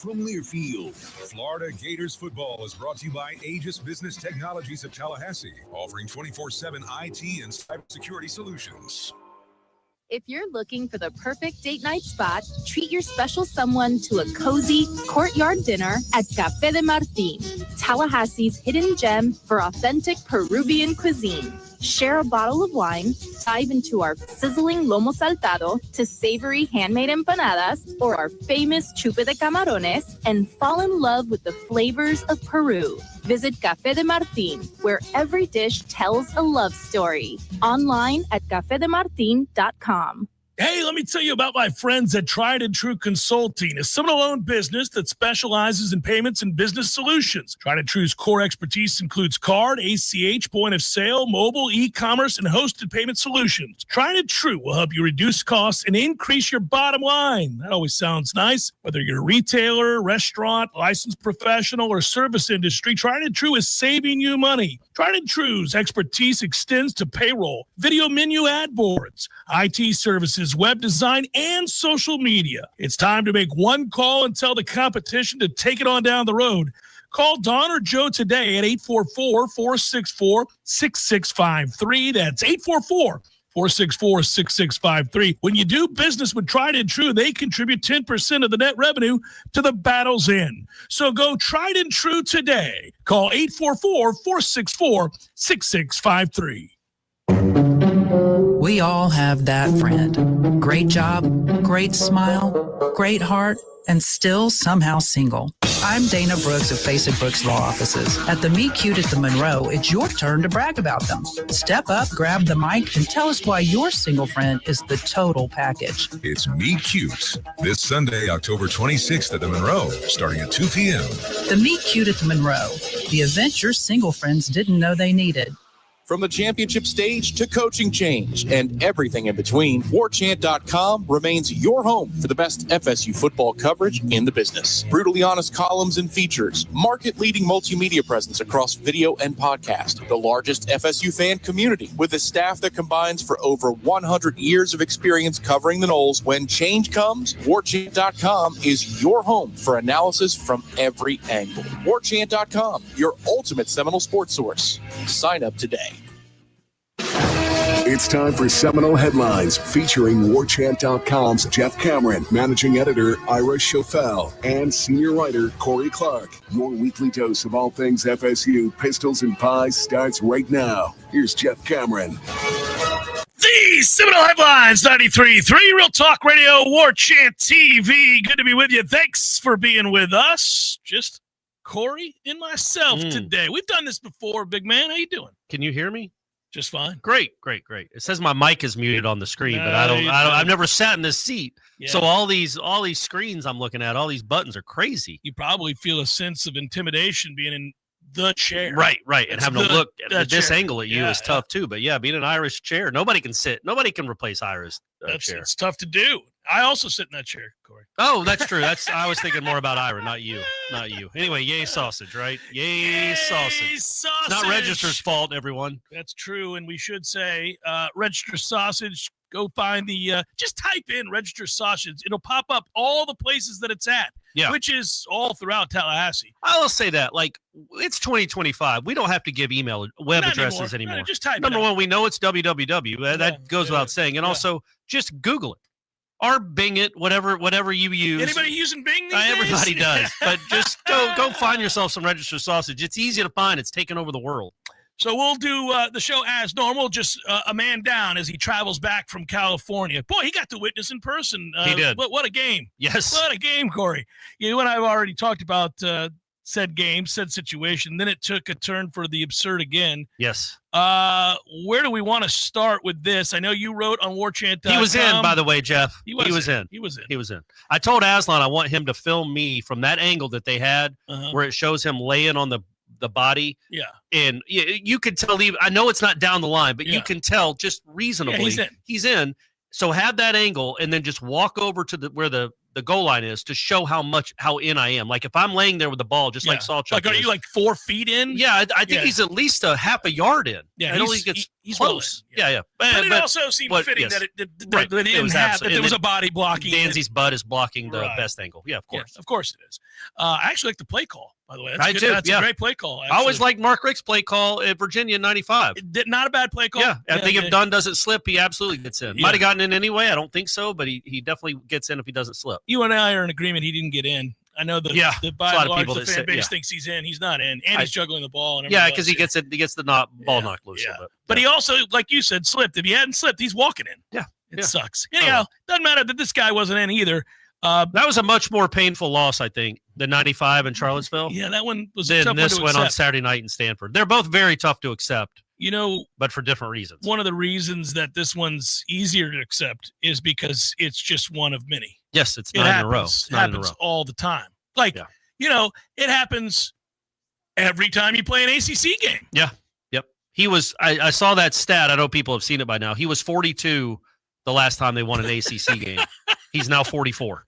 From Learfield, Florida Gators football is brought to you by Aegis Business Technologies of Tallahassee, offering 24/7 IT and cybersecurity solutions. If you're looking for the perfect date night spot, treat your special someone to a cozy courtyard dinner at Café de Martín, Tallahassee's hidden gem for authentic Peruvian cuisine. Share a bottle of wine, dive into our sizzling lomo saltado to savory handmade empanadas or our famous chupe de camarones, and fall in love with the flavors of Peru. Visit Café de Martín, where every dish tells a love story. Online at cafedemartin.com. Hey, let me tell you about my friends at Tried and True Consulting, a Seminole-owned business that specializes in payments and business solutions. Tried and True's core expertise includes card, ACH, point of sale, mobile, e-commerce, and hosted payment solutions. Tried and True will help you reduce costs and increase your bottom line. That always sounds nice. Whether you're a retailer, restaurant, licensed professional, or service industry, Tried and True is saving you money. Tried and True's expertise extends to payroll, video menu ad boards, IT services, web design, and social media. It's time to make one call and tell the competition to take it on down the road. Call Don or Joe today at 844-464-6653. That's 844-464-6653. When you do business with Tried and True, they contribute 10% of the net revenue to the battle's end. So go Tried and True today. Call 844-464-6653. We all have that friend. Great job, great smile, great heart, and still somehow single. I'm Dana Brooks of Face It Brooks Law Offices. At the Meet Cute at the Monroe, it's your turn to brag about them. Step up, grab the mic, and tell us why your single friend is the total package. It's Meet Cute, this Sunday, October 26th at the Monroe, starting at 2 p.m. The Meet Cute at the Monroe, the event your single friends didn't know they needed. From the championship stage to coaching change and everything in between, Warchant.com remains your home for the best FSU football coverage in the business. Brutally honest columns and features, market-leading multimedia presence across video and podcast, the largest FSU fan community with a staff that combines for over 100 years of experience covering the Noles. When change comes, Warchant.com is your home for analysis from every angle. Warchant.com, your ultimate Seminole sports source. Sign up today. It's time for Seminole Headlines featuring Warchant.com's Jeff Cameron, managing editor Ira Schofel, and senior writer Corey Clark. Your weekly dose of all things FSU, pistols, and pies starts right now. Here's Jeff Cameron. The Seminole Headlines, 93.3 Real Talk Radio, Warchant TV. Good to be with you. Thanks for being with us. Just Corey and myself today. We've done this before, big man. How you doing? Can you hear me? Just fine. Great. It says my mic is muted on the screen, but I've never sat in this seat. Yeah. So all these screens I'm looking at, all these buttons are crazy. You probably feel a sense of intimidation being in the chair. Right. And having to look at this angle at you is tough too. But yeah, being in Ira's chair, nobody can replace Ira's chair. It's tough to do. I also sit in that chair, Corey. Oh, that's true. I was thinking more about Ira, not you. Anyway, yay sausage, right? Yay sausage. It's not Register's fault, everyone. That's true, and we should say Register Sausage. Go find the just type in Register Sausage. It'll pop up all the places that it's at, which is all throughout Tallahassee. I will say that, like, it's 2025. We don't have to give web addresses anymore. No, just type Number one, we know it's www. That goes without saying. And also, just Google it. Or Bing it, whatever you use. Anybody using Bing these days? Everybody does. But just go find yourself some Register Sausage. It's easy to find. It's taken over the world. So we'll do the show as normal, just a man down as he travels back from California. Boy, he got to witness in person. He did. What a game. Yes. What a game, Corey. You and I have already talked about said game, said situation. Then it took a turn for the absurd again. Yes. Where do we want to start with this? I know you wrote on Warchant.com. He was in, by the way, Jeff. He was in. I told Aslan I want him to film me from that angle that they had where it shows him laying on the body. Yeah. And you could tell, I know it's not down the line, but you can tell just reasonably he's in. So have that angle and then just walk over to where the goal line is to show how in I am. Like if I'm laying there with the ball, just like Sawchuck. Like, are you like 4 feet in? Yeah, I think he's at least a half a yard in. Yeah, He's close. Yeah. But it also seemed fitting that it didn't have, that there was a body blocking. Danzy's butt is blocking the best angle. Yeah, of course. Yeah, of course it is. I actually like the play call, by the way. I do. That's a great play call. Actually. I always liked Mark Richt's play call at Virginia in 95. Not a bad play call. Yeah, I think if Dunn doesn't slip, he absolutely gets in. Might have gotten in anyway. I don't think so, but he definitely gets in if he doesn't slip. You and I are in agreement he didn't get in. I know the by and large the fan base thinks he's in. He's not in, and he's juggling the ball. And because he gets the ball knocked loose. Yeah. But he also, like you said, slipped. If he hadn't slipped, he's walking in. Yeah, it sucks. Anyhow, doesn't matter that this guy wasn't in either. That was a much more painful loss, I think, than 95 in Charlottesville. Yeah, that one was a tough one to this one accept. On Saturday night in Stanford. They're both very tough to accept. But for different reasons. One of the reasons that this one's easier to accept is because it's just one of many. Yes, it's 9 in a row. It happens all the time. It happens every time you play an ACC game. Yeah. Yep. He was. I saw that stat. I know people have seen it by now. He was 42 the last time they won an ACC game. He's now 44.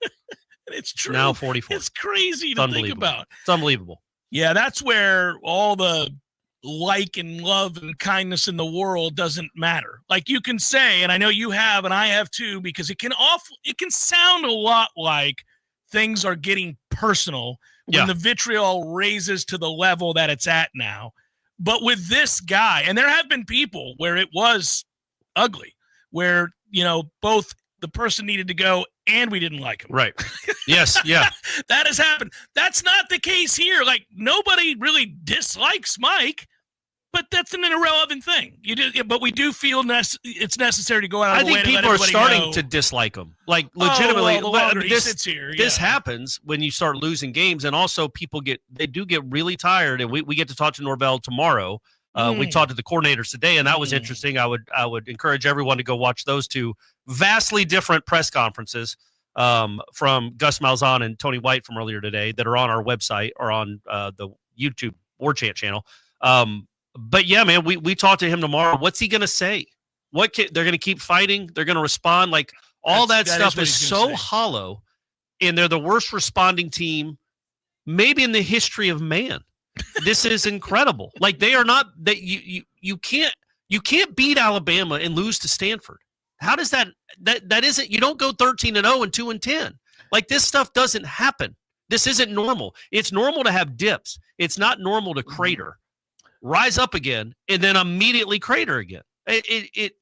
It's true. Now 44. It's crazy to think about. It's unbelievable. Yeah, that's where all the like and love and kindness in the world doesn't matter. Like you can say, and I know you have, and I have too, because it can sound a lot like things are getting personal when the vitriol raises to the level that it's at now. But with this guy, and there have been people where it was ugly, where, both the person needed to go and we didn't like him. Right. Yes. Yeah. That has happened. That's not the case here. Like nobody really dislikes Mike, but that's an irrelevant thing. But we do feel it's necessary to go out of the way to let everybody know. I think people are starting to dislike him. Like legitimately, the longer he sits here, this happens when you start losing games, and also people get really tired. And we get to talk to Norvell tomorrow. We talked to the coordinators today, and that was interesting. I would encourage everyone to go watch those two vastly different press conferences from Gus Malzahn and Tony White from earlier today that are on our website or on the YouTube Warchant channel. But yeah, man, we talked to him tomorrow. What's he going to say? They're going to keep fighting. They're going to respond. Like all that stuff is so hollow, and they're the worst responding team maybe in the history of man. This is incredible. Like they are not that you can't beat Alabama and lose to Stanford. How does that isn't, you don't go 13-0 and 2-10. Like this stuff doesn't happen. This isn't normal. It's normal to have dips. It's not normal to crater. Rise up again, and then immediately crater again.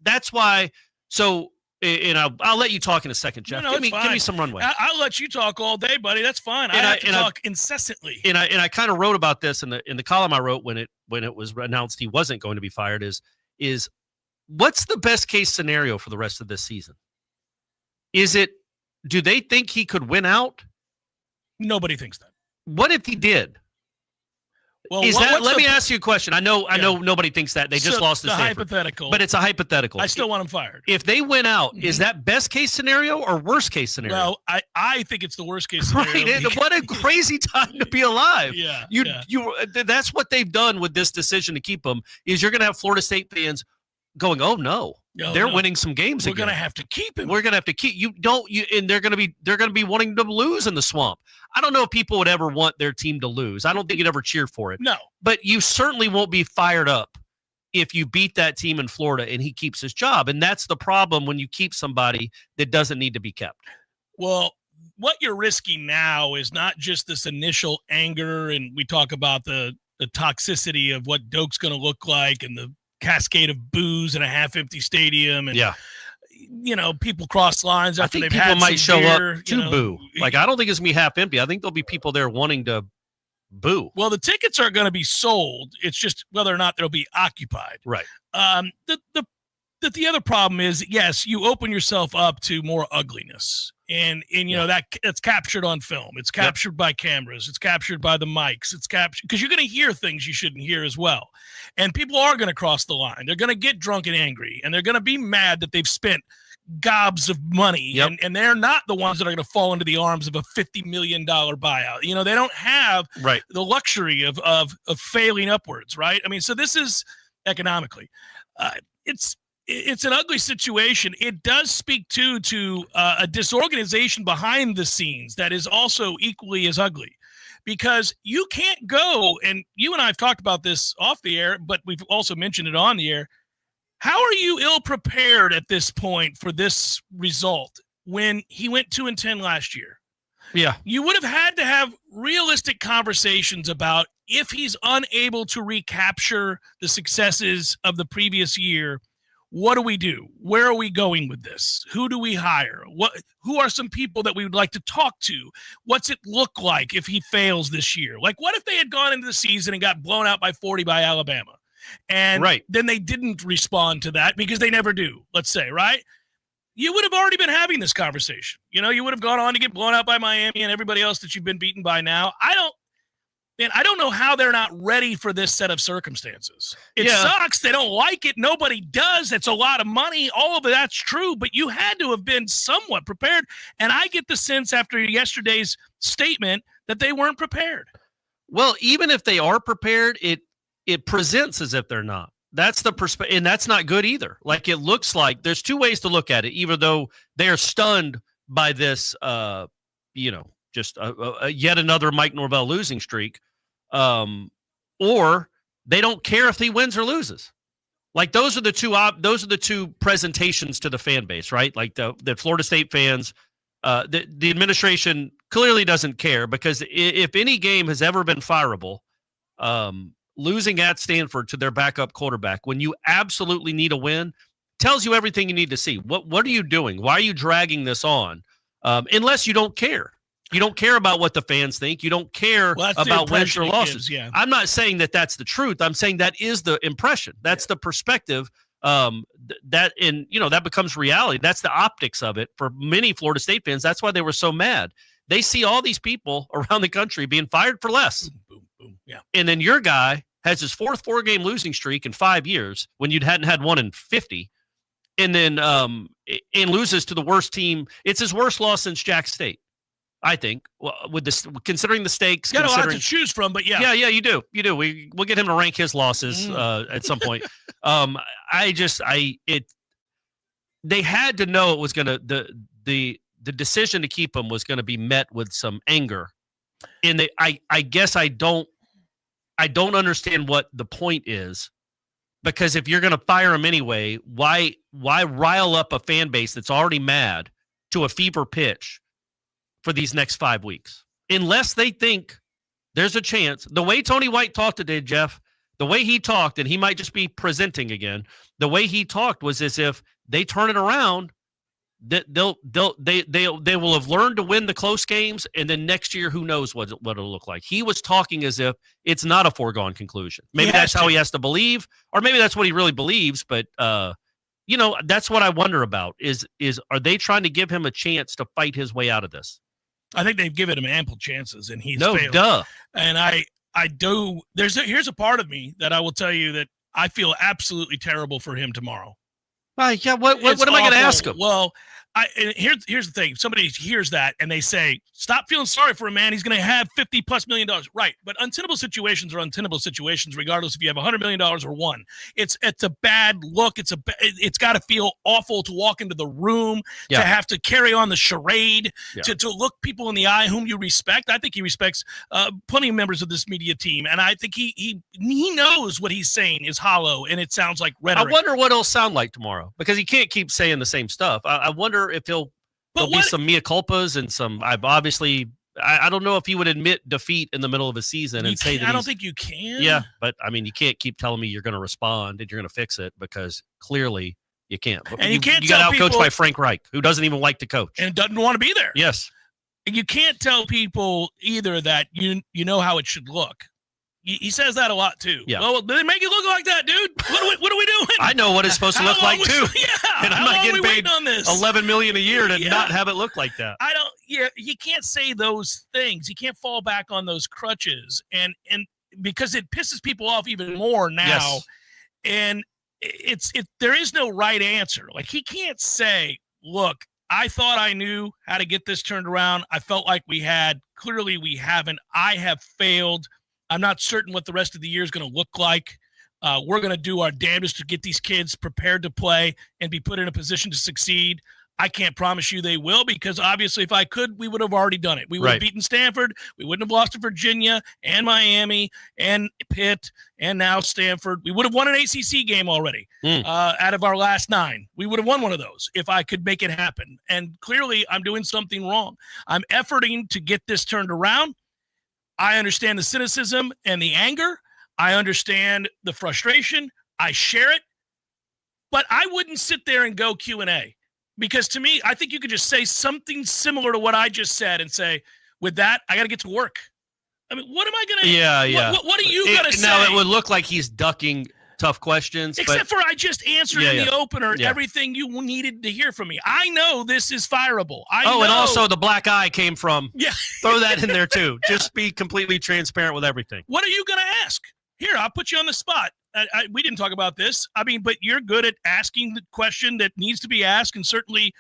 That's why. So, and I'll let you talk in a second, Jeff. No, give me some runway. I'll let you talk all day, buddy. That's fine. I have to talk incessantly. And I kind of wrote about this in the column I wrote when it was announced he wasn't going to be fired. Is what's the best case scenario for the rest of this season? Do they think he could win out? Nobody thinks that. What if he did? Well, let me ask you a question. I know nobody thinks that. They just lost to Stanford. Hypothetical. But it's a hypothetical. I still want him fired. If they win out, is that best case scenario or worst case scenario? Well, I think it's the worst case scenario. Right. What a crazy time to be alive. Yeah. That's what they've done with this decision to keep him, is you're going to have Florida State fans going, oh no. They're winning some games again. We're going to have to keep him. We're going to have to keep and they're going to be wanting to lose in the swamp. I don't know if people would ever want their team to lose. I don't think you'd ever cheer for it. No. But you certainly won't be fired up if you beat that team in Florida and he keeps his job. And that's the problem when you keep somebody that doesn't need to be kept. Well, what you're risking now is not just this initial anger, and we talk about the toxicity of what Doak's going to look like and the cascade of boos in a half-empty stadium, and people cross lines after they've had some beer. I think people might show up to boo. Like I don't think it's gonna be half-empty. I think there'll be people there wanting to boo. Well, the tickets are going to be sold. It's just whether or not they'll be occupied. Right. The other problem is, yes, you open yourself up to more ugliness. And that's captured on film. It's captured by cameras. It's captured by the mics. It's captured because you're going to hear things you shouldn't hear as well. And people are going to cross the line. They're going to get drunk and angry, and they're going to be mad that they've spent gobs of money, and they're not the ones that are going to fall into the arms of a $50 million buyout. They don't have the luxury of failing upwards, right? I mean, so this is economically, it's an ugly situation. It does speak to a disorganization behind the scenes that is also equally as ugly, because you can't go, and you and I have talked about this off the air, but we've also mentioned it on the air. How are you ill-prepared at this point for this result when he went 2-10 last year? Yeah. You would have had to have realistic conversations about if he's unable to recapture the successes of the previous year, what do we do? Where are we going with this? Who do we hire? Who are some people that we would like to talk to? What's it look like if he fails this year? Like, what if they had gone into the season and got blown out by 40 by Alabama? And then they didn't respond to that because they never do, let's say, right? You would have already been having this conversation. You would have gone on to get blown out by Miami and everybody else that you've been beaten by now. I don't know how they're not ready for this set of circumstances. It sucks. They don't like it. Nobody does. It's a lot of money. All of that's true, but you had to have been somewhat prepared. And I get the sense after yesterday's statement that they weren't prepared. Well, even if they are prepared, it presents as if they're not. That's the perspective, and that's not good either. Like, it looks like there's two ways to look at it, even though they are stunned by this, just yet another Mike Norvell losing streak, or they don't care if he wins or loses. Like, those are the two presentations to the fan base, right? Like the Florida State fans, the administration clearly doesn't care, because if any game has ever been fireable, losing at Stanford to their backup quarterback when you absolutely need a win tells you everything you need to see. What are you doing? Why are you dragging this on? Unless you don't care. You don't care about what the fans think. You don't care about wins or losses. I'm not saying that that's the truth. I'm saying that is the impression. That's the perspective. That becomes reality. That's the optics of it for many Florida State fans. That's why they were so mad. They see all these people around the country being fired for less. Boom, boom, yeah. And then your guy has his fourth 4-game losing streak in 5 years when you hadn't had one in 50, and then and loses to the worst team. It's his worst loss since Jack State, I think. Well, with this, considering the stakes, got a lot to choose from, but yeah, you do. We'll get him to rank his losses at some point. They had to know it was gonna the decision to keep him was going to be met with some anger, and I guess I don't understand what the point is, because if you're going to fire him anyway, why rile up a fan base that's already mad to a fever pitch for these next 5 weeks? Unless they think there's a chance. The way Tony White talked today, Jeff, the way he talked, and he might just be presenting again, the way he talked was as if they turn it around, that they will have learned to win the close games, and then next year, who knows what it'll look like. He was talking as if it's not a foregone conclusion. Maybe that's how he has to believe, or maybe that's what he really believes. But that's what I wonder about is are they trying to give him a chance to fight his way out of this? I think they've given him ample chances, and he's failed. Duh. And I do. Here's a part of me that I will tell you that I feel absolutely terrible for him tomorrow. What am I going to ask him? Well, here's the thing. Somebody hears that and they say, stop feeling sorry for him, man. He's going to have $50+ million. Right. But untenable situations are untenable situations, regardless if you have $100 million or one. It's a bad look. It's got to feel awful to walk into the room, to have to carry on the charade, to look people in the eye whom you respect. I think he respects plenty of members of this media team. And I think he knows what he's saying is hollow and it sounds like rhetoric. I wonder what it'll sound like tomorrow, because he can't keep saying the same stuff. I wonder if there'll be some mea culpas and some. I don't know if he would admit defeat in the middle of a season and say that. I don't think you can. Yeah, but I mean, you can't keep telling me you're going to respond and you're going to fix it, because clearly you can't. And you can't. You got outcoached by Frank Reich, who doesn't even like to coach and doesn't want to be there. Yes, and you can't tell people either that you know how it should look. He says that a lot too. Yeah. Well, they make it look like that, dude. What are we doing? I know what it's supposed to look like too. Yeah. And I'm not getting paid on this $11 million a year to not have it look like that. He can't say those things. He can't fall back on those crutches, and because it pisses people off even more now. Yes. And there is no right answer. Like, he can't say, look, I thought I knew how to get this turned around. I felt like we had. Clearly we haven't. I have failed. I'm not certain what the rest of the year is going to look like. We're going to do our damnedest to get these kids prepared to play and be put in a position to succeed. I can't promise you they will, because obviously if I could, we would have already done it. We would have beaten Stanford. We wouldn't have lost to Virginia and Miami and Pitt and now Stanford. We would have won an ACC game already out of our last 9. We would have won one of those if I could make it happen. And clearly I'm doing something wrong. I'm efforting to get this turned around. I understand the cynicism and the anger. I understand the frustration. I share it. But I wouldn't sit there and go Q&A. Because to me, I think you could just say something similar to what I just said and say, with that, I got to get to work. I mean, what am I going to What are you going to say? Now, it would look like he's ducking tough questions. Except for I just answered in the opener everything you needed to hear from me. I know this is fireable. I know. And also the black eye came from. Yeah. Throw that in there, too. Just be completely transparent with everything. What are you going to ask? Here, I'll put you on the spot. We didn't talk about this. I mean, but you're good at asking the question that needs to be asked. And certainly,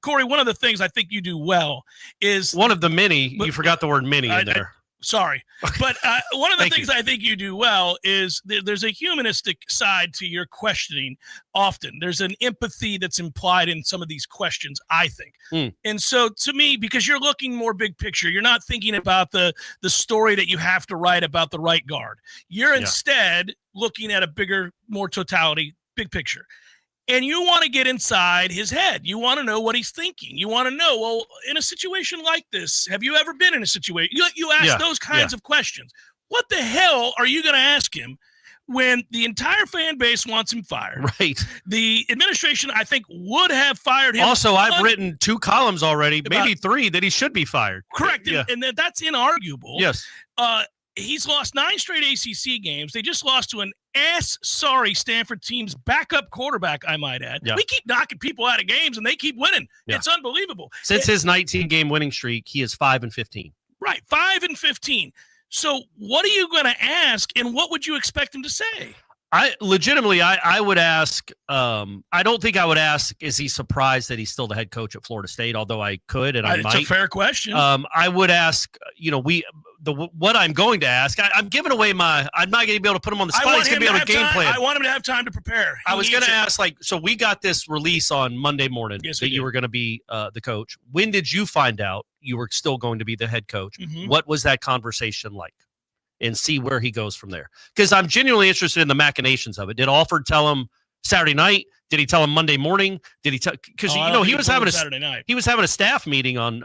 Corey, one of the things I think you do well is... One of the many. You forgot the word many in there. Sorry. But one of the things I think you do well is there's a humanistic side to your questioning often. There's an empathy that's implied in some of these questions, I think. And so to me, because you're looking more big picture, you're not thinking about the story that you have to write about the right guard. You're instead looking at a bigger, more totality, big picture. And you want to get inside his head. You want to know what he's thinking. You want to know, well, in a situation like this, have you ever been in a situation? You ask those kinds of questions. What the hell are you going to ask him when the entire fan base wants him fired? Right. The administration, I think, would have fired him. Also, I've written 2 columns already, maybe 3, that he should be fired. Correct. And that's inarguable. Yes. He's lost 9 straight ACC games. They just lost to an sorry Stanford team's backup quarterback, I might add. Yeah. We keep knocking people out of games, and they keep winning. Yeah. It's unbelievable. Since his 19-game winning streak, he is 5-15. Right, 5-15. So what are you going to ask, and what would you expect him to say? I would ask, I don't think I would ask, is he surprised that he's still the head coach at Florida State, although I could, and I might. It's a fair question. I would ask, what I'm going to ask, I'm giving away I'm not going to be able to put him on the spot. He's going to be able to game plan. I want him to have time to prepare. I was going to ask, so we got this release on Monday morning that you were going to be the coach. When did you find out you were still going to be the head coach? Mm-hmm. What was that conversation like? And see where he goes from there. Because I'm genuinely interested in the machinations of it. Did Alford tell him Saturday night? Did he tell him Monday morning? Did he tell? Because he was having a staff meeting on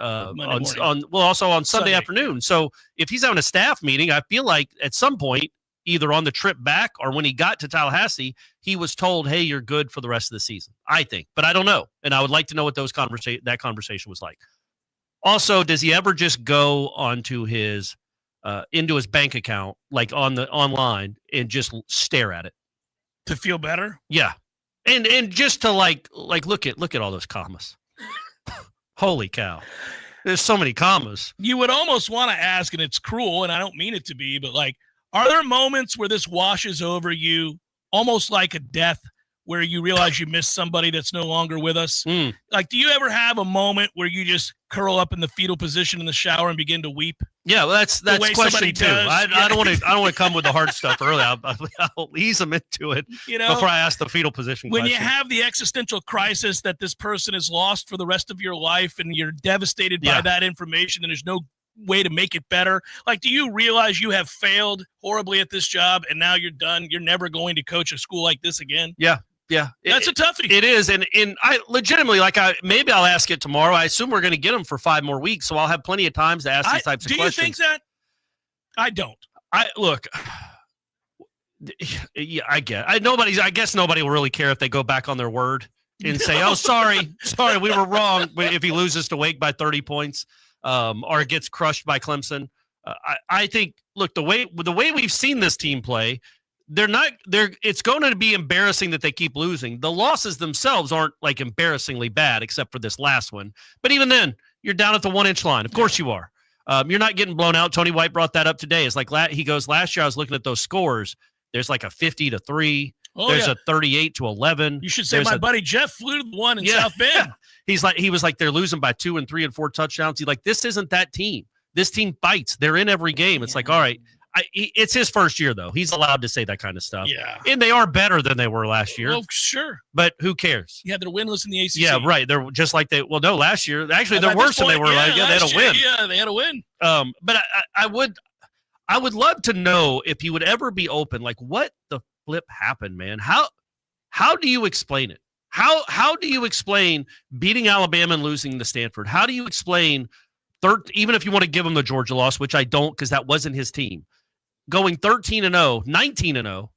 Sunday afternoon. So if he's having a staff meeting, I feel like at some point, either on the trip back or when he got to Tallahassee, he was told, "Hey, you're good for the rest of the season." I think, but I don't know, and I would like to know what that conversation was like. Also, does he ever just go onto his into his bank account, like online, and just stare at it to feel better? Yeah, and just to like look at all those commas. Holy cow, there's so many commas. You would almost want to ask, and it's cruel, and I don't mean it to be, but are there moments where this washes over you, almost like a death, where you realize you missed somebody that's no longer with us? Do you ever have a moment where you just curl up in the fetal position in the shower and begin to weep? Yeah, well, that's question 2. I don't want to come with the hard stuff early. I'll ease them into it before I ask the fetal position when question. You have the existential crisis that this person is lost for the rest of your life, and you're devastated by that information, and there's no way to make it better. Do you realize you have failed horribly at this job, and now you're done? You're never going to coach a school like this again? Yeah, that's a toughie. It is, and I legitimately maybe I'll ask it tomorrow. I assume we're going to get him for 5 more weeks, so I'll have plenty of times to ask these types of questions. Do you think that? I don't. Look. Yeah, I guess nobody will really care if they go back on their word and say, "Oh, sorry, we were wrong." If he loses to Wake by 30 points, or gets crushed by Clemson, I think. Look, the way we've seen this team play. It's going to be embarrassing that they keep losing. The losses themselves aren't embarrassingly bad, except for this last one. But even then, you're down at the 1-inch line. Of course you are. You're not getting blown out. Tony White brought that up today. It's he goes, last year I was looking at those scores. There's a 50-3. There's a 38-11. You should say my buddy Jeff flew to the one in South Bend. Yeah. He was they're losing by 2 and 3 and 4 touchdowns. He's this isn't that team. This team bites. They're in every game. It's all right. It's his first year, though. He's allowed to say that kind of stuff. Yeah. And they are better than they were last year. Oh, sure. But who cares? Yeah, they're winless in the ACC. Yeah, right. They're just like last year. Actually, they're worse than they were. They had a win. Yeah, they had a win. But I would love to know if he would ever be open. Like, what the flip happened, man? How do you explain it? How do you explain beating Alabama and losing to Stanford? How do you explain even if you want to give him the Georgia loss, which I don't because that wasn't his team, going 13-0, 19-0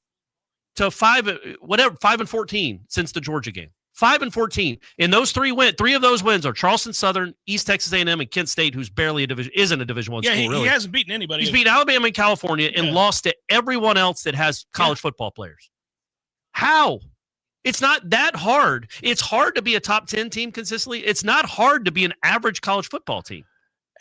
to 5-14 since the Georgia game. 5-14. And those three of those wins are Charleston Southern, East Texas A&M, and Kent State, who's barely isn't a Division I school. Yeah, really. He hasn't beaten anybody. He's beat Alabama and California and lost to everyone else that has college football players. How? It's not that hard. It's hard to be a top 10 team consistently. It's not hard to be an average college football team.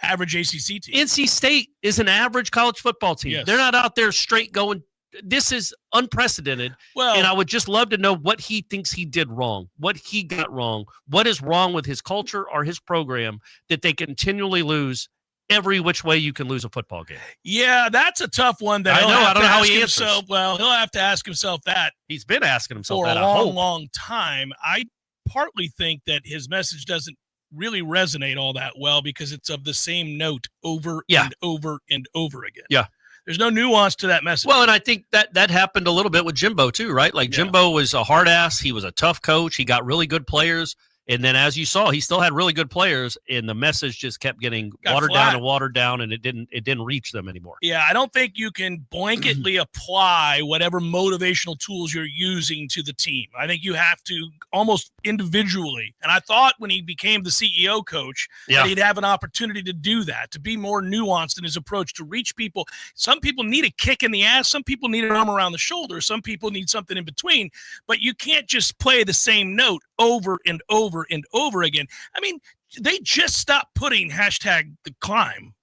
Average ACC team. NC State is an average college football team. Yes. They're not out there straight going. This is unprecedented. Well, and I would just love to know what he thinks he did wrong, what he got wrong, what is wrong with his culture or his program that they continually lose every which way you can lose a football game. Yeah, that's a tough one. That I don't know how he answers. Well, he'll have to ask himself that. He's been asking himself for that a long time. I partly think that his message doesn't really resonate all that well because it's of the same note over and over and over again. Yeah. There's no nuance to that message. Well, and I think that happened a little bit with Jimbo too, right? Like Jimbo was a hard ass. He was a tough coach. He got really good players. And then as you saw, he still had really good players, and the message just kept getting watered down, and it didn't reach them anymore. Yeah, I don't think you can blanketly apply whatever motivational tools you're using to the team. I think you have to almost individually. And I thought when he became the CEO coach that he'd have an opportunity to do that, to be more nuanced in his approach, to reach people. Some people need a kick in the ass. Some people need an arm around the shoulder. Some people need something in between. But you can't just play the same note over and over and over again. I mean, they just stopped putting hashtag the climb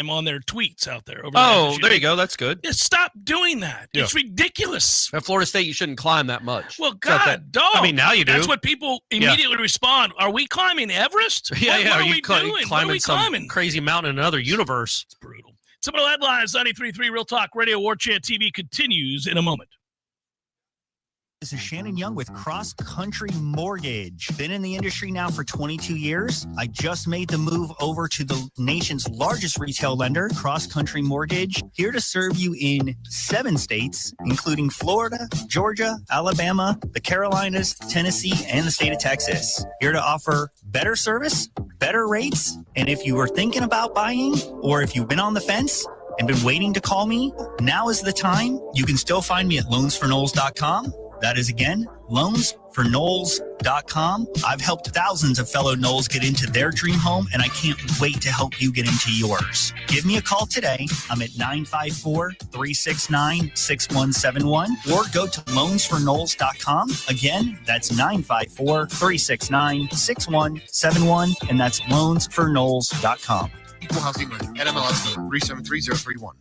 on their tweets out there. There you go. That's good. Just stop doing that. Yeah. It's ridiculous. At Florida State, you shouldn't climb that much. Well, God, dog. I mean, now you do. That's what people immediately respond. Are we climbing Everest? What are we doing? Climbing some crazy mountain in another universe. It's brutal. Seminole Headlines, 93.3 Real Talk Radio, Warchant TV continues in a moment. This is Shannon Young with Cross Country Mortgage. Been in the industry now for 22 years. I just made the move over to the nation's largest retail lender, Cross Country Mortgage, here to serve you in 7 states, including Florida, Georgia, Alabama, the Carolinas, Tennessee, and the state of Texas. Here to offer better service, better rates, and if you were thinking about buying or if you've been on the fence and been waiting to call me, now is the time. You can still find me at loansforknowles.com. That is, again, loansforknowles.com. I've helped thousands of fellow Knowles get into their dream home, and I can't wait to help you get into yours. Give me a call today. I'm at 954-369-6171, or go to loansforknowles.com. Again, that's 954-369-6171, and that's loansforknowles.com. Equal housing lender. NMLS number 373031.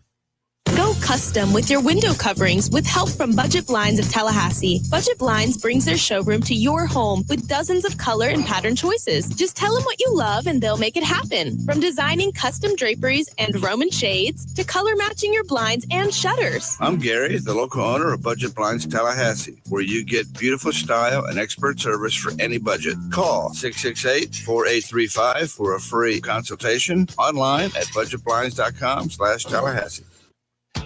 Go custom with your window coverings with help from Budget Blinds of Tallahassee. Budget Blinds brings their showroom to your home with dozens of color and pattern choices. Just tell them what you love and they'll make it happen. From designing custom draperies and Roman shades to color matching your blinds and shutters. I'm Gary, the local owner of Budget Blinds Tallahassee, where you get beautiful style and expert service for any budget. Call 668-4835 for a free consultation online at budgetblinds.com/Tallahassee.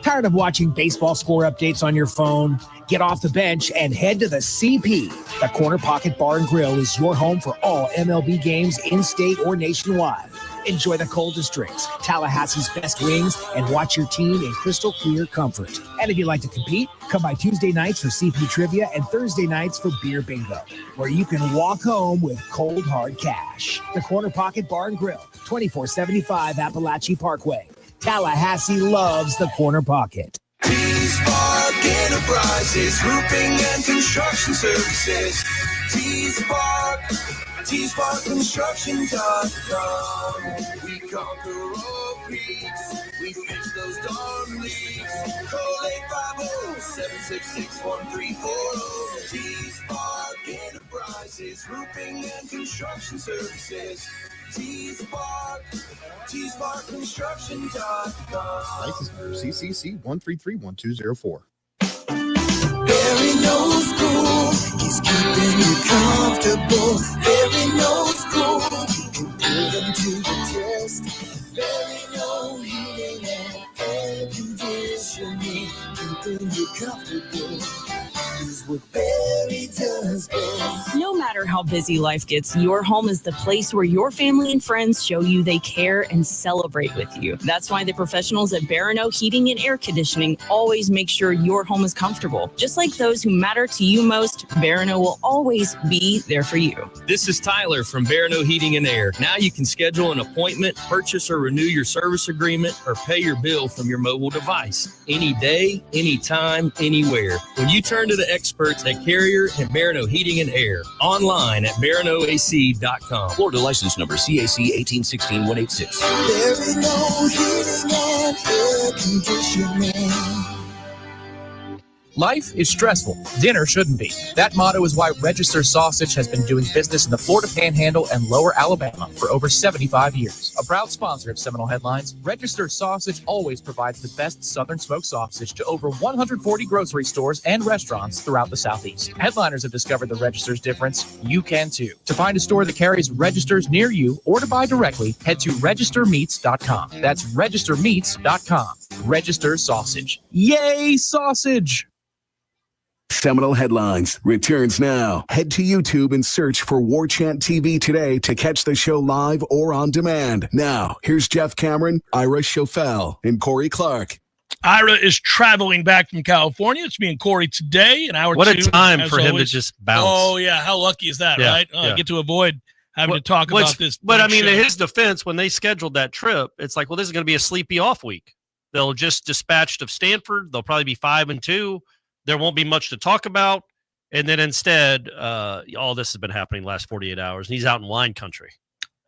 Tired of watching baseball score updates on your phone? Get off the bench and head to the CP. The Corner Pocket Bar and Grill is your home for all MLB games in-state or nationwide. Enjoy the coldest drinks, Tallahassee's best wings, and watch your team in crystal clear comfort. And if you'd like to compete, come by Tuesday nights for CP Trivia and Thursday nights for Beer Bingo, where you can walk home with cold, hard cash. The Corner Pocket Bar and Grill, 2475 Appalachie Parkway. Tallahassee loves the Corner Pocket. T-Spark Enterprises, roofing and construction services. T-SparkConstruction.com. We conquer all peaks. We fix those darn leaks. Call 850-766-1340. T-Spark Enterprises, roofing and construction services. TSparkConstruction.com. License number CCC 1331204. Barry knows cool. He's keeping you comfortable. Barry knows cool. You can put him to the test. Barry knows heating and air conditioning. Keeping you comfortable is what Barry does best. No matter how busy life gets, your home is the place where your family and friends show you they care and celebrate with you. That's why the professionals at Barano Heating and Air Conditioning always make sure your home is comfortable. Just like those who matter to you most, Barano will always be there for you. This is Tyler from Barano Heating and Air. Now you can schedule an appointment, purchase or renew your service agreement, or pay your bill from your mobile device. Any day, anytime, anywhere. When you turn to the experts at Carrier and Barano Heating and Air, online at baranoac.com. Florida license number CAC 1816186. Barry knows heating and air conditioning. Life is stressful. Dinner shouldn't be. That motto is why Register Sausage has been doing business in the Florida Panhandle and Lower Alabama for over 75 years. A proud sponsor of Seminole Headlines, Register Sausage always provides the best Southern smoked sausage to over 140 grocery stores and restaurants throughout the Southeast. Headliners have discovered the Register's difference. You can too. To find a store that carries Registers near you or to buy directly, head to registermeats.com. That's registermeats.com. Register Sausage. Yay, sausage! Seminole Headlines returns now. Head to YouTube and search for Warchant TV today to catch the show live or on demand. Now, here's Jeff Cameron, Ira Schofel, and Corey Clark. Ira is traveling back from California. It's me and Corey today. What a time for him to just bounce. Oh, yeah. How lucky is that, right? I get to avoid having to talk about this. But, I mean, in his defense, when they scheduled that trip, it's like, well, this is going to be a sleepy off week. They'll just dispatched of Stanford. They'll probably be 5-2. There won't be much to talk about. And then instead, all this has been happening the last 48 hours. And he's out in wine country.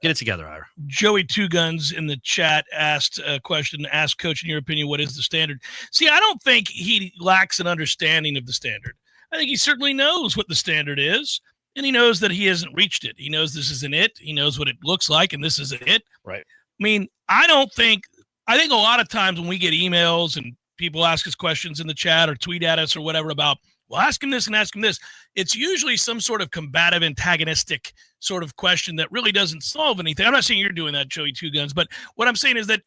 Get it together, Ira. Joey Two Guns in the chat asked a question. Ask Coach, in your opinion, what is the standard? See, I don't think he lacks an understanding of the standard. I think he certainly knows what the standard is. And he knows that he hasn't reached it. He knows this isn't it. He knows what it looks like, and this isn't it. Right. I mean, I think a lot of times when we get emails and people ask us questions in the chat or tweet at us or whatever about, well, ask him this and ask him this. It's usually some sort of combative, antagonistic sort of question that really doesn't solve anything. I'm not saying you're doing that, Joey Two Guns, but what I'm saying is that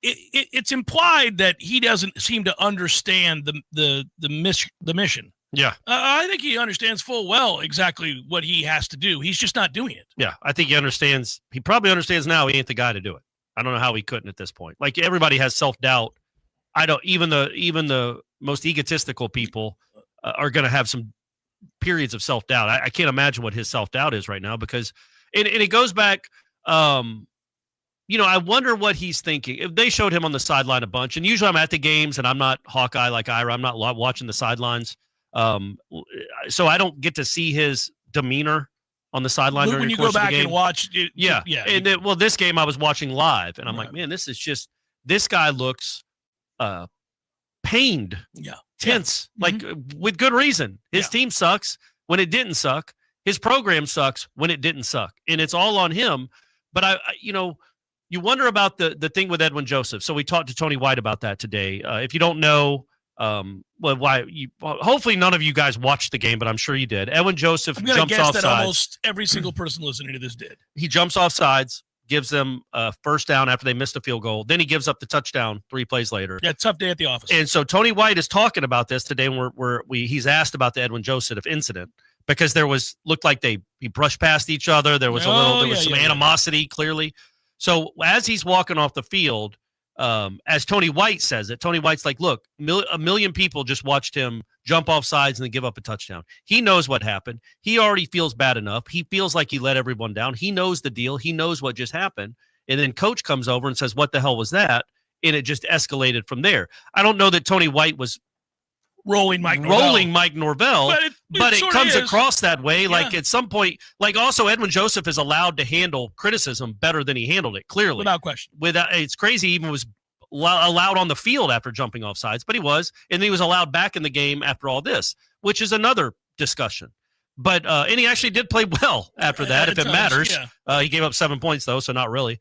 it's implied that he doesn't seem to understand the mission. Yeah. I think he understands full well exactly what he has to do. He's just not doing it. Yeah, I think he understands. He probably understands now he ain't the guy to do it. I don't know how he couldn't at this point. Like, everybody has self-doubt. Even the most egotistical people are going to have some periods of self-doubt. I can't imagine what his self-doubt is right now because it goes back, I wonder what he's thinking. If they showed him on the sideline a bunch, and usually I'm at the games and I'm not Hawkeye like Ira. I'm not watching the sidelines. So I don't get to see his demeanor on the sideline during the course of the game. When you go back and watch it. Yeah. And this game I was watching live and I'm like, man, this guy looks pained, tense, with good reason. His team sucks when it didn't suck. His program sucks when it didn't suck, and it's all on him. But you wonder about the thing with Edwin Joseph. So we talked to Tony White about that today. If you don't know, hopefully none of you guys watched the game, but I'm sure you did. Edwin Joseph jumps off sides. Almost every single person listening to this did. He jumps off sides, gives them a first down after they missed a field goal. Then he gives up the touchdown 3 plays later. Yeah, tough day at the office. And so Tony White is talking about this today, and he's asked about the Edwin Joseph incident because looked like he brushed past each other. There was some animosity clearly. So as he's walking off the field, as Tony White says it, Tony White's like, look, a million people just watched him jump off sides and then give up a touchdown. He knows what happened. He already feels bad enough. He feels like he let everyone down. He knows the deal. He knows what just happened. And then coach comes over and says, what the hell was that? And it just escalated from there. I don't know that Tony White was rolling Mike Norvell, but it comes across that way. Yeah. Like at some point, like also Edwin Joseph is allowed to handle criticism better than he handled it, clearly. Without question. It's crazy he even was allowed on the field after jumping off sides, but he was, and then he was allowed back in the game after all this, which is another discussion. But and he actually did play well after that, if it matters. Yeah. He gave up 7 points, though, so not really.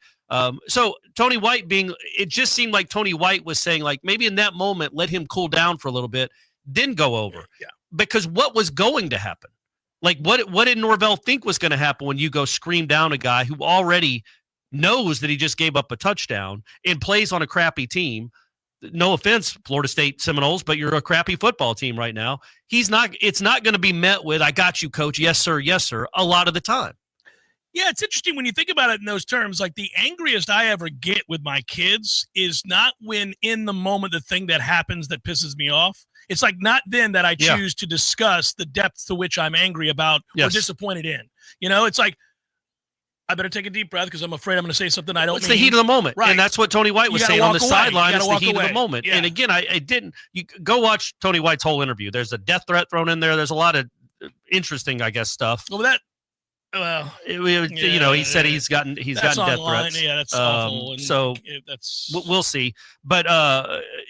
So Tony White it just seemed like Tony White was saying, like, maybe in that moment, let him cool down for a little bit, then go over. Yeah. Because what was going to happen? Like, what did Norvell think was going to happen when you go scream down a guy who already knows that he just gave up a touchdown and plays on a crappy team? No offense, Florida State Seminoles, but you're a crappy football team right now. It's not going to be met with, I got you, coach. Yes, sir. Yes, sir. A lot of the time. Yeah, it's interesting when you think about it in those terms. Like, the angriest I ever get with my kids is not when in the moment the thing that happens that pisses me off. It's like not then that I choose to discuss the depth to which I'm angry about or disappointed in. It's like, I better take a deep breath because I'm afraid I'm going to say something I don't mean. It's the heat of the moment. Right. And that's what Tony White was saying on the sideline. It's the heat of the moment. Yeah. And again, you go watch Tony White's whole interview. There's a death threat thrown in there. There's a lot of interesting, I guess, stuff. He said he's gotten death threats. Yeah, that's awful. So we'll see. But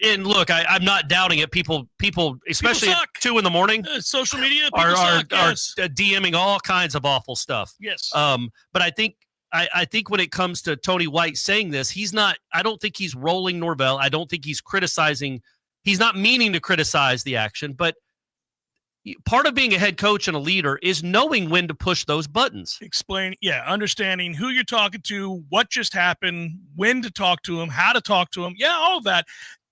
and look, I'm not doubting it. People, especially at 2 a.m, social media are DMing all kinds of awful stuff. Yes. But I think when it comes to Tony White saying this, I don't think he's rolling Norvell. I don't think he's criticizing. He's not meaning to criticize the action, but part of being a head coach and a leader is knowing when to push those buttons. Understanding who you're talking to, what just happened, when to talk to him, how to talk to him. Yeah, all of that.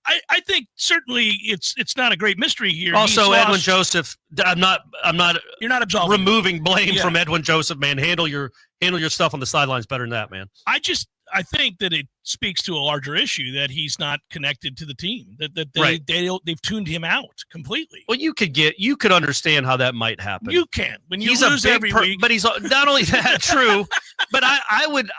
I think certainly it's not a great mystery here. Also, Edwin Joseph, I'm not you're not absolving removing blame from Edwin Joseph, man. Handle your stuff on the sidelines better than that, man. I think that it speaks to a larger issue that he's not connected to the team. They've tuned him out completely. Well, you could understand how that might happen. You can when you lose every week. But he's not only that true. But I would.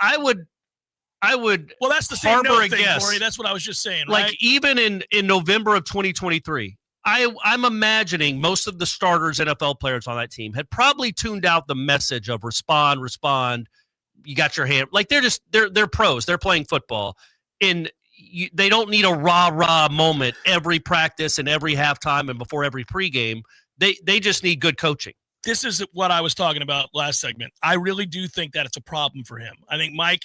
Well, that's the same thing, Corey. That's what I was just saying. Like right? Even in November of 2023, I'm imagining most of the starters, NFL players on that team had probably tuned out the message of respond. You got your hand. Like they're pros. They're playing football, and they don't need a rah moment every practice and every halftime and before every pregame. They just need good coaching. This is what I was talking about last segment. I really do think that it's a problem for him. I think Mike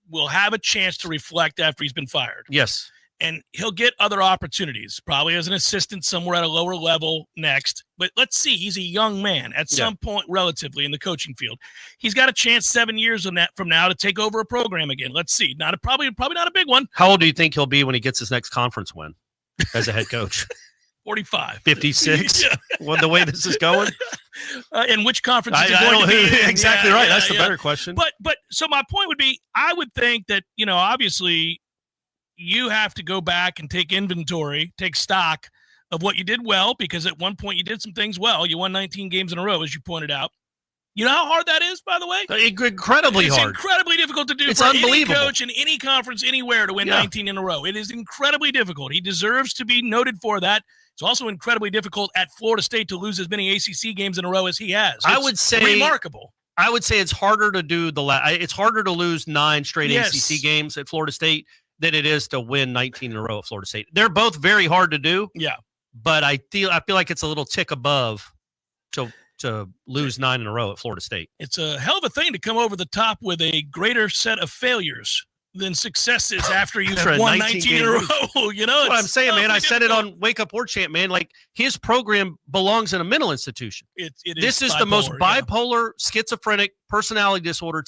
will have a chance to reflect after he's been fired. Yes. And he'll get other opportunities, probably as an assistant somewhere at a lower level next. But let's see, he's a young man at some point relatively in the coaching field. He's got a chance 7 years from now to take over a program again. Let's see. Probably not a big one. How old do you think he'll be when he gets his next conference win as a head coach? 45. 56? Well, the way this is going? And which conference is he going to be in? Exactly right. That's the better question. But so my point would be, I would think that, obviously you have to go back and take inventory, take stock of what you did well, because at one point you did some things well. You won 19 games in a row, as you pointed out. You know how hard that is, by the way? Incredibly hard. It's incredibly difficult to do for any coach in any conference anywhere to win 19 in a row. It is incredibly difficult. He deserves to be noted for that. It's also incredibly difficult at Florida State to lose as many ACC games in a row as he has. I would say remarkable. I would say it's harder to do it's harder to lose 9 straight ACC games at Florida State than it is to win 19 in a row at Florida State. They're both very hard to do. Yeah. But I feel like it's a little tick above to lose 9 in a row at Florida State. It's a hell of a thing to come over the top with a greater set of failures than successes after you've won 19 in a row. That's what I'm saying, man. I said it on Wake Up Warchant, man. Like, his program belongs in a mental institution. This is the most bipolar, schizophrenic personality disorder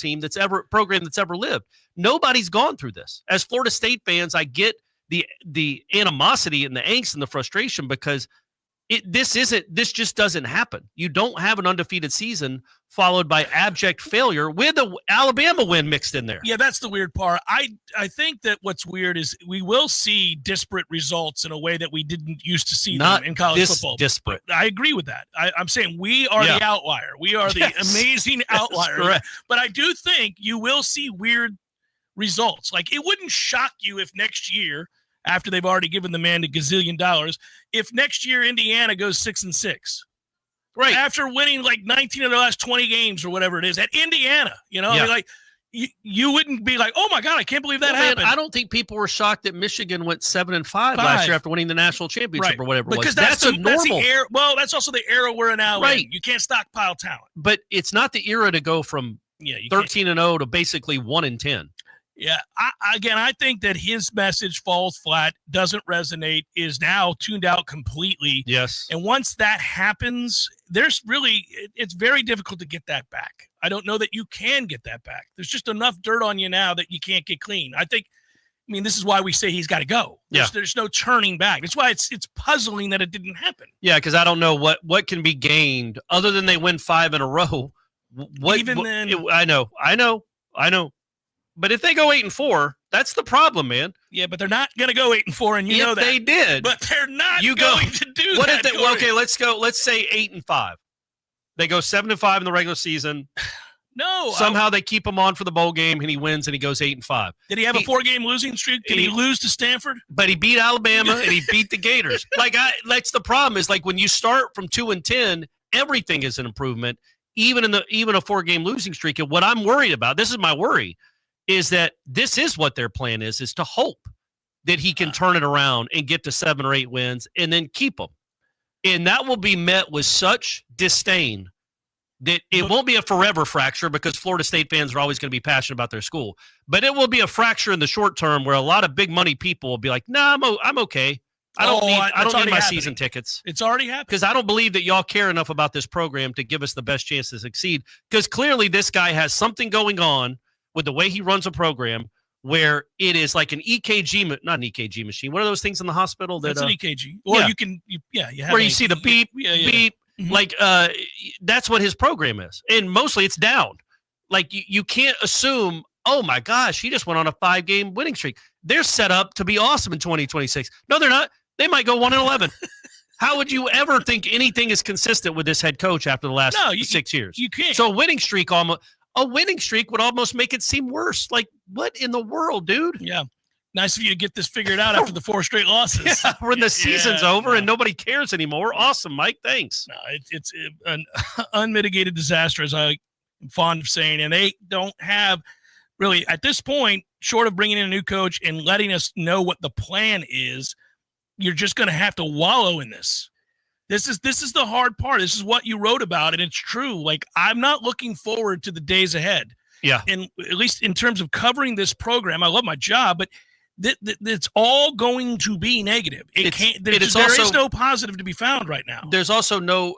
program that's ever lived. Nobody's gone through this. As Florida State fans, I get the animosity and the angst and the frustration because this just doesn't happen. You don't have an undefeated season followed by abject failure with an Alabama win mixed in there. Yeah, that's the weird part. I think that what's weird is we will see disparate results in a way that we didn't used to see them in college football. Disparate. I agree with that. I'm saying we are the outlier. We are the amazing outlier. Correct. But I do think you will see weird results. Like, it wouldn't shock you if next year, after they've already given the man $1 gazillion, if next year Indiana goes 6-6, right? After winning like 19 of the last 20 games or whatever it is at Indiana, I mean, like, you wouldn't be like, oh my God, I can't believe that happened. Man, I don't think people were shocked that Michigan went 7-5 last year after winning the national championship or whatever it was. Because that's a normal. That's also the era we're in now. Right. You can't stockpile talent. But it's not the era to go from 13-0 to basically 1-10. Yeah. I think that his message falls flat, doesn't resonate, is now tuned out completely. Yes. And once that happens, it's very difficult to get that back. I don't know that you can get that back. There's just enough dirt on you now that you can't get clean. This is why we say he's got to go. There's no turning back. That's why it's puzzling that it didn't happen. Yeah, because I don't know what can be gained other than they win 5 in a row. I know. But if they go 8-4, that's the problem, man. Yeah, but they're not going to go 8-4, and you know that. They did. But they're not going to do that. Okay, let's go. Let's say 8-5. They go 7-5 in the regular season. No. Somehow they keep him on for the bowl game, and he wins, and he goes 8-5. Did he have a 4-game losing streak? Did he lose to Stanford? But he beat Alabama, and he beat the Gators. That's the problem. Is like when you start from 2-10, everything is an improvement, even a 4-game losing streak. And what I'm worried about, this is my worry, is that this is what their plan is to hope that he can turn it around and get to 7 or 8 wins and then keep them. And that will be met with such disdain that it won't be a forever fracture, because Florida State fans are always going to be passionate about their school. But it will be a fracture in the short term where a lot of big money people will be like, nah, I'm okay. I don't need my season tickets. It's already happened. Because I don't believe that y'all care enough about this program to give us the best chance to succeed. Because clearly this guy has something going on with the way he runs a program where it is like an EKG, not an EKG machine. What are those things in the hospital? That's an EKG. Or you have where you see the beep, beep. Mm-hmm. Like that's what his program is. And mostly it's down. Like you can't assume, oh my gosh, he just went on a 5-game winning streak. They're set up to be awesome in 2026. No, they're not. They might go 1-11. How would you ever think anything is consistent with this head coach after the last 6 years? You can't. So a winning streak would almost make it seem worse. Like, what in the world, dude? Yeah. Nice of you to get this figured out after the 4 straight losses. Yeah, when the season's over and nobody cares anymore. Awesome, Mike. Thanks. No, it's an unmitigated disaster, as I'm fond of saying. And they don't have really, at this point, short of bringing in a new coach and letting us know what the plan is, you're just going to have to wallow in this. This is the hard part. This is what you wrote about, and it's true. Like, I'm not looking forward to the days ahead. Yeah. And at least in terms of covering this program, I love my job, but it's all going to be negative. There is no positive to be found right now. There's also no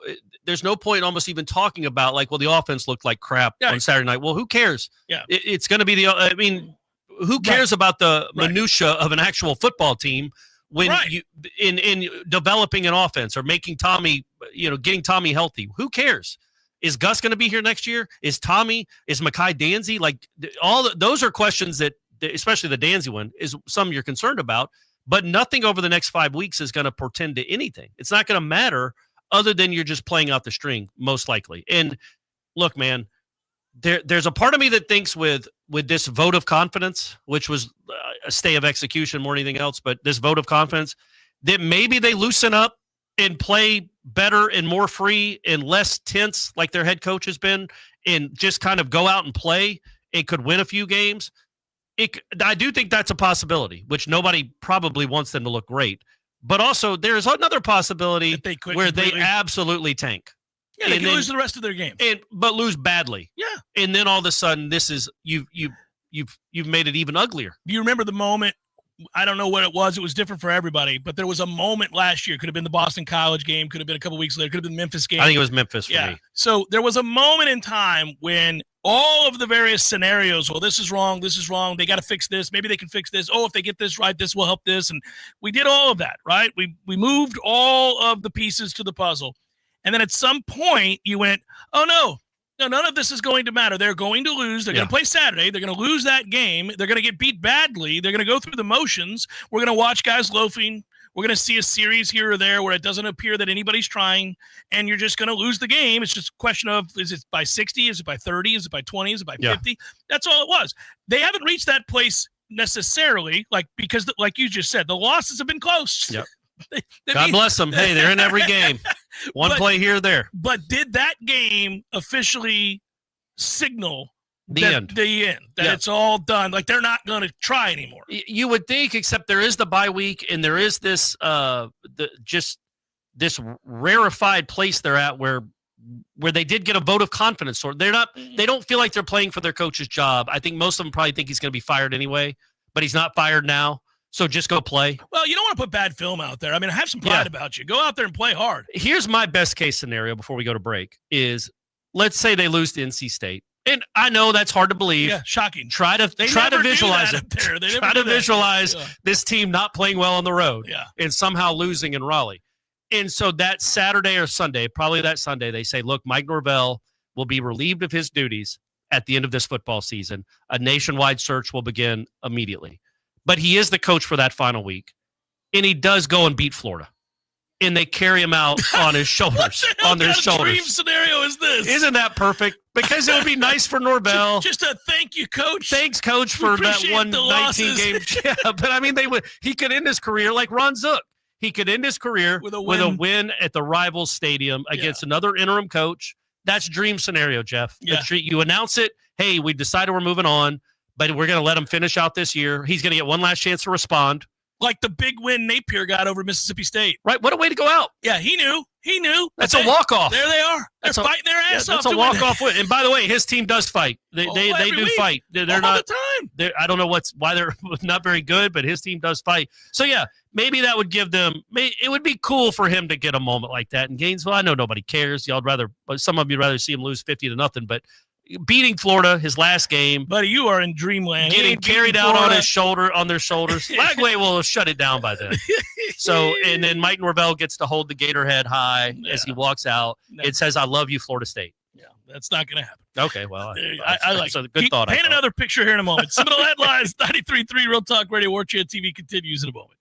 point almost even talking about, like, well, the offense looked like crap on Saturday night. Well, who cares? Yeah. It's going to be who cares about the minutia of an actual football team when you in developing an offense or making Tommy, getting Tommy healthy? Who cares? Is Gus going to be here next year? Is Mekhi Danzy? Like, those are questions that, especially the Danzy one, is some you're concerned about, but nothing over the next 5 weeks is going to portend to anything. It's not going to matter other than you're just playing out the string, most likely. And look, man, there's a part of me that thinks with this vote of confidence, which was a stay of execution more than anything else, but this vote of confidence, that maybe they loosen up and play better and more free and less tense like their head coach has been, and just kind of go out and play and could win a few games. I do think that's a possibility, which nobody probably wants them to look great. But also there's another possibility where they absolutely tank. Yeah, they can lose the rest of their game. But lose badly. Yeah. And then all of a sudden this is you've made it even uglier. Do you remember the moment? I don't know what it was. It was different for everybody, but there was a moment last year. Could have been the Boston College game. Could have been a couple weeks later. Could have been the Memphis game. I think it was Memphis for me. So there was a moment in time when all of the various scenarios, well, this is wrong. They got to fix this. Maybe they can fix this. Oh, if they get this right, this will help this. And we did all of that, right? We moved all of the pieces to the puzzle. And then at some point you went, oh, no, none of this is going to matter. They're going to lose. They're going to play Saturday. They're going to lose that game. They're going to get beat badly. They're going to go through the motions. We're going to watch guys loafing. We're going to see a series here or there where it doesn't appear that anybody's trying, and you're just going to lose the game. It's just a question of, is it by 60? Is it by 30? Is it by 20? Is it by 50? That's all it was. They haven't reached that place necessarily, because like you just said, the losses have been close. Yep. God bless them. Hey, they're in every game. One play here or there. But did that game officially signal The end. That it's all done. Like they're not going to try anymore. You would think, except there is the bye week, and there is this this rarefied place they're at where they did get a vote of confidence. So they don't feel like they're playing for their coach's job. I think most of them probably think he's going to be fired anyway, but he's not fired now. So just go play. Well, you don't want to put bad film out there. I mean, have some pride about you. Go out there and play hard. Here's my best case scenario before we go to break is let's say they lose to NC State. And I know that's hard to believe. Yeah, shocking. Try to visualize it. Try to visualize this team not playing well on the road and somehow losing in Raleigh. And so that Saturday or Sunday, probably that Sunday, they say, look, Mike Norvell will be relieved of his duties at the end of this football season. A nationwide search will begin immediately. But he is the coach for that final week. And he does go and beat Florida. And they carry him out on his shoulders. What the hell kind of dream scenario is this? Isn't that perfect? Because it would be nice for Norvell. Just a thank you, coach. Thanks, coach, for that 19 game. Yeah, but I mean, he could end his career like Ron Zook. He could end his career with a win at the rival stadium against another interim coach. That's dream scenario, Jeff. Yeah. You announce it. Hey, we decided we're moving on, but we're going to let him finish out this year. He's going to get one last chance to respond. Like the big win Napier got over Mississippi State. Right. What a way to go out. Yeah, he knew. That's a walk-off. There they are. They're fighting their ass off. That's a walk-off win. And by the way, his team does fight. They do fight. They're all not the time. I don't know why they're not very good, but his team does fight. So yeah, maybe that would give them. It would be cool for him to get a moment like that in Gainesville. I know nobody cares. Some of you'd rather see him lose 50-0, but beating Florida, his last game. Buddy, you are in dreamland. Getting carried out on their shoulders. Lagway will shut it down by then. So, and then Mike Norvell gets to hold the Gator head high as he walks out. It says, "I love you, Florida State." Yeah, that's not going to happen. Okay, well, I like it. Good thought. Paint another picture here in a moment. Seminole Headlines, 93.3 Real Talk Radio, Warchant TV continues in a moment.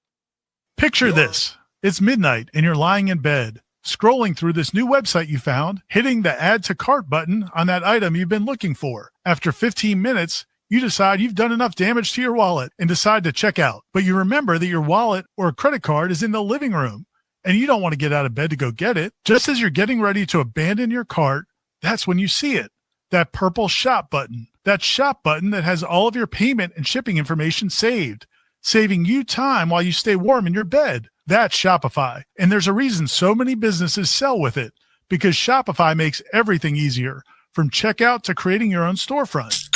Picture this. It's midnight and you're lying in bed, scrolling through this new website you found, hitting the add to cart button on that item you've been looking for. After 15 minutes, you decide you've done enough damage to your wallet and decide to check out. But you remember that your wallet or credit card is in the living room and you don't want to get out of bed to go get it. Just as you're getting ready to abandon your cart, that's when you see it. That purple shop button. That shop button that has all of your payment and shipping information saved, saving you time while you stay warm in your bed. That's Shopify. And there's a reason so many businesses sell with it, because Shopify makes everything easier, from checkout to creating your own storefront.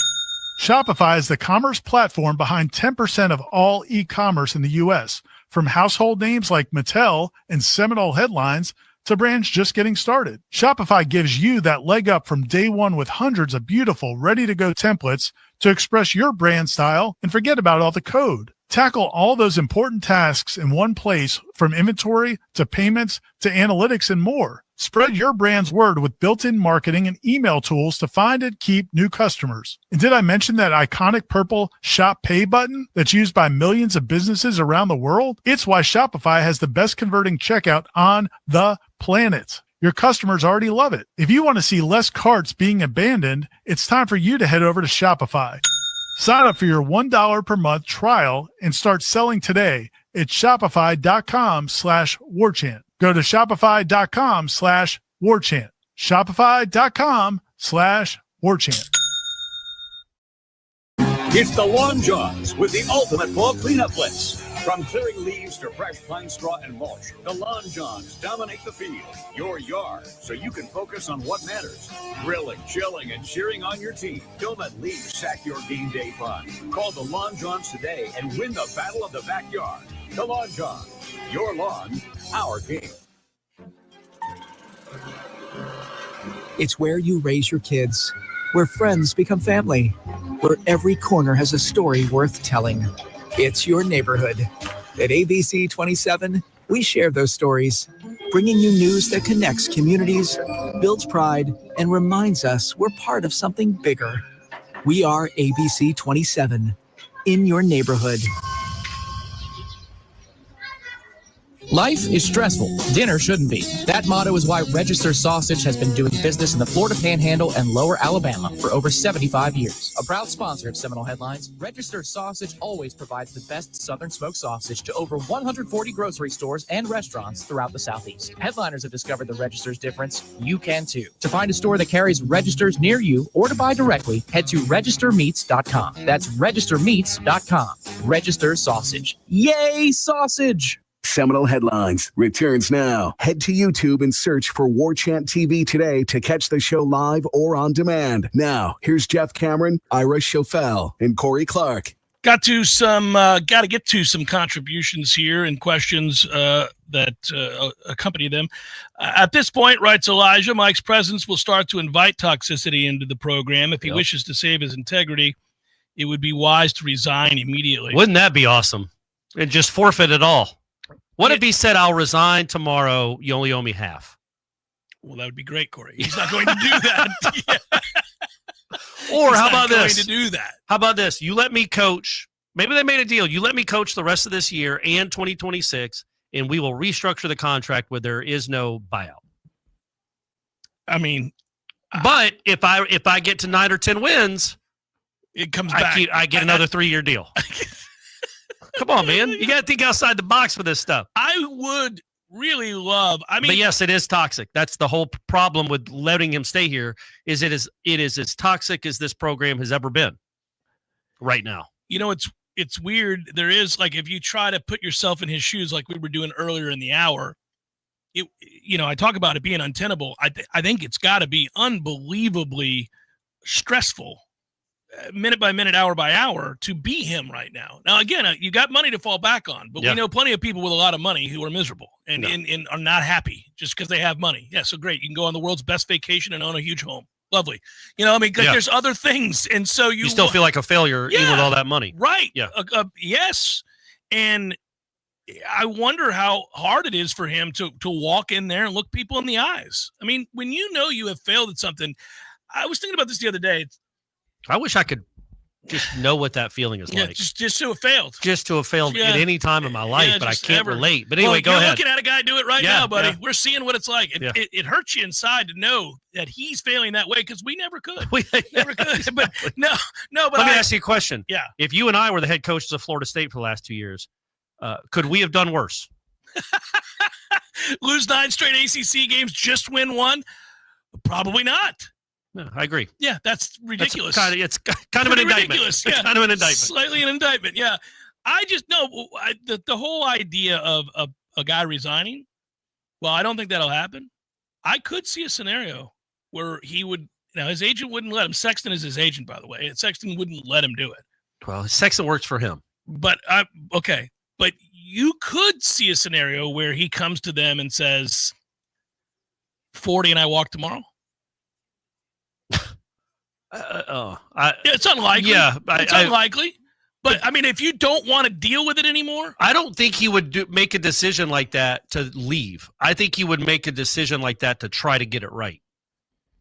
Shopify is the commerce platform behind 10% of all e-commerce in the U.S., from household names like Mattel and Seminole Headlines to brands just getting started. Shopify gives you that leg up from day one with hundreds of beautiful, ready-to-go templates to express your brand style and forget about all the code. Tackle all those important tasks in one place, from inventory to payments to analytics and more. Spread your brand's word with built-in marketing and email tools to find and keep new customers. And did I mention that iconic purple Shop Pay button that's used by millions of businesses around the world? It's why Shopify has the best converting checkout on the planet. Your customers already love it. If you want to see less carts being abandoned, it's time for you to head over to Shopify. Sign up for your $1 per month trial and start selling today at shopify.com/warchant. Go to shopify.com/warchant. Shopify.com/warchant. It's the Lawn Johns with the ultimate fall cleanup list. From clearing leaves to fresh pine straw and mulch, the Lawn Johns dominate the field, your yard, so you can focus on what matters. Grilling, chilling, and cheering on your team. Don't let leaves sack your game day fun. Call the Lawn Johns today and win the battle of the backyard. The Lawn Johns, your lawn, our game. It's where you raise your kids, where friends become family, where every corner has a story worth telling. It's your neighborhood. At ABC 27, we share those stories, bringing you news that connects communities, builds pride, and reminds us we're part of something bigger. We are ABC 27, in your neighborhood. Life is stressful. Dinner shouldn't be. That motto is why Register Sausage has been doing business in the Florida Panhandle and Lower Alabama for over 75 years. A proud sponsor of Seminole Headlines, Register Sausage always provides the best Southern smoked sausage to over 140 grocery stores and restaurants throughout the Southeast. Headliners have discovered the Register's difference. You can too. To find a store that carries Registers near you or to buy directly, head to registermeats.com. That's registermeats.com. Register Sausage. Yay, sausage! Seminole Headlines returns now. Head to YouTube and search for Warchant TV today to catch the show live or on demand. Now, here's Jeff Cameron, Ira Schofel, and Corey Clark. Got to get to some contributions here and questions that accompany them. At this point, writes Elijah, Mike's presence will start to invite toxicity into the program. If he wishes to save his integrity, it would be wise to resign immediately. Wouldn't that be awesome? And just forfeit it all. What if he said, I'll resign tomorrow, you only owe me half? Well, that would be great, Corey. He's not going to do that. Or He's how not about going this? to do that. How about this? You let me coach. Maybe they made a deal. You let me coach the rest of this year and 2026, and we will restructure the contract where there is no buyout. I mean, but if I get to 9 or 10 wins, it comes back. I get another 3-year deal. Come on, man. You got to think outside the box for this stuff. I would really love. But yes, it is toxic. That's the whole problem with letting him stay here. It is as toxic as this program has ever been. Right now, you know, it's weird. There is, like, if you try to put yourself in his shoes, like we were doing earlier in the hour. I talk about it being untenable. I think it's got to be unbelievably stressful. Minute by minute, hour by hour, to be him right now. Now, again, you got money to fall back on, but we know plenty of people with a lot of money who are miserable and are not happy just because they have money. Yeah, so great. You can go on the world's best vacation and own a huge home. Lovely. There's other things. And so you still feel like a failure even with all that money. Right. Yeah. Yes. And I wonder how hard it is for him to walk in there and look people in the eyes. I mean, when you have failed at something, I was thinking about this the other day. I wish I could just know what that feeling is like. Just to have failed. Just to have failed at any time in my life, but I can't relate. But anyway, go ahead. You're looking at a guy do it right now, buddy. Yeah. We're seeing what it's like. It hurts you inside to know that he's failing that way because we never could. Never could. Exactly. But no. But let me ask you a question. Yeah. If you and I were the head coaches of Florida State for the last 2 years, could we have done worse? Lose 9 straight ACC games, just win 1? Probably not. No, I agree. Yeah, that's ridiculous. It's kind of an indictment. Ridiculous. Yeah. It's kind of an indictment. Slightly an indictment, yeah. I just know the whole idea of a guy resigning, well, I don't think that'll happen. I could see a scenario where he would – now, his agent wouldn't let him. Sexton is his agent, by the way. Sexton wouldn't let him do it. Well, Sexton works for him. But, okay. But you could see a scenario where he comes to them and says, 40 and I walk tomorrow. It's unlikely. Yeah, it's unlikely. But I mean, if you don't want to deal with it anymore, I don't think he would make a decision like that to leave. I think he would make a decision like that to try to get it right.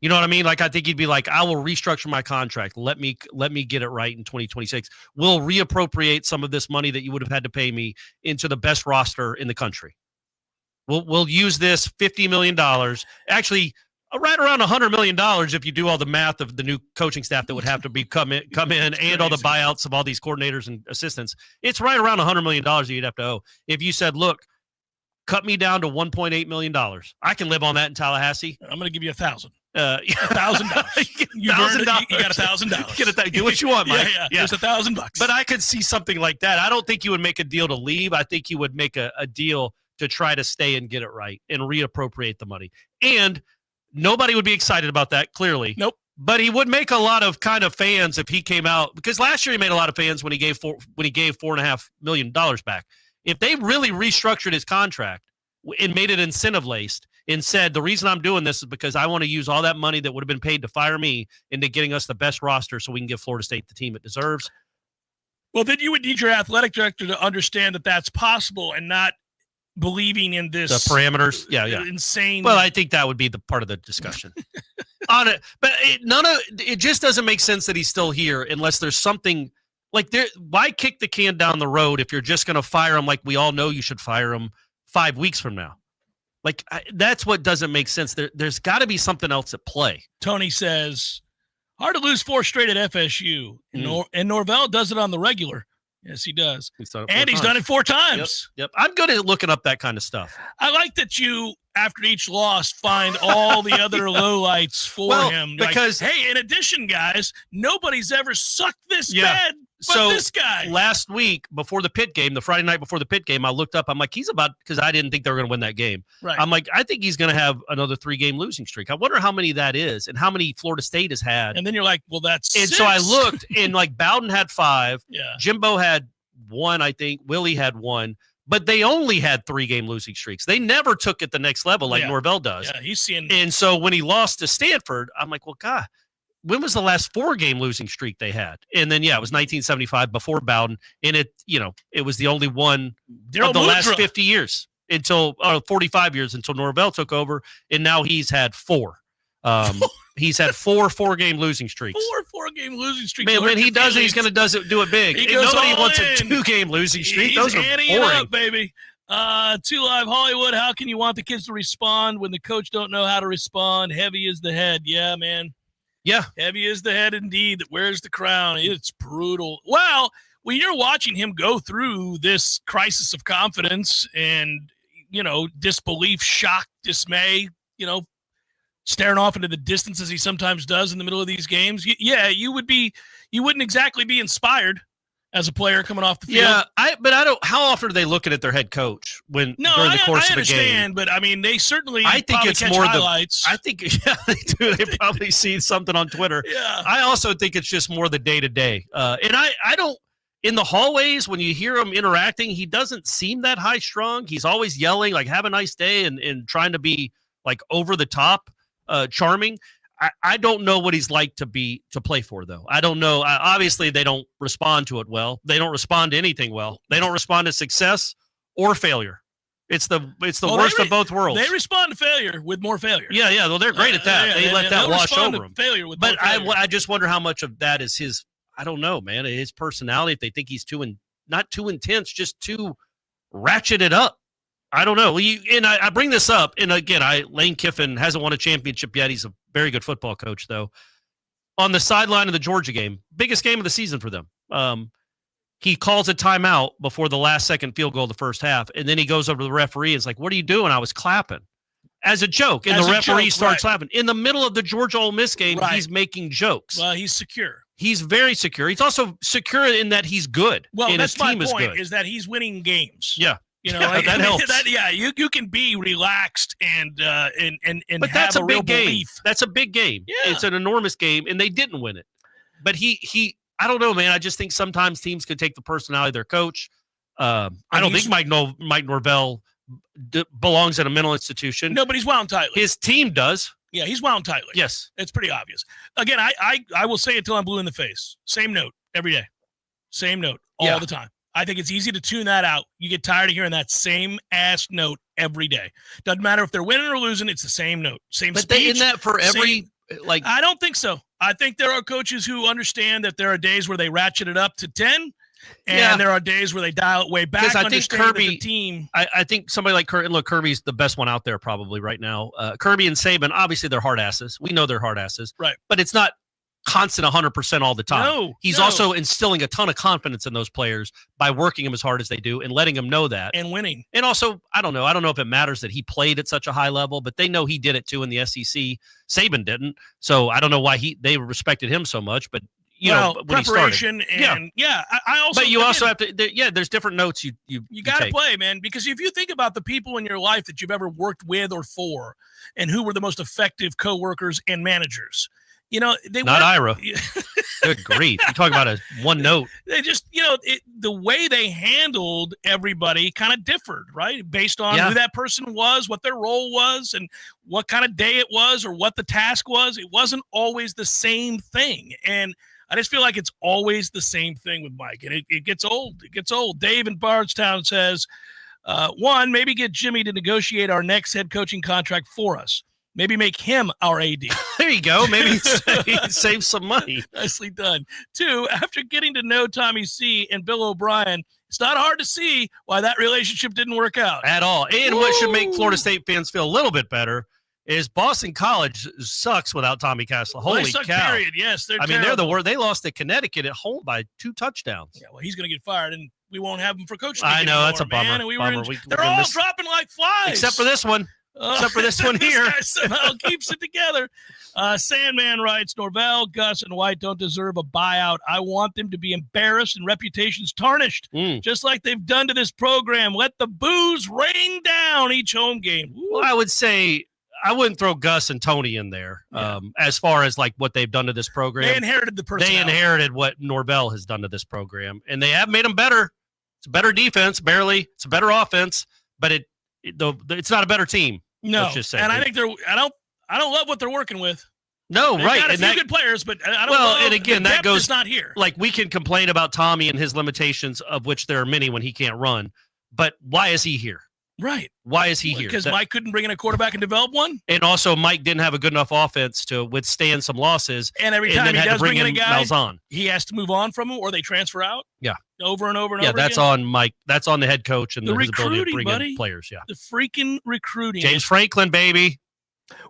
You know what I mean? Like, I think he'd be like, I will restructure my contract. Let me get it right in 2026. We'll reappropriate some of this money that you would have had to pay me into the best roster in the country. We'll use this $50 million. Actually, right around $100 million if you do all the math of the new coaching staff that would have to be come in and all the buyouts of all these coordinators and assistants. It's right around $100 million that you'd have to owe. If you said, look, cut me down to $1.8 million. I can live on that in Tallahassee. I'm going to give you $1,000. $1,000. You got $1,000. Do what you want, Mike. Yeah. There's $1,000. But I could see something like that. I don't think you would make a deal to leave. I think you would make a deal to try to stay and get it right and reappropriate the money. And nobody would be excited about that, clearly. Nope. But he would make a lot of kind of fans if he came out, because last year he made a lot of fans when he gave $4.5 million back. If they really restructured his contract and made it incentive-laced and said, the reason I'm doing this is because I want to use all that money that would have been paid to fire me into getting us the best roster so we can give Florida State the team it deserves. Well, then you would need your athletic director to understand that that's possible and not believing in this the parameters, insane. Well, I think that would be the part of the discussion on it, but it just doesn't make sense that he's still here unless there's something like there. Why kick the can down the road if you're just going to fire him like we all know you should fire him 5 weeks from now. Like, that's what doesn't make sense. There's got to be something else at play. Tony says, hard to lose 4 straight at FSU. And Norvell does it on the regular. Yes, he does. He's done it 4 times. Yep. I'm good at looking up that kind of stuff. I like that you, after each loss, find all the other lowlights for him. Because, hey, in addition, guys, nobody's ever sucked this bad but this guy. Last week, before the Pitt game, the Friday night before the Pitt game, I looked up. I'm like, because I didn't think they were going to win that game. Right. I'm like, I think he's going to have another 3-game losing streak. I wonder how many that is and how many Florida State has had. And then you're like, well, that's And 6. so I looked, and like Bowden had 5. Yeah. Jimbo had 1, I think. Willie had 1. But they only had 3-game losing streaks. They never took it the next level like Norvell does. Yeah, he's seeing. And so when he lost to Stanford, I'm like, well, God, when was the last 4-game losing streak they had? And then, it was 1975 before Bowden. And it was the only one of the last 50 years until 45 years until Norvell took over. And now he's had 4. He's had 4 4-game losing streaks. 4 4-game losing streaks. Man, when he does it, he's going to do it big. Nobody wants a 2-game losing streak. Those are boring. Up, baby. 2 Live Hollywood. How can you want the kids to respond when the coach don't know how to respond? Heavy is the head. Yeah, man. Yeah. Heavy is the head indeed that wears the crown. It's brutal. Well, when you're watching him go through this crisis of confidence and, disbelief, shock, dismay, staring off into the distance as he sometimes does in the middle of these games, you wouldn't exactly be inspired as a player coming off the field. Yeah, how often are they looking at their head coach during the course of a game? But I mean, they certainly I think it's more highlights. I think they do. They probably see something on Twitter. Yeah. I also think it's just more the day-to-day. And I don't, in the hallways, when you hear him interacting, he doesn't seem that high-strung. He's always yelling, like, have a nice day, and trying to be, like, over the top, charming. I don't know what he's like to play for, though. I don't know. Obviously, they don't respond to it well. They don't respond to anything well. They don't respond to success or failure. It's the worst of both worlds. They respond to failure with more failure. Yeah. Well, they're great at that. They let that wash over them. Failure with but more failure. I just wonder how much of that is his. I don't know, man. His personality. If they think he's not too intense, just too ratcheted up. I don't know. I bring this up, and again, Lane Kiffin hasn't won a championship yet. He's a very good football coach, though. On the sideline of the Georgia game, biggest game of the season for them, he calls a timeout before the last-second field goal of the first half, and then he goes over to the referee and is like, what are you doing? I was clapping. As a joke, and the referee starts laughing. In the middle of the Georgia-Ole Miss game, he's making jokes. Well, he's secure. He's very secure. He's also secure in that he's good. Well, and that's his team my point, is good. Is that he's winning games. Yeah. That helps. You can be relaxed and but have that's a real big game. belief. That's a big game. Yeah. It's an enormous game, and they didn't win it. But he I don't know, man. I just think sometimes teams could take the personality of their coach. I don't think Mike Norvell belongs at a mental institution. No, but he's wound tightly. His team does. Yeah, he's wound tightly. Yes. It's pretty obvious. Again, I will say it till I'm blue in the face. Same note every day. Same note all the time. I think it's easy to tune that out. You get tired of hearing that same ass note every day. Doesn't matter if they're winning or losing. It's the same note, same speech. But in that for every I don't think so. I think there are coaches who understand that there are days where they ratchet it up to 10, and there are days where they dial it way back. Because I think Kirby, the team. I think somebody like Kirby, and look, Kirby's the best one out there probably right now. Kirby and Saban, obviously they're hard asses. We know they're hard asses. Right. But it's not constant 100% all the time. No, he's also instilling a ton of confidence in those players by working them as hard as they do and letting them know that. And winning. And also, I don't know if it matters that he played at such a high level, but they know he did it too in the SEC. Saban didn't. So I don't know why they respected him so much, but when preparation he started. I also. But you also have to. There's different notes you got to play, man, because if you think about the people in your life that you've ever worked with or for, and who were the most effective coworkers and managers, they not Ira. Good grief! You talk about a one note. They just, the way they handled everybody kind of differed, right, based on who that person was, what their role was, and what kind of day it was, or what the task was. It wasn't always the same thing, and I just feel like it's always the same thing with Mike, and it gets old. It gets old. Dave in Bardstown says, one, maybe get Jimmy to negotiate our next head coaching contract for us. Maybe make him our AD. There you go. Maybe save some money. Nicely done. 2, after getting to know Tommy C. and Bill O'Brien, it's not hard to see why that relationship didn't work out. At all. And what should make Florida State fans feel a little bit better is Boston College sucks without Tommy Castle. Holy they suck, cow. period. Yes, they're they're the worst. They lost to Connecticut at home by 2 touchdowns. Yeah, well, he's going to get fired, and we won't have him for coaching. I know, anymore, that's a bummer. Man. And Bummer. They're all dropping like flies. Except for this one. Except for this one here. This guy somehow keeps it together. Sandman writes, Norvell, Gus, and White don't deserve a buyout. I want them to be embarrassed and reputations tarnished, just like they've done to this program. Let the boos rain down each home game. Well, I would say I wouldn't throw Gus and Tony in there as far as like what they've done to this program. They inherited the personality. They inherited what Norvell has done to this program, and they have made them better. It's a better defense, barely. It's a better offense, but it's not a better team. No, let's just say. And I think I don't love what they're working with. No, They've right. got a and few that, good players, but I don't well, know. and again, the that depth goes is not here. Like we can complain about Tommy and his limitations, of which there are many when he can't run. But why is he here? Right. Why is he here? Because Mike couldn't bring in a quarterback and develop one? And also Mike didn't have a good enough offense to withstand some losses. And every time he does bring in a guy, Malzahn. He has to move on from him or they transfer out? Yeah. Over and over and over again? Yeah, that's on Mike. That's on the head coach and the his ability to bring buddy. in players. Yeah. The freaking recruiting. James Franklin, baby.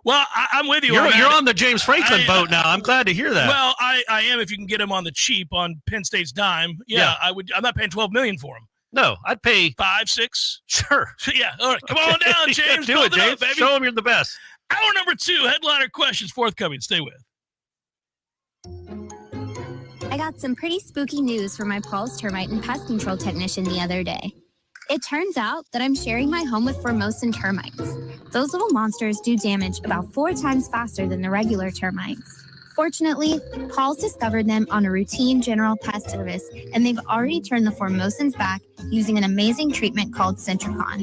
Well, I'm with you. You're on the James Franklin boat now. I'm glad to hear that. Well, I am if you can get him on the cheap on Penn State's dime. Yeah, I would. I'm not paying $12 million for him. No, I'd pay 5, 6. Sure. Yeah. All right. Come on down, James. Do it, James. Up, baby. Show him you're the best. Hour number 2, headliner questions forthcoming. Stay with. I got some pretty spooky news from my Paul's termite and pest control technician the other day. It turns out that I'm sharing my home with Formosan termites. Those little monsters do damage about 4 times faster than the regular termites. Fortunately, Paul's discovered them on a routine general pest service, and they've already turned the Formosans back using an amazing treatment called Centricon.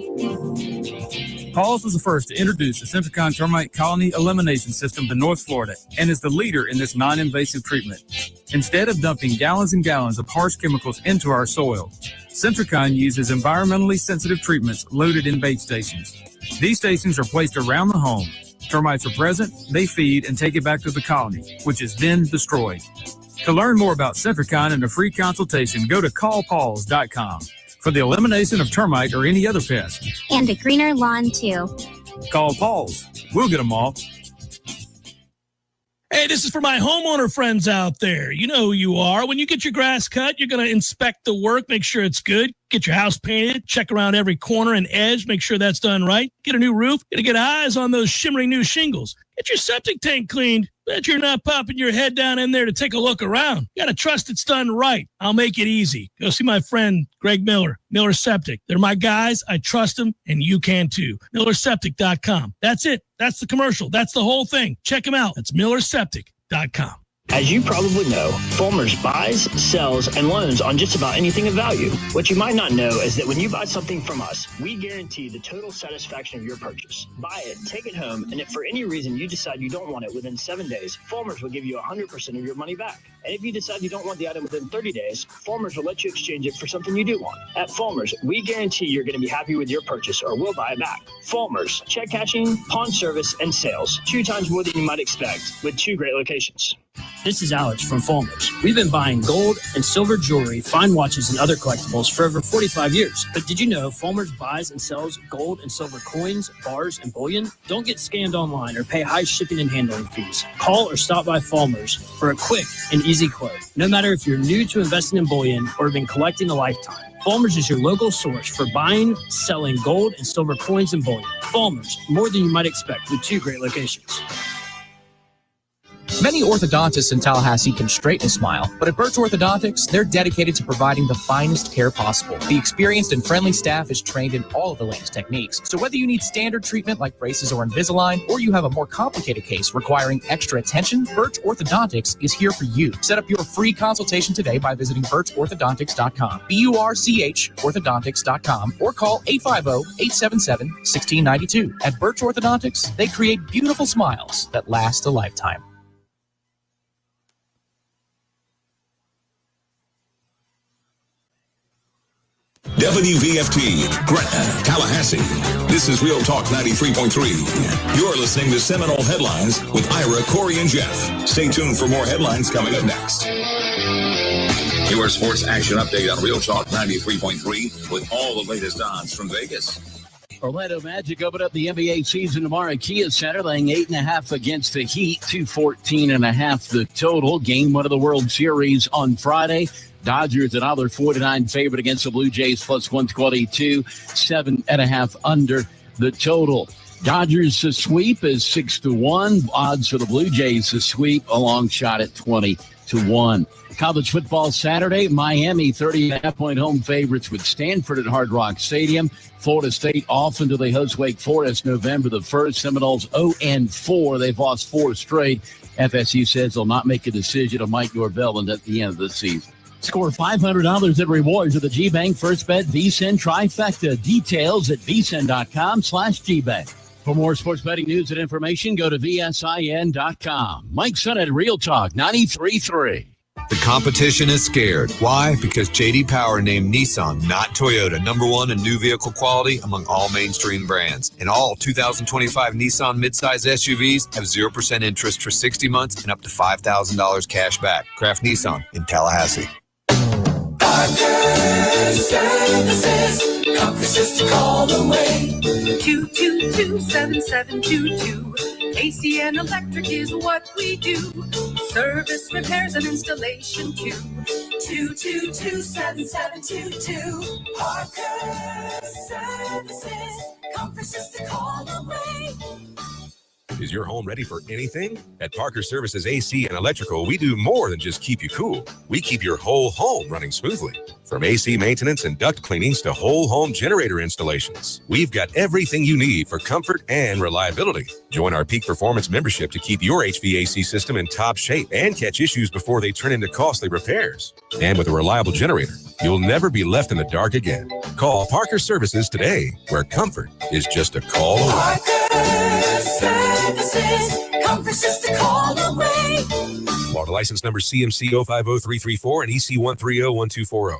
Paul's was the first to introduce the Centricon termite colony elimination system to North Florida and is the leader in this non-invasive treatment. Instead of dumping gallons and gallons of harsh chemicals into our soil, Centricon uses environmentally sensitive treatments loaded in bait stations. These stations are placed around the home. Termites are present, they feed, and take it back to the colony, which is then destroyed. To learn more about Centricon and a free consultation, go to callpauls.com for the elimination of termite or any other pest. And a greener lawn, too. Call Paul's. We'll get them all. Hey, this is for my homeowner friends out there. You know who you are. When you get your grass cut, you're going to inspect the work, make sure it's good, get your house painted, check around every corner and edge, make sure that's done right, get a new roof, get eyes on those shimmering new shingles, get your septic tank cleaned. Bet you're not popping your head down in there to take a look around. You got to trust it's done right. I'll make it easy. Go see my friend Greg Miller, Miller Septic. They're my guys. I trust them, and you can too. MillerSeptic.com. That's it. That's the commercial. That's the whole thing. Check them out. That's MillerSeptic.com. As you probably know, Fulmers buys, sells, and loans on just about anything of value. What you might not know is that when you buy something from us, we guarantee the total satisfaction of your purchase. Buy it, take it home, and if for any reason you decide you don't want it within 7 days, Fulmers will give you 100% of your money back. And if you decide you don't want the item within 30 days, Fulmers will let you exchange it for something you do want. At Fulmers, we guarantee you're going to be happy with your purchase or we'll buy it back. Fulmers, check cashing, pawn service, and sales. 2 times more than you might expect with 2 great locations. This is Alex from Fulmers. We've been buying gold and silver jewelry, fine watches, and other collectibles for over 45 years. But did you know Fulmers buys and sells gold and silver coins, bars, and bullion? Don't get scammed online or pay high shipping and handling fees. Call or stop by Fulmers for a quick and easy quote. No matter if you're new to investing in bullion or have been collecting a lifetime, Fulmers is your local source for buying, selling gold and silver coins and bullion. Fulmers, more than you might expect with 2 great locations. Many orthodontists in Tallahassee can straighten a smile, but at Birch Orthodontics, they're dedicated to providing the finest care possible. The experienced and friendly staff is trained in all of the latest techniques. So whether you need standard treatment like braces or Invisalign, or you have a more complicated case requiring extra attention, Birch Orthodontics is here for you. Set up your free consultation today by visiting birchorthodontics.com, BURCH orthodontics.com, or call 850-877-1692. At Birch Orthodontics, they create beautiful smiles that last a lifetime. WVFT, Gretna, Tallahassee. This is Real Talk 93.3. You're listening to Seminole Headlines with Ira, Corey, and Jeff. Stay tuned for more headlines coming up next. Your sports action update on Real Talk 93.3 with all the latest odds from Vegas. Orlando Magic open up the NBA season tomorrow at Kia Center, laying 8.5 against the Heat, 214.5 the total. Game 1 of the World Series on Friday. Dodgers another 4-9 favorite against the Blue Jays, plus 122, 7.5 under the total. Dodgers to sweep is 6-1. Odds for the Blue Jays to sweep, a long shot at 20-1. College football Saturday, Miami 30.5-point home favorites with Stanford at Hard Rock Stadium. Florida State off until they host Wake Forest November the 1st. Seminoles 0-4. They've lost 4 straight. FSU says they'll not make a decision on Mike Norvell at the end of the season. Score $500 in rewards with the G-Bank First Bet VSiN Trifecta. Details at vsin.com/GBank. For more sports betting news and information, go to vsin.com. Mike Son at Real Talk 93.3. The competition is scared. Why? Because J.D. Power named Nissan, not Toyota, #1 in new vehicle quality among all mainstream brands. And all 2025 Nissan midsize SUVs have 0% interest for 60 months and up to $5,000 cash back. Kraft Nissan in Tallahassee. Services, Comforts to call away. 222-7722. AC and electric is what we do. Service, repairs, and installation too. 222-7722. Parker Services, Comforts to call away. Is your home ready for anything? At Parker Services AC and Electrical, we do more than just keep you cool. We keep your whole home running smoothly. From AC maintenance and duct cleanings to whole home generator installations, we've got everything you need for comfort and reliability. Join our Peak Performance membership to keep your HVAC system in top shape and catch issues before they turn into costly repairs. And with a reliable generator, you'll never be left in the dark again. Call Parker Services today, where comfort is just a call away. Parker Services, Comforts just a call away. Florida license number CMC 050334 and EC 1301240.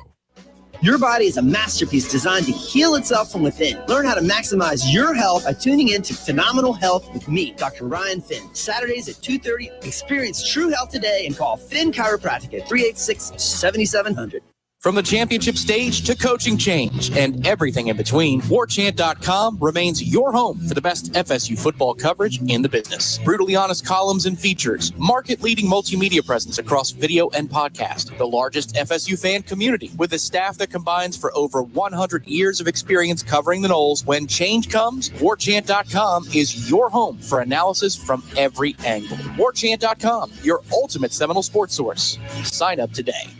Your body is a masterpiece designed to heal itself from within. Learn how to maximize your health by tuning in to Phenomenal Health with me, Dr. Ryan Finn. Saturdays at 2:30. Experience true health today and call Finn Chiropractic at 386-7700. From the championship stage to coaching change and everything in between, Warchant.com remains your home for the best FSU football coverage in the business. Brutally honest columns and features, market-leading multimedia presence across video and podcast, the largest FSU fan community with a staff that combines for over 100 years of experience covering the Noles. When change comes, Warchant.com is your home for analysis from every angle. Warchant.com, your ultimate Seminole sports source. Sign up today.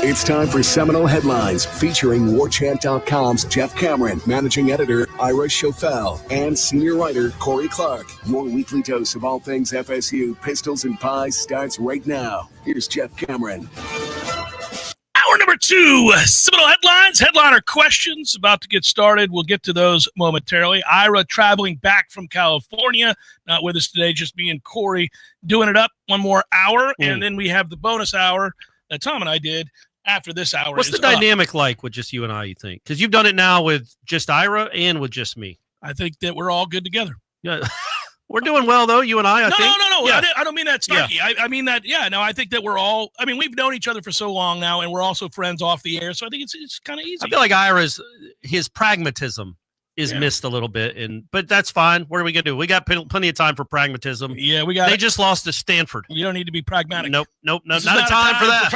It's time for Seminole Headlines, featuring Warchant.com's Jeff Cameron, managing editor Ira Schofel, and senior writer Corey Clark. Your weekly dose of all things FSU, pistols, and pies starts right now. Here's Jeff Cameron. Hour number 2, Seminole Headlines, headliner questions about to get started. We'll get to those momentarily. Ira traveling back from California, not with us today, just me and Corey doing it up one more hour, and then we have the bonus hour that Tom and I did after this hour. What's the dynamic like with just you and I, you think? Because you've done it now with just Ira and with just me. I think that we're all good together. Yeah. We're doing well, though, you and I think. No. Yeah. I don't mean that snarky. Yeah. I mean that, I think that we're all, we've known each other for so long now, and we're also friends off the air, so I think it's kind of easy. I feel like Ira's, his pragmatism is missed a little bit, but that's fine. What are we going to do? We got plenty of time for pragmatism. Yeah, we got They just lost to Stanford. You don't need to be pragmatic. Nope, not a time for that.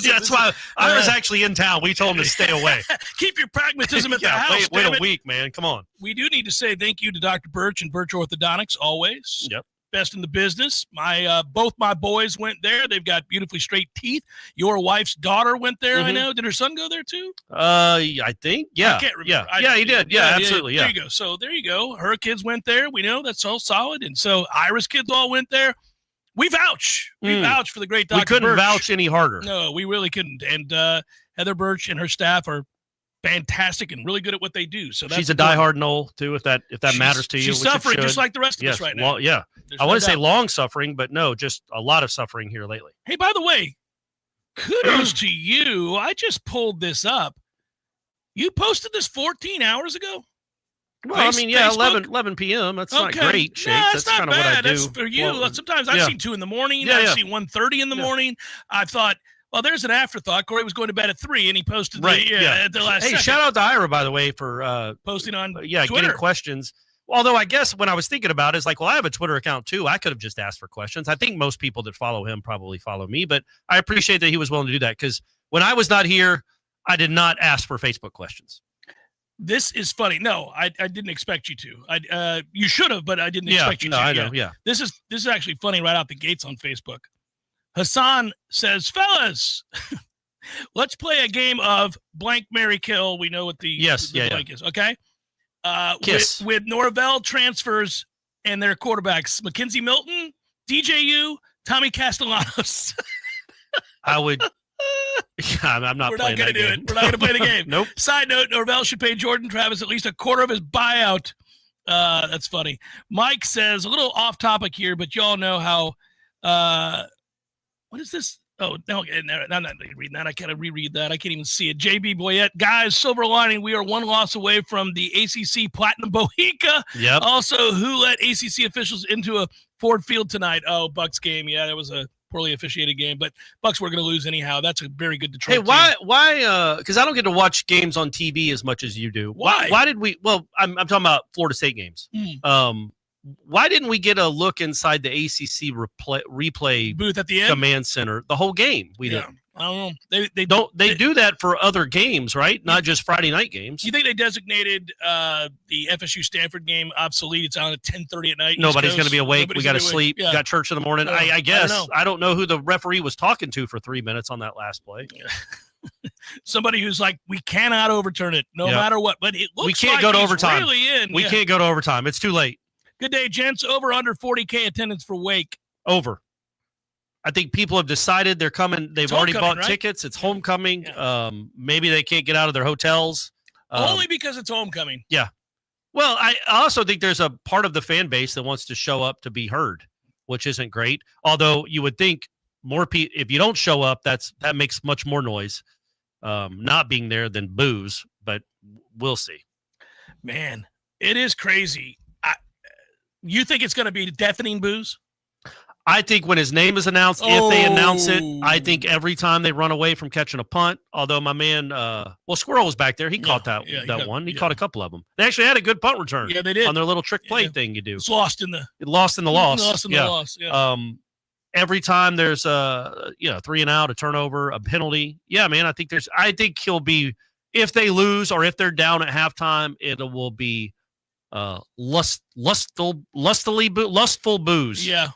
Yeah, that's why Ira's actually in town. We told him to stay away. Keep your pragmatism at the house. Wait a week, man. Come on. We do need to say thank you to Dr. Birch and Birch Orthodontics, always. Yep. Best in the business. Both my boys went there. They've got beautifully straight teeth. Your wife's daughter went there, I know. Did her son go there too? I think. Yeah. I can't remember. Yeah, he did. Yeah, absolutely. Yeah. There you go. So there you go. Her kids went there. We know that's all solid. And so Ira's kids all went there. We vouch. We vouch for the great Dr. Birch. We couldn't vouch any harder. No, we really couldn't. And Heather Birch and her staff are fantastic and really good at what they do. So that's she's a diehard Nole too, if that matters to you. She's suffering just like the rest of us right now. Well, yeah. I want to say long suffering, but no, just a lot of suffering here lately. Hey, by the way, kudos to you. I just pulled this up. You posted this 14 hours ago? Well, I mean, yeah, 11 p.m. That's not great, Shake. Nah, that's kind of what I do. That's for you. Well, sometimes I've seen 2 in the morning. I've seen 1:30 in the morning. I thought, well, there's an afterthought. Corey was going to bed at 3, and he posted at the last second. Shout out to Ira, by the way, for posting on Twitter. Getting questions. Although I guess when I was thinking about it, it's like, well, I have a Twitter account too. I could have just asked for questions. I think most people that follow him probably follow me, but I appreciate that he was willing to do that because when I was not here, I did not ask for Facebook questions. This is funny. No, I didn't expect you to. You should have, but I didn't expect you to. I know. Yeah. This is actually funny right out the gates on Facebook. Hassan says, fellas, let's play a game of blank, marry, kill. We know what the blank is. Okay. Kiss. With Norvell transfers and their quarterbacks, Mackenzie Milton, DJU, Tommy Castellanos. I would. I'm not. We're not going to do it. We're not going to play the game. Nope. Side note: Norvell should pay Jordan Travis at least a quarter of his buyout. That's funny. Mike says a little off topic here, but y'all know how. What is this? Oh no! I'm not reading that. I gotta reread that. I can't even see it. JB Boyette, guys. Silver lining: we are 1 loss away from the ACC Platinum Bohica. Yep. Also, who let ACC officials into a Ford Field tonight? Oh, Bucks game. Yeah, that was a poorly officiated game, but Bucks were going to lose anyhow. That's a very good Detroit team. Why? Because I don't get to watch games on TV as much as you do. Why did we? Well, I'm talking about Florida State games. Why didn't we get a look inside the ACC replay booth at the end command center the whole game? We didn't. I don't know. They do that for other games, right? Not just Friday night games. Do you think they designated the FSU Stanford game obsolete? It's on at 10:30 at night. Nobody's going to be awake. We got to sleep. Yeah. Got church in the morning. I guess. I don't know who the referee was talking to for 3 minutes on that last play. Yeah. Somebody who's like, we cannot overturn it no matter what. But it looks we can't like go to he's overtime. Really in. We can't go to overtime. It's too late. Good day, gents. Over under 40K attendance for Wake. Over. I think people have decided they're coming. They've already bought tickets. It's homecoming. Yeah. Maybe they can't get out of their hotels. Only because it's homecoming. Yeah. Well, I also think there's a part of the fan base that wants to show up to be heard, which isn't great. Although you would think more people, if you don't show up, that makes much more noise not being there than boos, but we'll see. Man, it is crazy. You think it's going to be deafening boos? I think when his name is announced, if they announce it, I think every time they run away from catching a punt, although my man, Squirrel was back there. He caught that one. He caught a couple of them. They actually had a good punt return. Yeah, they did. On their little trick play thing you do. It's lost in the loss. Yeah. Every time there's a 3 and out, a turnover, a penalty. Yeah, man, I think he'll be, if they lose or if they're down at halftime, it will be lustful booze. Yeah.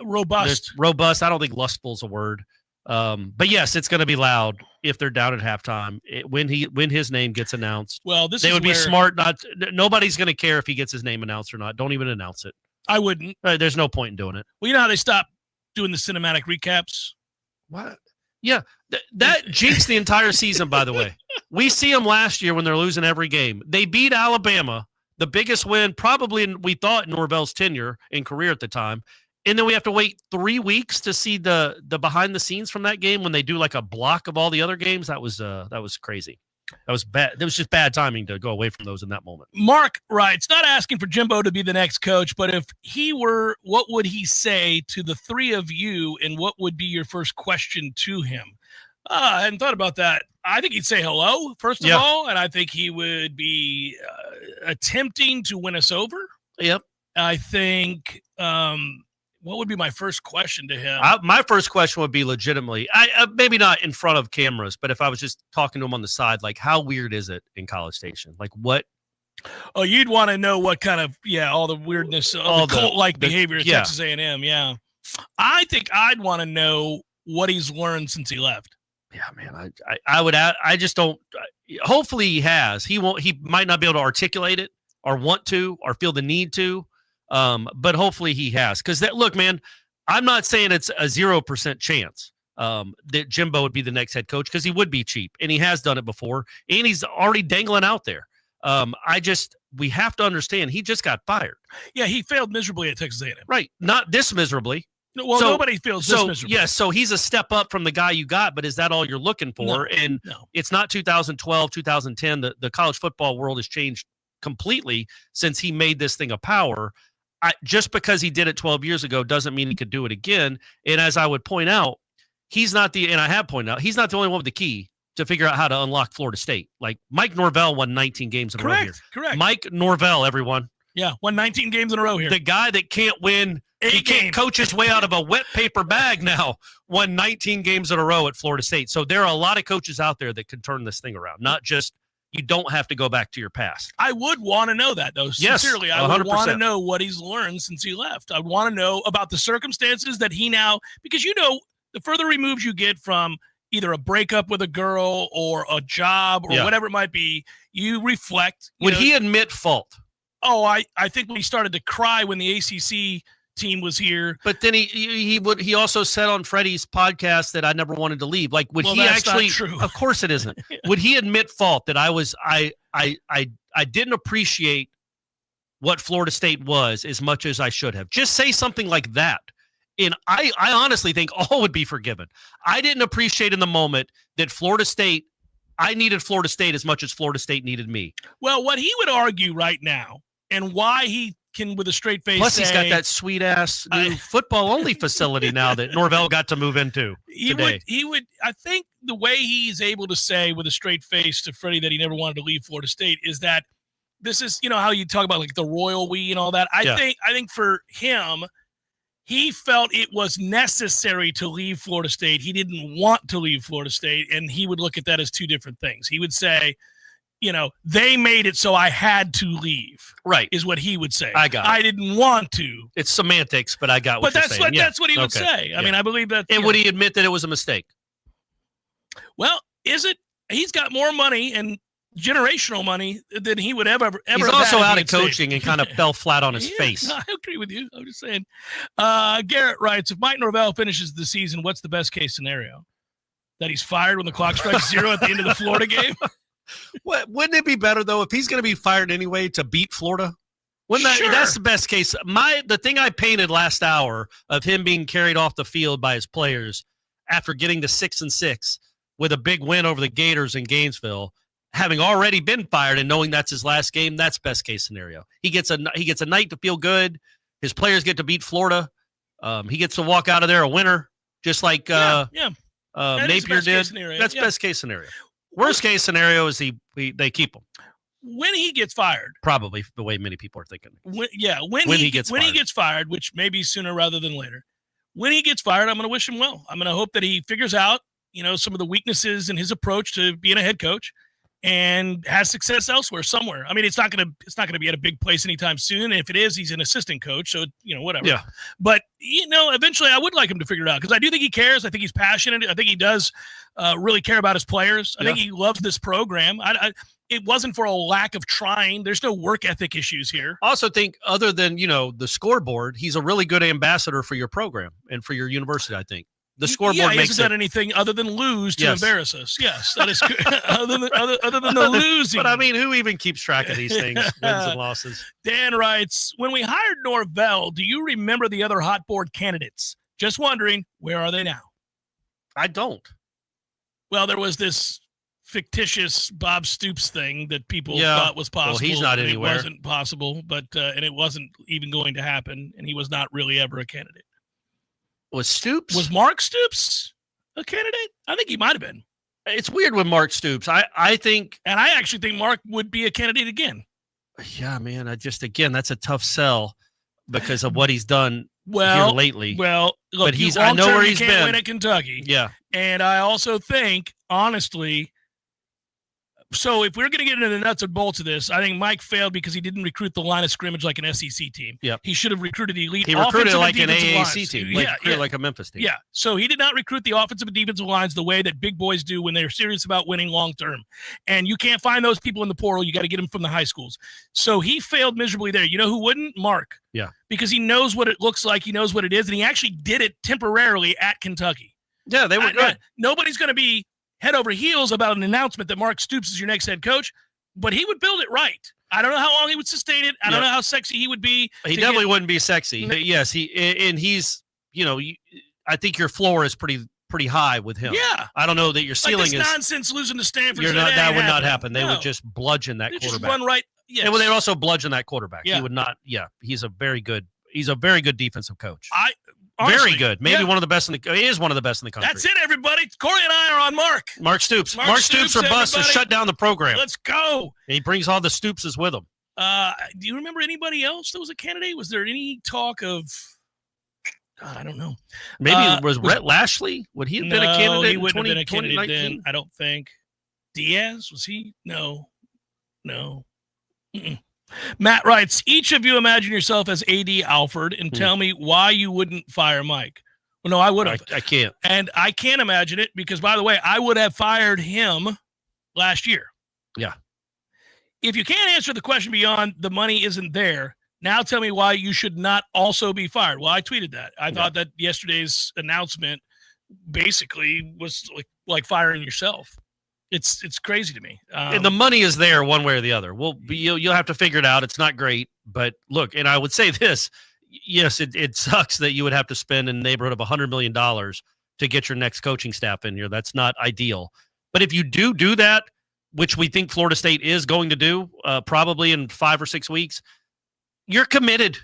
Robust. Robust. I don't think lustful is a word. But yes, it's going to be loud if they're down at halftime when his name gets announced. Well, they would be smart. Nobody's going to care if he gets his name announced or not. Don't even announce it. I wouldn't. There's no point in doing it. Well, you know how they stopped doing the cinematic recaps? What? Yeah, that jinxed the entire season. By the way, we see them last year when they're losing every game. They beat Alabama, the biggest win probably we thought in Norvell's tenure in career at the time. And then we have to wait 3 weeks to see the behind the scenes from that game when they do like a block of all the other games. That was crazy. That was bad. It was just bad timing to go away from those in that moment. Mark writes, not asking for Jimbo to be the next coach, but if he were, what would he say to the three of you, and what would be your first question to him? I hadn't thought about that. I think he'd say hello, first of all, and I think he would be attempting to win us over. Yep. I think what would be my first question to him? My first question would be legitimately, maybe not in front of cameras, but if I was just talking to him on the side, like, how weird is it in College Station? Like, what? Oh, you'd want to know what kind of, all the weirdness, all the cult-like behavior at Texas A&M, I think I'd want to know what he's learned since he left. Yeah, man, I just don't. Hopefully he has. He might not be able to articulate it or want to or feel the need to. But hopefully he has. Because look, man, I'm not saying it's a 0% chance that Jimbo would be the next head coach, because he would be cheap, and he has done it before, and he's already dangling out there. We have to understand he just got fired. Yeah, he failed miserably at Texas A&M. Right, not this miserably. Well, nobody feels this miserable. Yes, so he's a step up from the guy you got, but is that all you're looking for? It's not 2012, 2010. The college football world has changed completely since he made this thing a power. Just because he did it 12 years ago doesn't mean he could do it again. And as I would point out, he's not the only one with the key to figure out how to unlock Florida State. Like Mike Norvell won 19 games in a row here. Correct. Mike Norvell, everyone. Yeah, won 19 games in a row here. The guy that can't win, he can't coach his way out of a wet paper bag now, won 19 games in a row at Florida State. So there are a lot of coaches out there that can turn this thing around, not just you don't have to go back to your past. I would want to know that, though. Yes, sincerely, 100%. I would want to know what he's learned since he left. I would want to know about the circumstances that he now, because the further removed you get from either a breakup with a girl or a job or whatever it might be, you reflect. Would he admit fault? Oh, I think when he started to cry when the ACC team was here. But then he also said on Freddie's podcast that I never wanted to leave. Like, would he actually? Not true. Of course it isn't. Would he admit fault that I didn't appreciate what Florida State was as much as I should have? Just say something like that. And I honestly think all would be forgiven. I didn't appreciate in the moment that I needed Florida State as much as Florida State needed me. Well, what he would argue right now and why he can with a straight face Plus he's got that sweet ass new football only facility now that Norvell got to move into today. He would I think the way he's able to say with a straight face to Freddie that he never wanted to leave Florida State is that this is, how you talk about like the royal we and all that. I think for him, he felt it was necessary to leave Florida State. He didn't want to leave Florida State, and he would look at that as two different things. He would say, they made it so I had to leave. Right. Is what he would say. I got it. I didn't want to. It's semantics, but I got what you're saying. That's what he would say. I mean, I believe that. And would he admit that it was a mistake? Well, is it? He's got more money and generational money than he would ever He's also out of coaching and kind of fell flat on his face. No, I agree with you. I'm just saying. Garrett writes, if Mike Norvell finishes the season, what's the best case scenario? That he's fired when the clock strikes 0 at the end of the Florida game? Wouldn't it be better, though, if he's going to be fired anyway to beat Florida? That's the best case. The thing I painted last hour of him being carried off the field by his players after getting to 6-6 with a big win over the Gators in Gainesville, having already been fired and knowing that's his last game, that's best case scenario. He gets a night to feel good. His players get to beat Florida. He gets to walk out of there a winner, just like Napier did. That's best case scenario. Worst case scenario is they keep him. When he gets fired, probably the way many people are thinking. When he gets fired, which may be sooner rather than later. When he gets fired, I'm going to wish him well. I'm going to hope that he figures out, some of the weaknesses in his approach to being a head coach, and has success elsewhere, somewhere. I mean, it's not going to be at a big place anytime soon. If it is, he's an assistant coach, so whatever. Yeah. But eventually, I would like him to figure it out because I do think he cares. I think he's passionate. I think he does really care about his players. I think he loves this program. It wasn't for a lack of trying. There's no work ethic issues here. I also think, other than the scoreboard, he's a really good ambassador for your program and for your university. I think. The scoreboard he makes hasn't done anything other than lose to embarrass us. Yes, that is good. other than the losing. But I mean, who even keeps track of these things, wins and losses? Dan writes, when we hired Norvell, do you remember the other hot board candidates? Just wondering, where are they now? I don't. Well, there was this fictitious Bob Stoops thing that people thought was possible. Well, he's not anywhere. It wasn't possible, but and it wasn't even going to happen, and he was not really ever a candidate. Was Stoops? Was Mark Stoops a candidate? I think he might have been. It's weird with Mark Stoops. I think, and I actually think Mark would be a candidate again. Yeah, man. That's a tough sell because of what he's done here lately. Well, look, but I know where he's been. Win at Kentucky. Yeah, and I also think, honestly. So if we're going to get into the nuts and bolts of this, I think Mike failed because he didn't recruit the line of scrimmage like an SEC team. Yep. He should have recruited the elite. He recruited offensive like and an defensive AAC team, lines. like a Memphis team. Yeah. So he did not recruit the offensive and defensive lines the way that big boys do when they're serious about winning long term. And you can't find those people in the portal. You got to get them from the high schools. So he failed miserably there. You know who wouldn't? Mark. Yeah. Because he knows what it looks like. He knows what it is. And he actually did it temporarily at Kentucky. Yeah, they were good. Nobody's going to be head over heels about an announcement that Mark Stoops is your next head coach, but he would build it right. I don't know how long he would sustain it. I don't know how sexy he would be. He definitely wouldn't be sexy. Yes, he's I think your floor is pretty high with him. Yeah. I don't know that your ceiling like this is nonsense losing to Stanford. That would not happen. They would just bludgeon that quarterback. Just run right. Yes. And they would also bludgeon that quarterback. Yeah. He would not. Yeah, he's a very good defensive coach. Honestly, very good. Maybe one of the best he is one of the best in the country. That's it, everybody. Corey and I are on Mark. Mark Stoops. Mark Stoops or bust has shut down the program. Let's go. And he brings all the Stoopses with him. Do you remember anybody else that was a candidate? Was there any talk of? God, I don't know. Maybe was Rhett Lashley? Would he have been a candidate? He wouldn't have been a candidate 2019? then. I don't think. Diaz, was he? No. Mm-mm. Matt writes, each of you imagine yourself as A.D. Alford and tell me why you wouldn't fire Mike. Well, no, I would have. I can't. And I can't imagine it because, by the way, I would have fired him last year. Yeah. If you can't answer the question beyond the money isn't there, now tell me why you should not also be fired. Well, I tweeted that. I thought that yesterday's announcement basically was like firing yourself. It's crazy to me. And the money is there one way or the other. You'll have to figure it out. It's not great, but look, and I would say this, yes, it sucks that you would have to spend in the neighborhood of $100 million to get your next coaching staff in here. That's not ideal. But if you do that, which we think Florida State is going to do probably in 5 or 6 weeks, you're committed.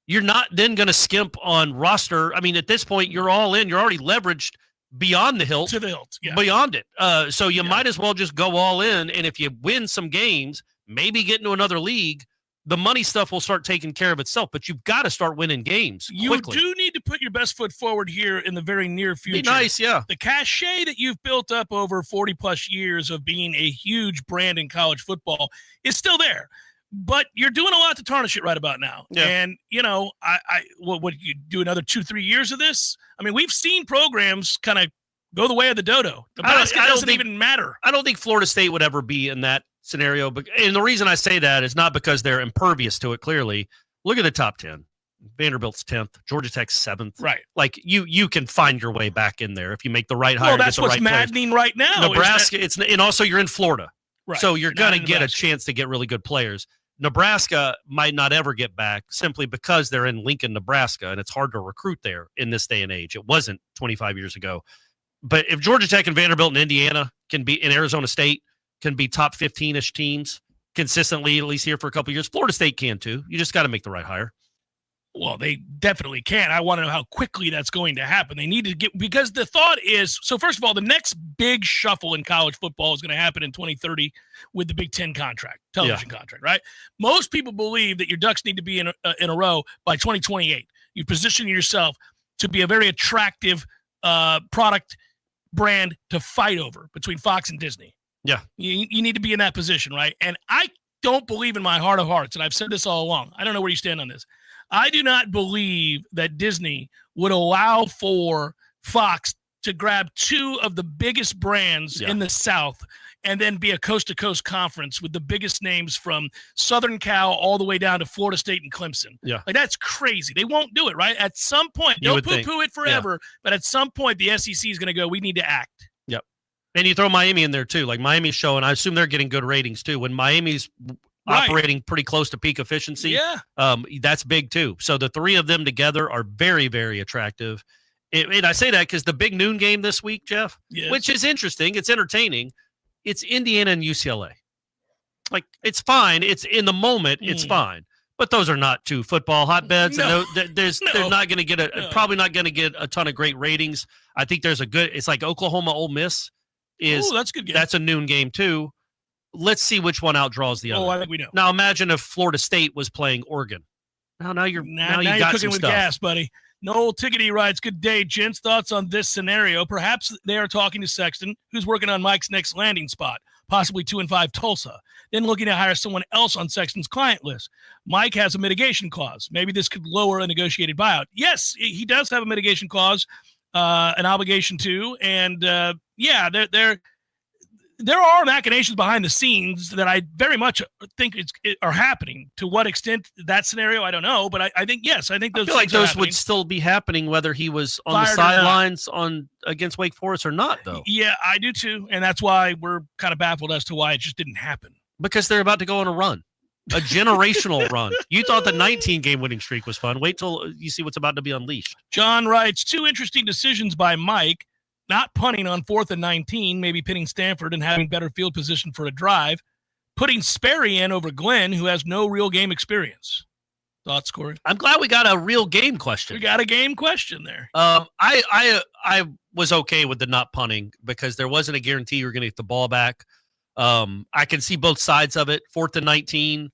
You're not then going to skimp on roster. I mean, at this point, you're all in. You're already leveraged beyond the hilt. To the hilt, yeah. Beyond it. So you might as well just go all in. And if you win some games, maybe get into another league, the money stuff will start taking care of itself. But you've got to start winning games quickly. You do need to put your best foot forward here in the very near future. Be nice, yeah. The cachet that you've built up over 40-plus years of being a huge brand in college football is still there. But you're doing a lot to tarnish it right about now. Yeah. And, what you do another 2-3 years of this? I mean, we've seen programs kind of go the way of the dodo. The basket doesn't even matter. I don't think Florida State would ever be in that scenario. And the reason I say that is not because they're impervious to it, clearly. Look at the top 10. Vanderbilt's 10th. Georgia Tech's 7th. Right. Like, you can find your way back in there if you make the right hire. Well, that's get the what's right maddening players. right now. Nebraska, and also you're in Florida. Right. So you're going to get a chance to get really good players. Nebraska might not ever get back simply because they're in Lincoln, Nebraska, and it's hard to recruit there in this day and age. It wasn't 25 years ago. But if Georgia Tech and Vanderbilt and Indiana can be, in Arizona State, can be top 15-ish teams consistently, at least here for a couple of years, Florida State can too. You just got to make the right hire. Well, they definitely can. I want to know how quickly that's going to happen. They need to get, because the thought is, so first of all, the next big shuffle in college football is going to happen in 2030 with the Big Ten contract, television contract, right? Most people believe that your Ducks need to be in a row by 2028. You position yourself to be a very attractive product brand to fight over between Fox and Disney. Yeah. You need to be in that position, right? And I don't believe in my heart of hearts, and I've said this all along. I don't know where you stand on this. I do not believe that Disney would allow for Fox to grab two of the biggest brands in the South and then be a coast-to-coast conference with the biggest names from Southern Cal all the way down to Florida State and Clemson. Yeah. Like, that's crazy. They won't do it, right? At some point, don't poo-poo it forever, but at some point the SEC is going to go, we need to act. Yep. And you throw Miami in there too. Like, Miami's showing, I assume they're getting good ratings too. When Miami's operating pretty close to peak efficiency, that's big too. So the three of them together are very, very attractive. And I say that because the big noon game this week, Jeff, which is interesting, it's entertaining, it's Indiana and UCLA. Like, it's fine. It's in the moment, it's fine. But those are not two football hotbeds. No. And they're not going to get probably not going to get a ton of great ratings. I think there's it's like Oklahoma Ole Miss is. That's a good game. That's a noon game too. Let's see which one outdraws the other. Oh, I think we know. Now imagine if Florida State was playing Oregon. Now you're got cooking some with stuff. gas, buddy. Noel Tickety writes, good day, gents. Thoughts on this scenario? Perhaps they are talking to Sexton, who's working on Mike's next landing spot, possibly 2-5 Tulsa, then looking to hire someone else on Sexton's client list. Mike has a mitigation clause. Maybe this could lower a negotiated buyout. Yes, he does have a mitigation clause, an obligation to, and there are machinations behind the scenes that I very much think are happening. To what extent that scenario, I don't know, but I think yes, I think those. I feel like those happening. would still be happening whether he was on Fired the sidelines against Wake Forest or not, though. Yeah, I do too, and that's why we're kind of baffled as to why it just didn't happen. Because they're about to go on a run. A generational run. You thought the 19-game winning streak was fun. Wait till you see what's about to be unleashed. John writes, 2 interesting decisions by Mike. Not punting on 4th and 19, maybe pitting Stanford and having better field position for a drive. Putting Sperry in over Glenn, who has no real game experience. Thoughts, Corey? I'm glad we got a real game question. We got a game question there. I was okay with the not punting because there wasn't a guarantee you were going to get the ball back. I can see both sides of it. 4th and 19,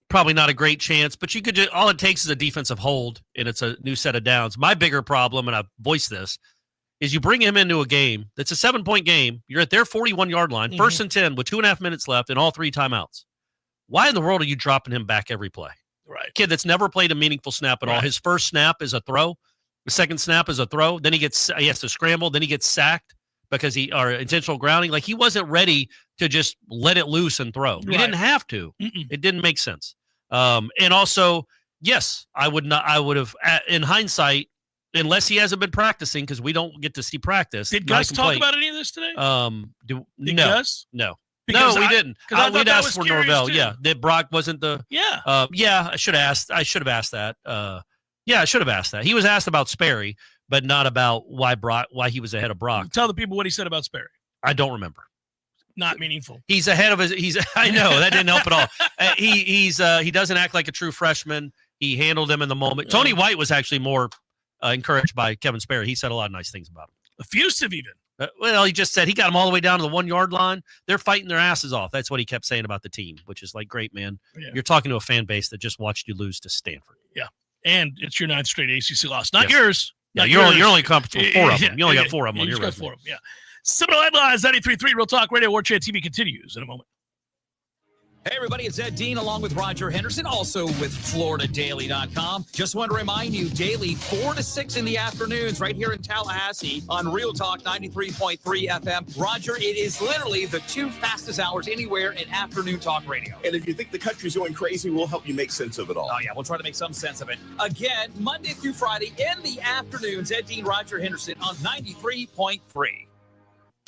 probably not a great chance, but you could just, all it takes is a defensive hold, and it's a new set of downs. My bigger problem, and I've voiced this, is you bring him into a game that's a 7-point game. You're at their 41-yard line, 1st and 10 with 2.5 minutes left and all 3 timeouts. Why in the world are you dropping him back every play? Right. Kid that's never played a meaningful snap at all. His first snap is a throw. The second snap is a throw. Then he has to scramble. Then he gets sacked because or intentional grounding. Like, he wasn't ready to just let it loose and throw. He didn't have to. It didn't make sense. And also, yes, I would have, in hindsight, unless he hasn't been practicing, because we don't get to see practice. Did Gus talk about any of this today? Did Gus? No. Because we didn't. We'd asked for Norvell. Too. Yeah, that Brock wasn't the. Yeah. I should have asked. I should have asked that. I should have asked that. He was asked about Sperry, but not about why he was ahead of Brock. Tell the people what he said about Sperry. I don't remember. Not meaningful. He's ahead of his. I know that didn't help at all. He doesn't act like a true freshman. He handled him in the moment. Tony White was actually more encouraged by Kevin Sperry. He said a lot of nice things about him. Effusive even. Well, he just said he got them all the way down to the 1-yard line. They're fighting their asses off. That's what he kept saying about the team, which is like, great, man. Yeah. You're talking to a fan base that just watched you lose to Stanford. Yeah, and it's your 9th straight ACC loss, not yours. Yeah, you're only comfortable with 4 of them. You only got 4 of them on your resume. 4 of them. Yeah. Seminole Headlines 93.3 Real Talk Radio. Warchant TV continues in a moment. Hey, everybody, it's Ed Dean along with Roger Henderson, also with FloridaDaily.com. Just want to remind you, daily 4 to 6 in the afternoons right here in Tallahassee on Real Talk 93.3 FM. Roger, it is literally the 2 fastest hours anywhere in afternoon talk radio. And if you think the country's going crazy, we'll help you make sense of it all. Oh, yeah, we'll try to make some sense of it. Again, Monday through Friday in the afternoons, Ed Dean, Roger Henderson on 93.3.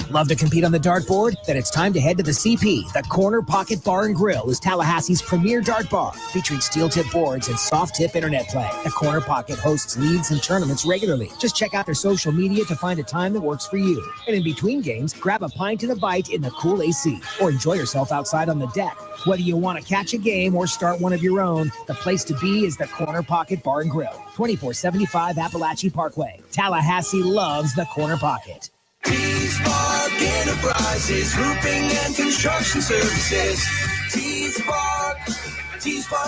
Love to compete on the dartboard? Then it's time to head to the CP. The Corner Pocket Bar and Grill is Tallahassee's premier dart bar, featuring steel-tip boards and soft-tip internet play. The Corner Pocket hosts leagues and tournaments regularly. Just check out their social media to find a time that works for you. And in between games, grab a pint and a bite in the cool AC, or enjoy yourself outside on the deck. Whether you want to catch a game or start one of your own, the place to be is the Corner Pocket Bar and Grill, 2475 Appalachian Parkway. Tallahassee loves the Corner Pocket. T-Spark Enterprises, roofing and construction services. T-Spark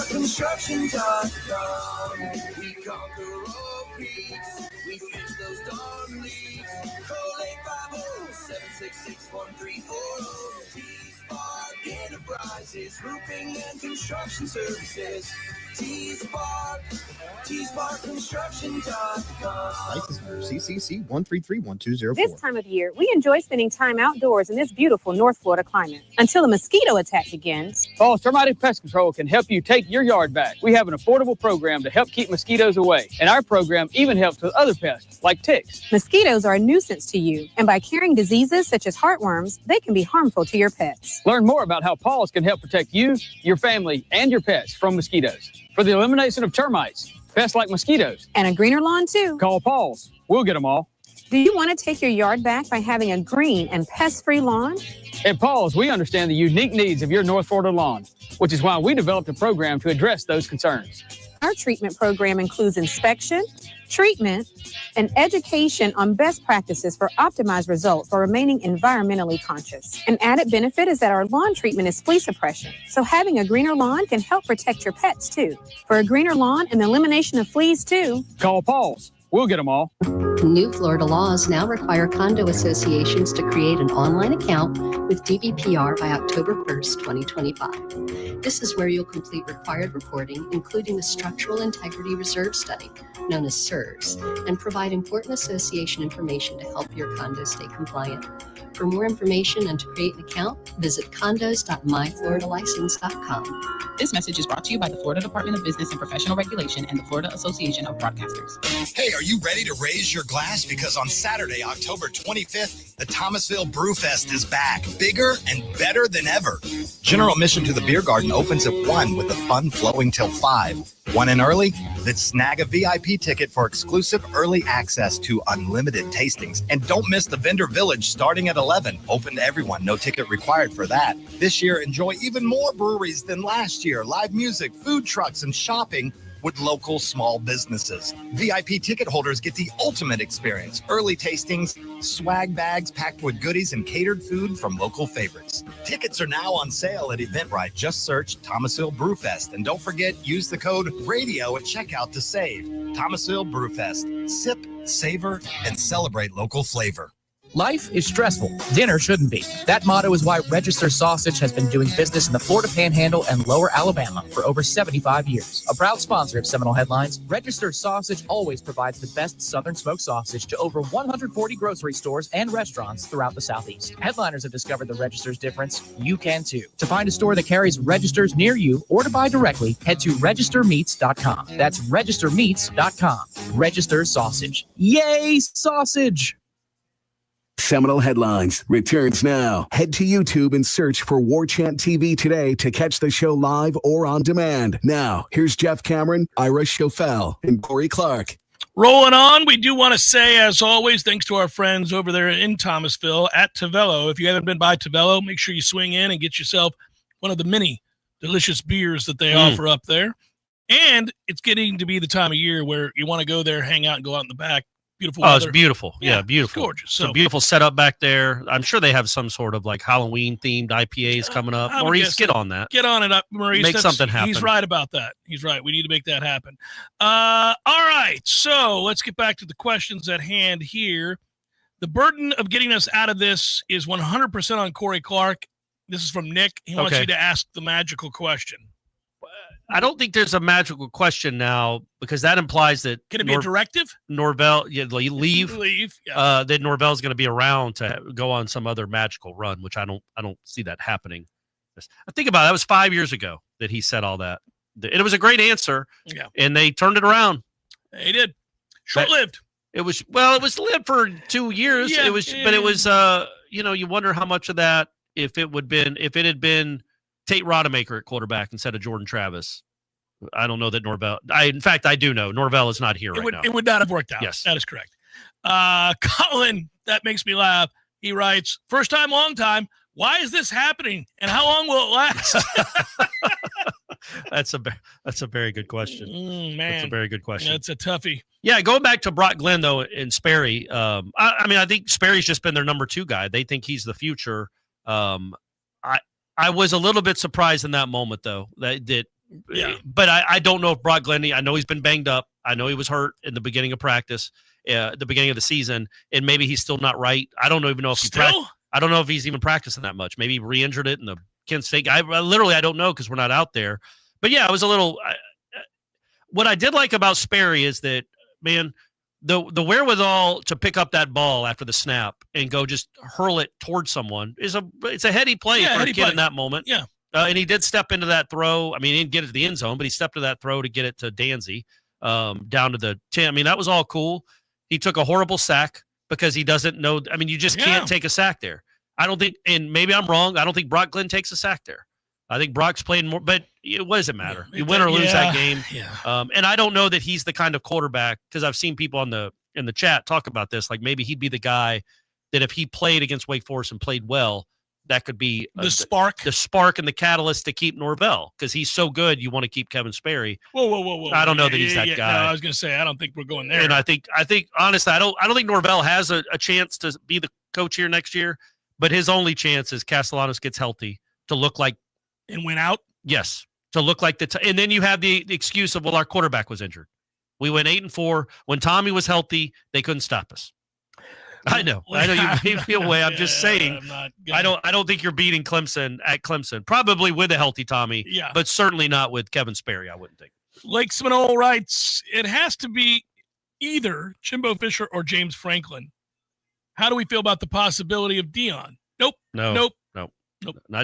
Construction.com. We conquer all peaks. We fix those darn leaks. Call 850-766-1340. T-Spark Enterprises, roofing and construction services. T-Spark Construction.com. License number CCC 1331204. This time of year, we enjoy spending time outdoors in this beautiful North Florida climate until a mosquito attack begins. Paul's Termite Pest Control can help you take your yard back. We have an affordable program to help keep mosquitoes away, and our program even helps with other pests like ticks. Mosquitoes are a nuisance to you, and by carrying diseases such as heartworms, they can be harmful to your pets. Learn more about how Paul's can help protect you, your family, and your pets from mosquitoes. For the elimination of termites, pests like mosquitoes, and a greener lawn too, call Paul's. We'll get them all. Do you want to take your yard back by having a green and pest-free lawn? At Paul's, we understand the unique needs of your North Florida lawn, which is why we developed a program to address those concerns. Our treatment program includes inspection, treatment, and education on best practices for optimized results for remaining environmentally conscious. An added benefit is that our lawn treatment is flea suppression, so having a greener lawn can help protect your pets too. For a greener lawn and the elimination of fleas too, call Paul's. We'll get them all. New Florida laws now require condo associations to create an online account with DBPR by October 1st, 2025. This is where you'll complete required reporting, including the Structural Integrity Reserve Study, known as SIRS, and provide important association information to help your condo stay compliant. For more information and to create an account, visit condos.myfloridalicense.com. This message is brought to you by the Florida Department of Business and Professional Regulation and the Florida Association of Broadcasters. Hey, are you ready to raise your glass? Because on Saturday, October 25th, The Thomasville Brewfest is back, bigger and better than ever. General admission to the beer garden opens at 1 with the fun flowing till 5. 1 in early? Then snag a VIP ticket for exclusive early access to unlimited tastings. And don't miss the Vendor Village starting at 11. Open to everyone, no ticket required for that. This year, enjoy even more breweries than last year. Live music, food trucks, and shopping with local small businesses. VIP ticket holders get the ultimate experience. Early tastings, swag bags packed with goodies, and catered food from local favorites. Tickets are now on sale at Eventbrite. Just search Thomasville Brewfest. And don't forget, use the code RADIO at checkout to save. Thomasville Brewfest. Sip, savor, and celebrate local flavor. Life is stressful. Dinner shouldn't be. That motto is why Register Sausage has been doing business in the Florida Panhandle and Lower Alabama for over 75 years. A proud sponsor of Seminole Headlines, Register Sausage always provides the best Southern smoked sausage to over 140 grocery stores and restaurants throughout the Southeast. Headliners have discovered the Register's difference. You can too. To find a store that carries Registers near you or to buy directly, head to registermeats.com. That's registermeats.com. Register Sausage. Yay, sausage! Seminole Headlines returns now. Head to YouTube and search for Warchant TV today to catch the show live or on demand. Now, here's Jeff Cameron, Ira Schofel, and Corey Clark. Rolling on, we do want to say, as always, thanks to our friends over there in Thomasville at Tavello. If you haven't been by Tavello, make sure you swing in and get yourself one of the many delicious beers that they offer up there. And it's getting to be the time of year where you want to go there, hang out, and go out in the back. Beautiful weather. It's beautiful. Yeah, beautiful. It's gorgeous. So beautiful setup back there. I'm sure they have some sort of like Halloween themed IPAs coming up. Maurice, get on that. Get on it up, Maurice. Make something happen. He's right about that. He's right. We need to make that happen. All right. So let's get back to the questions at hand here. The burden of getting us out of this is 100% on Corey Clark. This is from Nick. He wants you to ask the magical question. I don't think there's a magical question now because that implies that can it be a directive? Norvell, leave. Yeah. That Norvell's going to be around to go on some other magical run, which I don't see that happening. I think about it, that was 5 years ago that he said all that. It was a great answer. Yeah. And they turned it around. They did. Short-lived. It was lived for 2 years. Yeah, but it was you wonder how much of that if it had been Tate Rodemaker at quarterback instead of Jordan Travis. I don't know that Norvell. In fact, I do know Norvell is not here right now. It would not have worked out. Yes, that is correct. Colin, that makes me laugh. He writes, "First time, long time. Why is this happening, and how long will it last?" That's a very good question. Man, that's a very good question. That's a toughie. Yeah, going back to Brock Glenn though and Sperry. I think Sperry's just been their number 2 guy. They think he's the future. I was a little bit surprised in that moment, though. But I don't know if Brock Glenn. I know he's been banged up. I know he was hurt in the beginning of practice, the beginning of the season, and maybe he's still not right. I don't even know if I don't know if he's even practicing that much. Maybe he re-injured it in the Kent State. I don't know because we're not out there. But yeah, I was a little. What I did like about Sperry is that, man, the wherewithal to pick up that ball after the snap and go just hurl it towards someone it's a heady play for a kid in that moment. Yeah. And he did step into that throw. I mean, he didn't get it to the end zone, but he stepped to that throw to get it to Danzy down to the 10. I mean, that was all cool. He took a horrible sack because he doesn't know. I mean, you just can't take a sack there. I don't think, and maybe I'm wrong, I don't think Brock Glenn takes a sack there. I think Brock's playing more, but what does it matter? You win or lose that game. Yeah. And I don't know that he's the kind of quarterback, because I've seen people in the chat talk about this. Like maybe he'd be the guy that if he played against Wake Forest and played well, that could be the spark and the catalyst to keep Norvell, because he's so good. You want to keep Kevin Sperry. Whoa. I don't know that he's that guy. No, I was going to say, I don't think we're going there. And I think honestly, I don't think Norvell has a chance to be the coach here next year, but his only chance is Castellanos gets healthy to look like and went out. Yes. To look like and then you have the excuse of, well, our quarterback was injured. We went 8-4 when Tommy was healthy. They couldn't stop us. I know you made me feel away. I'm just saying. I don't think you're beating Clemson at Clemson. Probably with a healthy Tommy. Yeah. But certainly not with Kevin Sperry. I wouldn't think. Lake Seminole writes, it has to be either Jimbo Fisher or James Franklin. How do we feel about the possibility of Dion? Nope. Not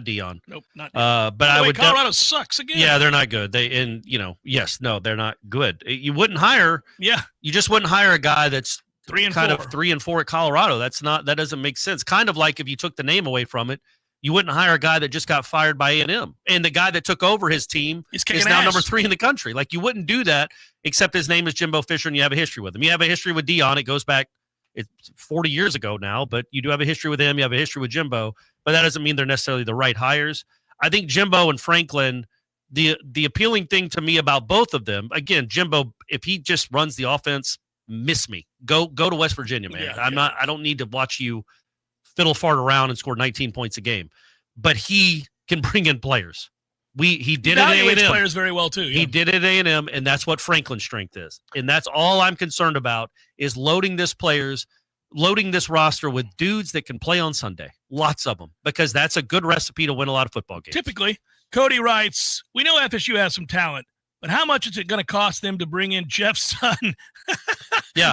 Dion. Nope. Not Dion. But I would. Colorado sucks again. Yeah, they're not good. They're not good. You wouldn't hire. Yeah. You just wouldn't hire a guy that's 3-4. of 3-4 at Colorado. That doesn't make sense. Kind of like if you took the name away from it, you wouldn't hire a guy that just got fired by A&M. And the guy that took over his team is now number 3 in the country. Like, you wouldn't do that, except his name is Jimbo Fisher and you have a history with him. You have a history with Dion. It goes back, it's 40 years ago now, but you do have a history with him. You have a history with Jimbo, but that doesn't mean they're necessarily the right hires. I think Jimbo and Franklin, the appealing thing to me about both of them, again, Jimbo, if he just runs the offense, miss me. Go to West Virginia, man. I don't need to watch you fiddle fart around and score 19 points a game. But he can bring in players. He did it at A&M. Players very well too. Yeah. He did it at A&M, and that's what Franklin's strength is. And that's all I'm concerned about is loading this roster with dudes that can play on Sunday. Lots of them, because that's a good recipe to win a lot of football games. Typically, Cody writes, we know FSU has some talent, but how much is it going to cost them to bring in Jeff's son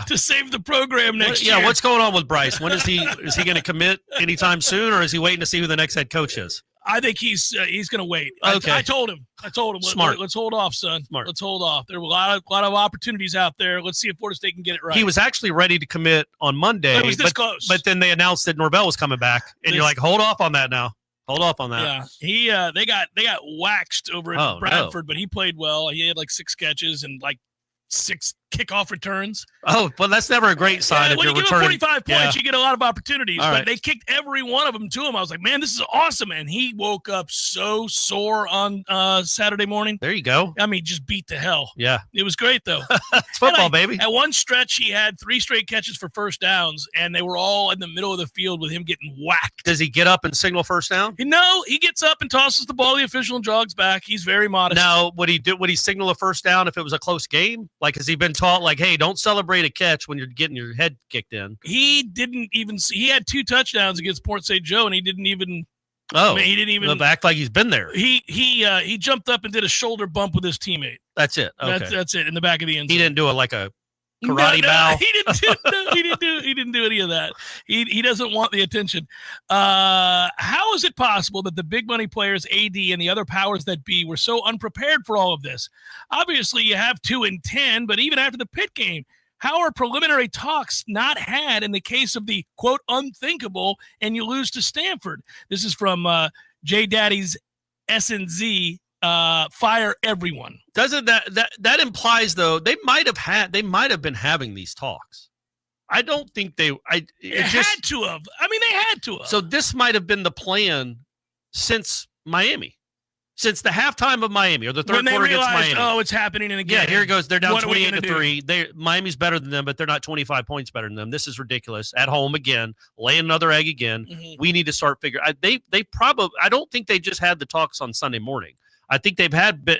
to save the program next year? Yeah, what's going on with Bryce? When is he going to commit anytime soon, or is he waiting to see who the next head coach is? I think he's going to wait. Okay. I told him. Smart. Let's hold off, son. Smart. Let's hold off. There were a lot of opportunities out there. Let's see if Florida State can get it right. He was actually ready to commit on Monday, but it was this close. But then they announced that Norvell was coming back, and you're like, hold off on that now. Hold off on that. Yeah, they got waxed over at Bradford, but he played well. He had like 6 catches and like 6 kickoff returns. Oh, but that's never a great sign. When you give him 45 points, you get a lot of opportunities. All but right. they kicked every one of them to him. I was like, man, this is awesome. And he woke up so sore on Saturday morning. There you go. I mean, just beat to hell. Yeah. It was great, though. It's football, baby. At one stretch, he had 3 straight catches for first downs, and they were all in the middle of the field with him getting whacked. Does he get up and signal first down? No, he gets up and tosses the ball to the official and jogs back. He's very modest. Now, would he signal a first down if it was a close game? Like, has he been taught, like, hey, don't celebrate a catch when you're getting your head kicked in? He didn't even see. He had 2 touchdowns against Port St. Joe, and he didn't even. He didn't even act like he's been there. He jumped up and did a shoulder bump with his teammate. That's it. Okay. That's it in the back of the end zone. He didn't do like a karate bow. He didn't do any of that. He doesn't want the attention. How is it possible that the big money players, AD and the other powers that be, were so unprepared for all of this? Obviously, you have 2-10, but even after the Pitt game, how are preliminary talks not had in the case of the, quote, unthinkable, and you lose to Stanford? This is from J Daddy's S&Z, fire everyone. Doesn't that implies, though, they might have been having these talks. I don't think they had to have. I mean, they had to have. So this might have been the plan since Miami. Since the halftime of Miami, or the third quarter against Miami. Oh, it's happening again. Yeah, here it goes. They're down 28-3. Miami's better than them, but they're not 25 points better than them. This is ridiculous. At home again, laying another egg again. Mm-hmm. We need to start figuring. They probably. I don't think they just had the talks on Sunday morning. I think they've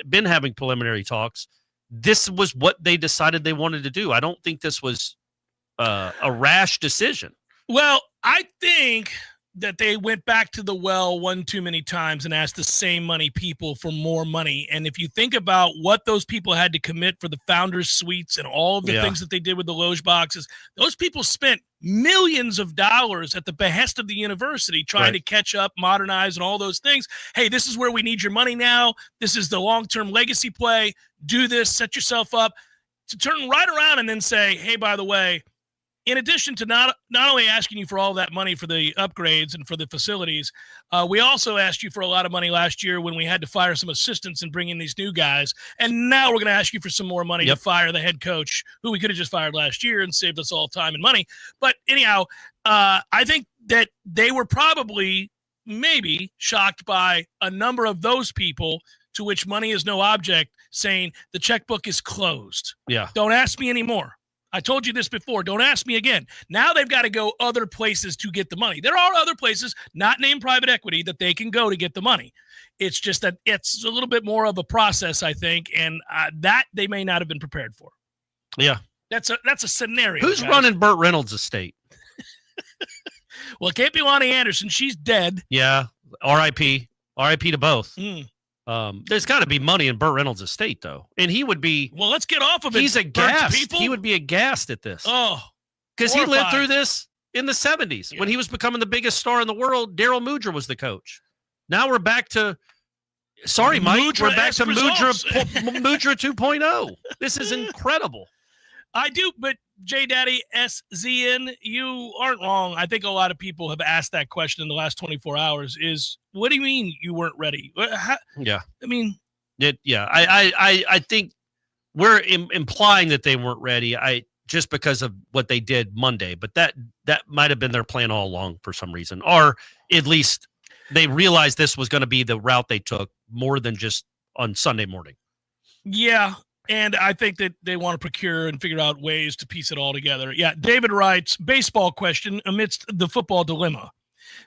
been having preliminary talks. This was what they decided they wanted to do. I don't think this was a rash decision. Well, I think that they went back to the well one too many times and asked the same money people for more money. And if you think about what those people had to commit for the founders suites and all of the things that they did with the loge boxes, those people spent millions of dollars at the behest of the university trying to catch up, modernize, and all those things. Hey, this is where we need your money now. This is the long-term legacy play. Do this, set yourself up. To turn right around and then say, hey, by the way, in addition to not only asking you for all that money for the upgrades and for the facilities, we also asked you for a lot of money last year when we had to fire some assistants and bring in these new guys. And now we're going to ask you for some more money to fire the head coach, who we could have just fired last year and saved us all time and money. But anyhow, I think that they were probably maybe shocked by a number of those people to which money is no object, saying the checkbook is closed. Yeah. Don't ask me anymore. I told you this before. Don't ask me again. Now they've got to go other places to get the money. There are other places, not named private equity, that they can go to get the money. It's just that it's a little bit more of a process, I think, and that they may not have been prepared for. Yeah. That's a scenario. Who's running Burt Reynolds' estate? Well, it can't be Lonnie Anderson. She's dead. Yeah. R.I.P. R.I.P. to both. There's got to be money in Burt Reynolds' estate, though. And he would be... Well, let's get off of it. He's aghast. He would be aghast at this. Oh. Because he lived through this in the 70s. Yeah. When he was becoming the biggest star in the world, Daryl Mudra was the coach. Now we're back to... Sorry, Mike. We're back to Mudra 2.0. This is incredible. I do, but J Daddy SZN, you aren't wrong. I think a lot of people have asked that question in the last 24 hours is, what do you mean you weren't ready? Yeah. I mean, I think we're implying that they weren't ready. Just because of what they did Monday, but that might have been their plan all along for some reason, or at least they realized this was going to be the route they took more than just on Sunday morning. Yeah. And I think that they want to procure and figure out ways to piece it all together. Yeah. David writes, baseball question amidst the football dilemma.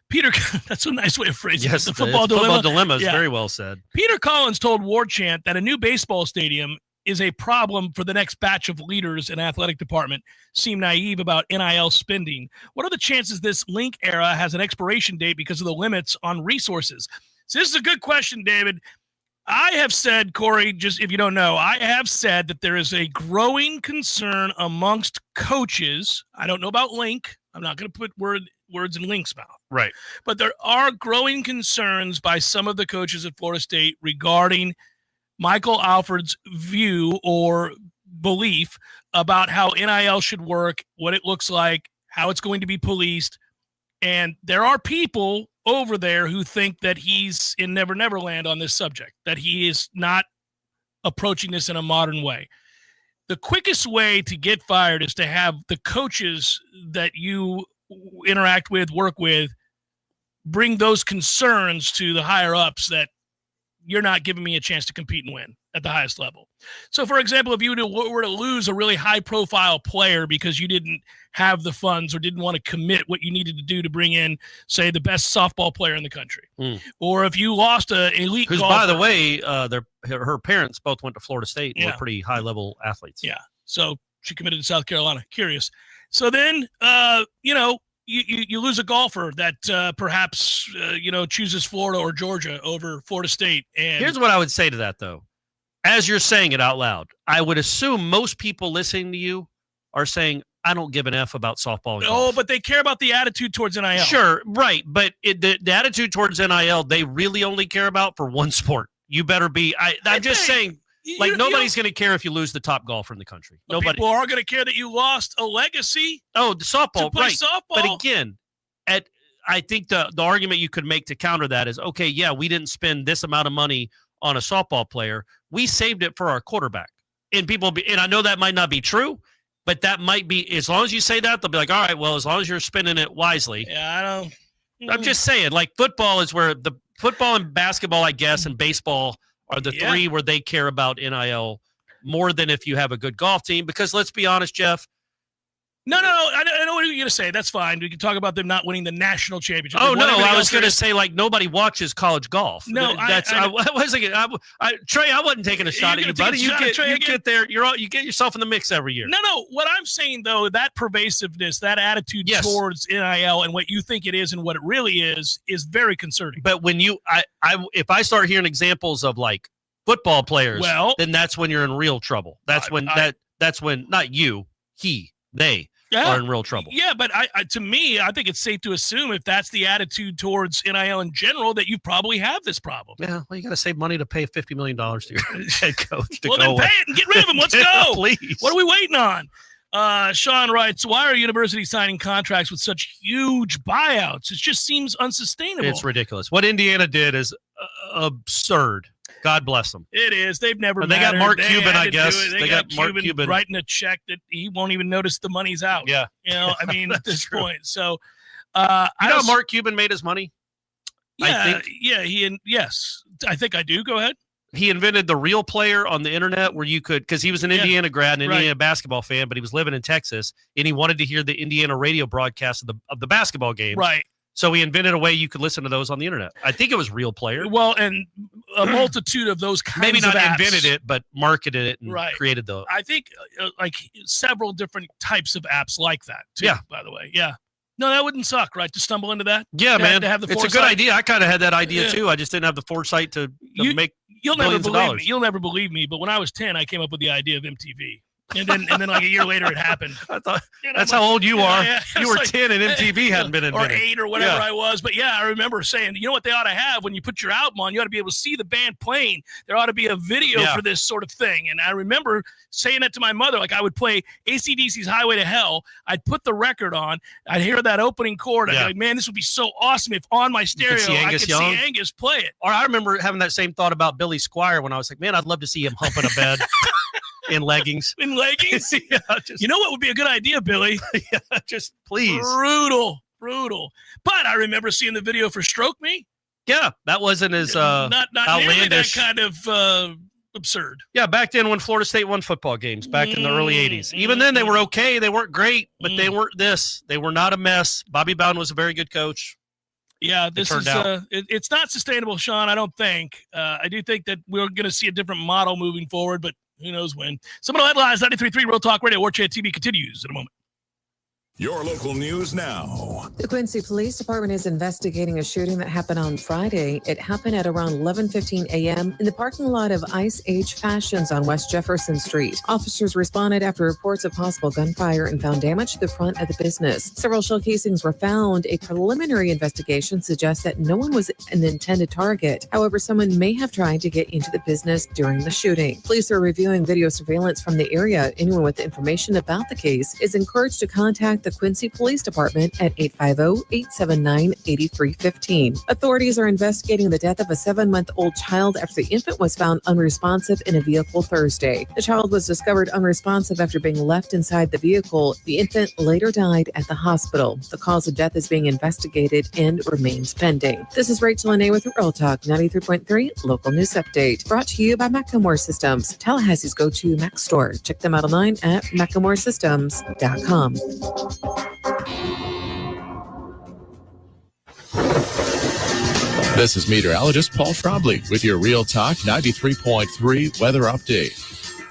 Peter, that's a nice way of phrasing it. The football dilemma is very well said. Peter Collins told Warchant that a new baseball stadium is a problem for the next batch of leaders in athletic department seem naive about NIL spending. What are the chances this link era has an expiration date because of the limits on resources? So this is a good question, David. I have said, Corey, just if you don't know, I have said that there is a growing concern amongst coaches. I don't know about Link. I'm not going to put words in Link's mouth. Right. But there are growing concerns by some of the coaches at Florida State regarding Michael Alford's view or belief about how NIL should work, what it looks like, how it's going to be policed. And there are people over there who think that he's in Never Never Land on this subject, that he is not approaching this in a modern way. The quickest way to get fired is to have the coaches that you interact with, work with, bring those concerns to the higher ups that you're not giving me a chance to compete and win at the highest level. So, for example, if you were to lose a really high-profile player because you didn't have the funds or didn't want to commit what you needed to do to bring in, say, the best softball player in the country, or if you lost an elite golfer. By the way, her parents both went to Florida State and were pretty high-level athletes. Yeah, so she committed to South Carolina. Curious. So then, you lose a golfer that perhaps chooses Florida or Georgia over Florida State. And here's what I would say to that, though. As you're saying it out loud, I would assume most people listening to you are saying, I don't give an F about softball and golf. Oh, but they care about the attitude towards NIL. Sure, right. But the attitude towards NIL, they really only care about for one sport. You better be – I'm just saying – like, nobody's going to care if you lose the top golfer in the country. Nobody. People are going to care that you lost a legacy. Oh, the softball, to play right. softball. But again, I think the argument you could make to counter that is, okay, yeah, we didn't spend this amount of money on a softball player. We saved it for our quarterback. And and I know that might not be true, but that might be, as long as you say that, they'll be like, all right, well, as long as you're spending it wisely. Yeah, I'm just saying, like, football is where the football and basketball, I guess, and baseball are the three where they care about NIL more than if you have a good golf team. Because let's be honest, Jeff. No. I know what you're going to say. That's fine. We can talk about them not winning the national championship. Oh, no. I was going to say, like, nobody watches college golf. No, I wasn't Trey, I wasn't taking a shot at you, buddy. You get there. You get yourself in the mix every year. No. What I'm saying, though, that pervasiveness, that attitude towards NIL and what you think it is and what it really is very concerning. But when if I start hearing examples of, like, football players, then that's when you're in real trouble. That's when not you, they are in real trouble. Yeah, but to me, I think it's safe to assume if that's the attitude towards NIL in general, that you probably have this problem. Yeah, well, you got to save money to pay $50 million to your head coach. Well, then pay it and get rid of him. Let's go. Please. What are we waiting on? Sean writes, why are universities signing contracts with such huge buyouts? It just seems unsustainable. It's ridiculous. What Indiana did is absurd. God bless them. It is. They've never. They got Mark Cuban, I guess. They got Mark Cuban writing a check that he won't even notice the money's out. Yeah. I mean, at this point. So, you know how Mark Cuban made his money? Yeah. Yes. I think I do. Go ahead. He invented the real player on the internet where you could, because he was an Indiana grad and an Indiana basketball fan, but he was living in Texas and he wanted to hear the Indiana radio broadcast of the basketball games. Right. So he invented a way you could listen to those on the internet. I think it was Real Player. Well, and a multitude of those kinds maybe not of apps. invented it, but marketed it and created the. I think like several different types of apps like that too. Yeah. By the way, yeah. No, that wouldn't suck, right? To stumble into that. Yeah, man. To have the it's a good idea. I kind of had that idea too. I just didn't have the foresight to make. You'll never believe me. You'll never believe me. But when I was 10, I came up with the idea of MTV. And then like a year later it happened. I thought that's how old you are. Yeah, you were like, 10 and MTV hadn't been invented. Or 8 or whatever I was. But yeah, I remember saying, you know what they ought to have when you put your album on, you ought to be able to see the band playing. There ought to be a video for this sort of thing. And I remember saying that to my mother, like I would play AC/DC's Highway to Hell. I'd put the record on. I'd hear that opening chord. I'd be like, man, this would be so awesome if on my stereo I could see Angus play it. Or I remember having that same thought about Billy Squier when I was like, man, I'd love to see him humping a bed. In leggings. In leggings? Yeah, you know what would be a good idea, Billy? Yeah, just please. Brutal. But I remember seeing the video for Stroke Me. Yeah, that wasn't as not outlandish. Nearly that kind of absurd. Yeah, back then when Florida State won football games, back in the early 80s. Even then, they were okay. They weren't great, but they weren't this. They were not a mess. Bobby Bowden was a very good coach. Yeah, this is it's not sustainable, Sean, I don't think. I do think that we're going to see a different model moving forward, but who knows when. Seminole Headlines, 93.3 Real Talk Radio, Warchant TV continues in a moment. Your local news now. The Quincy Police Department is investigating a shooting that happened on Friday. It happened at around 11:15 a.m. in the parking lot of Ice Age Fashions on West Jefferson Street. Officers responded after reports of possible gunfire and found damage to the front of the business. Several shell casings were found. A preliminary investigation suggests that no one was an intended target. However, someone may have tried to get into the business during the shooting. Police are reviewing video surveillance from the area. Anyone with information about the case is encouraged to contact the Quincy Police Department at 850-879-8315. Authorities are investigating the death of a 7-month-old child after the infant was found unresponsive in a vehicle Thursday. The child was discovered unresponsive after being left inside the vehicle. The infant later died at the hospital. The cause of death is being investigated and remains pending. This is Rachel Anay with Real Talk 93.3 Local News Update. Brought to you by Macklemore Systems, Tallahassee's go-to Mac store. Check them out online at MacklemoreSystems.com. This is meteorologist Paul Trombley with your Real Talk 93.3 weather update.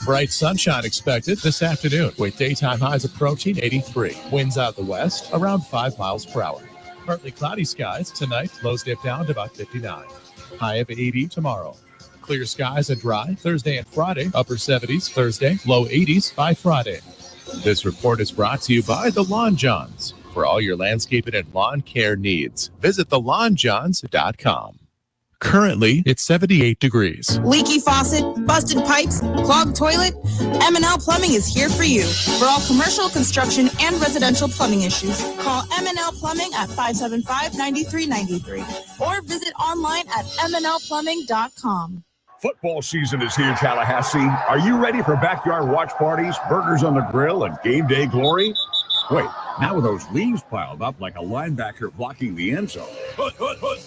Bright sunshine expected this afternoon with daytime highs approaching 83. Winds out the west around 5 miles per hour. Partly cloudy skies tonight, lows dip down to about 59. High of 80 tomorrow. Clear skies and dry Thursday and Friday, upper 70s Thursday, low 80s by Friday. This report is brought to you by the Lawn Johns. For all your landscaping and lawn care needs, visit thelawnjohns.com. Currently, it's 78 degrees. Leaky faucet, busted pipes, clogged toilet? M&L Plumbing is here for you. For all commercial, construction, and residential plumbing issues, call M&L Plumbing at 575-9393 or visit online at mnlplumbing.com. Football season is here, Tallahassee. Are you ready for backyard watch parties, burgers on the grill, and game day glory? Wait, now with those leaves piled up like a linebacker blocking the end zone.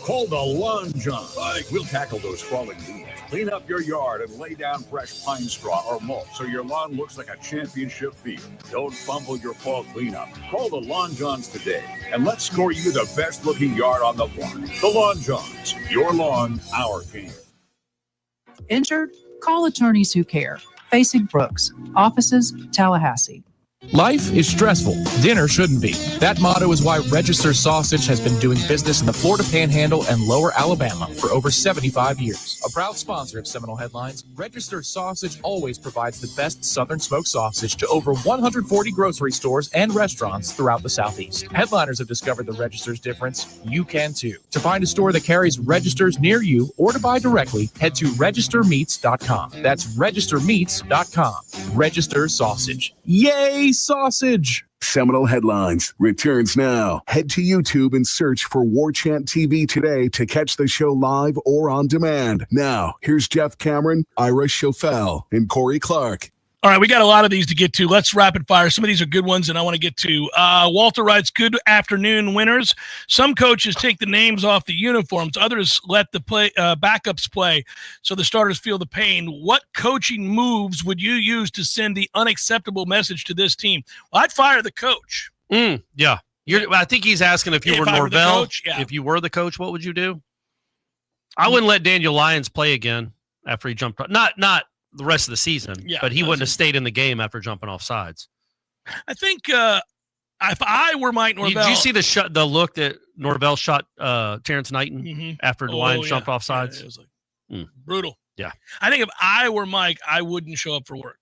Call the Lawn John. We'll tackle those falling leaves, clean up your yard, and lay down fresh pine straw or mulch so your lawn looks like a championship field. Don't fumble your fall cleanup. Call the Lawn Johns today, and let's score you the best-looking yard on the block. The Lawn Johns. Your lawn, our game. Injured? Call attorneys who care. Facing Brooks. Offices, Tallahassee. Life is stressful. Dinner shouldn't be. That motto is why Register Sausage has been doing business in the Florida Panhandle and Lower Alabama for over 75 years. A proud sponsor of Seminole Headlines, Register Sausage always provides the best Southern smoked sausage to over 140 grocery stores and restaurants throughout the Southeast. Headliners have discovered the Register's difference. You can too. To find a store that carries Registers near you or to buy directly, head to registermeats.com. That's registermeats.com. Register Sausage. Yay, sausage! Seminole Headlines returns now. Head to YouTube and search for Warchant TV today to catch the show live or on demand. Now, here's Jeff Cameron, Ira Schofel, and Corey Clark. All right, we got a lot of these to get to. Let's rapid fire. Some of these are good ones, and I want to get to. Walter writes, good afternoon, winners. Some coaches take the names off the uniforms. Others let the backups play so the starters feel the pain. What coaching moves would you use to send the unacceptable message to this team? Well, I'd fire the coach. Yeah. I think he's asking if you were Norvell. Yeah. If you were the coach, what would you do? I wouldn't let Daniel Lyons play again after he jumped. Not the rest of the season, but he wouldn't have stayed in the game after jumping off sides. I think if I were Mike Norvell. Did you see the look that Norvell shot Terrence Knighton after the Lions jumped off sides? Yeah, it was like brutal. Yeah. I think if I were Mike, I wouldn't show up for work.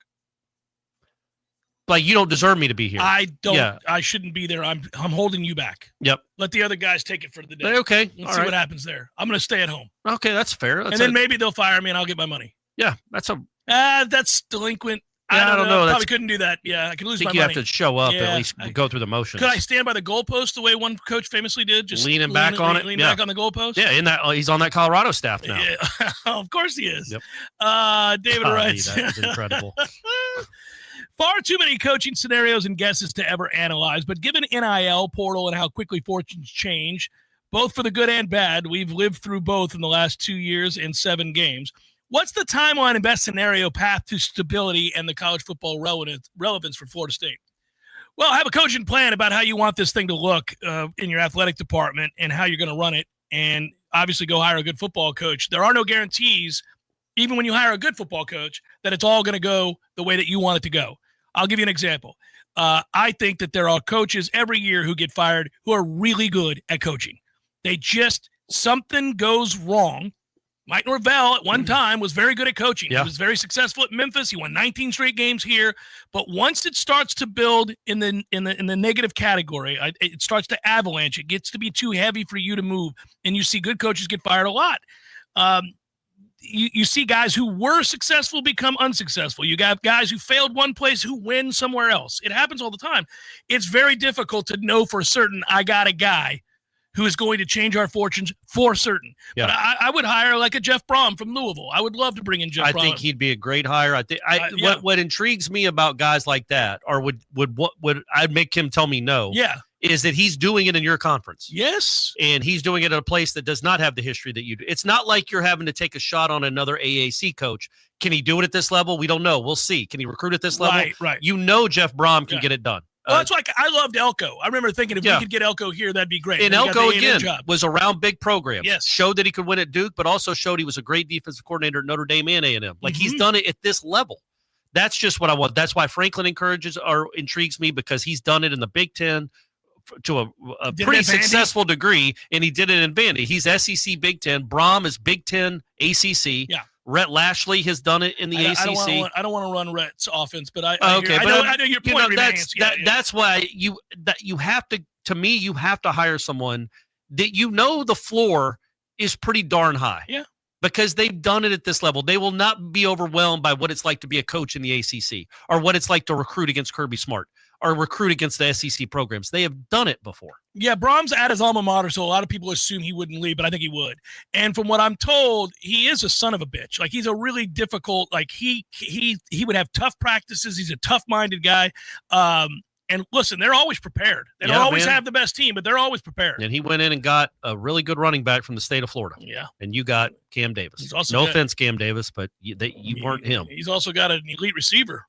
Like, you don't deserve me to be here. I don't. Yeah. I shouldn't be there. I'm holding you back. Yep. Let the other guys take it for the day. Okay. Let's see what happens there. I'm going to stay at home. Okay, that's fair. Then maybe they'll fire me and I'll get my money. Yeah, that's delinquent. Yeah, I don't know. Probably couldn't do that. Yeah, I could lose my money. You have to show up, at least go through the motions. Could I stand by the goalpost the way one coach famously did? Just leaning back on it? Lean back on the goalpost? Yeah, he's on that Colorado staff now. Yeah. Of course he is. Yep. David writes. That is incredible. Far too many coaching scenarios and guesses to ever analyze, but given NIL portal and how quickly fortunes change, both for the good and bad, we've lived through both in the last 2 years and 7 games. What's the timeline and best scenario path to stability and the college football relevance for Florida State? Well, have a coaching plan about how you want this thing to look in your athletic department and how you're going to run it, and obviously go hire a good football coach. There are no guarantees, even when you hire a good football coach, that it's all going to go the way that you want it to go. I'll give you an example. I think that there are coaches every year who get fired who are really good at coaching. Something goes wrong. Mike Norvell at one time was very good at coaching. Yeah. He was very successful at Memphis. He won 19 straight games here. But once it starts to build in the negative category, it starts to avalanche. It gets to be too heavy for you to move. And you see good coaches get fired a lot. You see guys who were successful become unsuccessful. You got guys who failed one place who win somewhere else. It happens all the time. It's very difficult to know for certain I got a guy who is going to change our fortunes for certain. Yeah. But I would hire like a Jeff Brom from Louisville. I would love to bring in Jeff Brom. I think he'd be a great hire. I think what intrigues me about guys like that, or would I'd make him tell me no. Yeah. Is that he's doing it in your conference. Yes. And he's doing it at a place that does not have the history that you do. It's not like you're having to take a shot on another AAC coach. Can he do it at this level? We don't know. We'll see. Can he recruit at this level? Right. You know Jeff Brom can get it done. Well, that's like I loved Elko. I remember thinking if we could get Elko here, that'd be great. And Elko, again, was around big programs. Yes. Showed that he could win at Duke, but also showed he was a great defensive coordinator at Notre Dame and A&M. Like, he's done it at this level. That's just what I want. That's why Franklin intrigues me, because he's done it in the Big Ten to a pretty successful degree, and he did it in Vandy. He's SEC Big Ten. Brom is Big Ten ACC. Yeah. Rhett Lashley has done it in the ACC. I don't want to run Rhett's offense, but I know your point remains. That's why you have to me, you have to hire someone that the floor is pretty darn high. Yeah. Because they've done it at this level. They will not be overwhelmed by what it's like to be a coach in the ACC, or what it's like to recruit against Kirby Smart, or recruit against the SEC programs. They have done it before. Yeah, Brom's at his alma mater, so a lot of people assume he wouldn't leave, but I think he would. And from what I'm told, he is a son of a bitch. Like, he's a really difficult, like, he would have tough practices. He's a tough-minded guy. And listen, they're always prepared. They don't always have the best team, but they're always prepared. And he went in and got a really good running back from the state of Florida. Yeah. And you got Cam Davis. No offense, Cam Davis, but you weren't him. He's also got an elite receiver.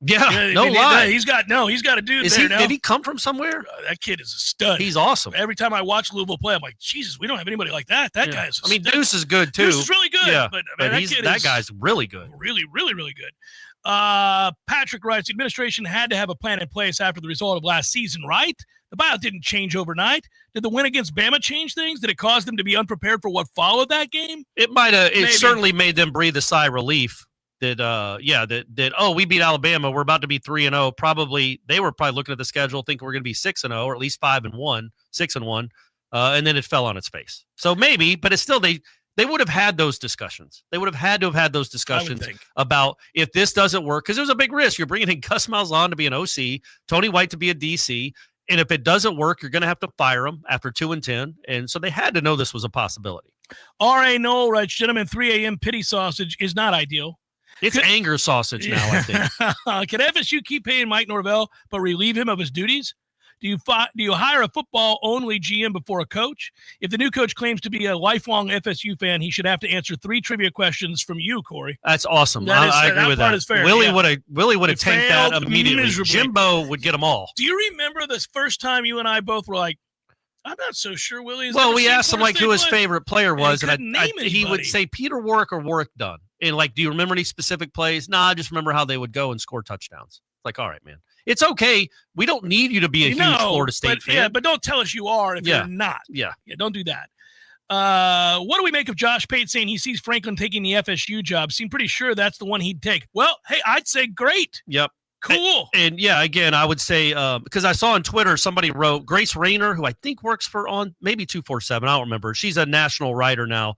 Yeah, no lie. He's got a dude there now. Did he come from somewhere? That kid is a stud. He's awesome. Every time I watch Louisville play, I'm like, Jesus, we don't have anybody like that. That guy is a stud. Deuce is good, too. Deuce is really good. Yeah, but that guy's really good. Really, really, really good. Patrick writes, the administration had to have a plan in place after the result of last season, right? The buyout didn't change overnight. Did the win against Bama change things? Did it cause them to be unprepared for what followed that game? It might have. It certainly made them breathe a sigh of relief. We beat Alabama. We're about to be 3-0. They were probably looking at the schedule, thinking we're going to be 6-0, or at least 5-1, 6-1, and then it fell on its face. So maybe, but it's still they would have had those discussions. They would have had to have had those discussions about if this doesn't work, because there's a big risk. You're bringing in Gus Malzahn to be an OC, Tony White to be a DC, and if it doesn't work, you're going to have to fire him after 2-10. And so they had to know this was a possibility. R.A. Noel writes, gentlemen, 3 a.m. pity sausage is not ideal. It's anger sausage now, I think. Can FSU keep paying Mike Norvell but relieve him of his duties? Do you hire a football-only GM before a coach? If the new coach claims to be a lifelong FSU fan, he should have to answer 3 trivia questions from you, Corey. That's awesome. I agree with that. Fair, Willie would have tanked that immediately. Miserably. Jimbo would get them all. Do you remember this first time you and I both were like, I'm not so sure Willie's. Well, we asked him who his favorite player was, and he would say Peter Warwick or Warwick Dunn. And do you remember any specific plays? Nah, I just remember how they would go and score touchdowns. Like, all right, man, it's okay. We don't need you to be a huge Florida State fan. Yeah, but don't tell us you are if you're not. Yeah, don't do that. What do we make of Josh Pate saying he sees Franklin taking the FSU job? Seem pretty sure that's the one he'd take. Well, hey, I'd say great. Yep. Cool. And yeah, again, I would say because I saw on Twitter somebody wrote Grace Rayner, who I think works for on maybe 247. I don't remember. She's a national writer now.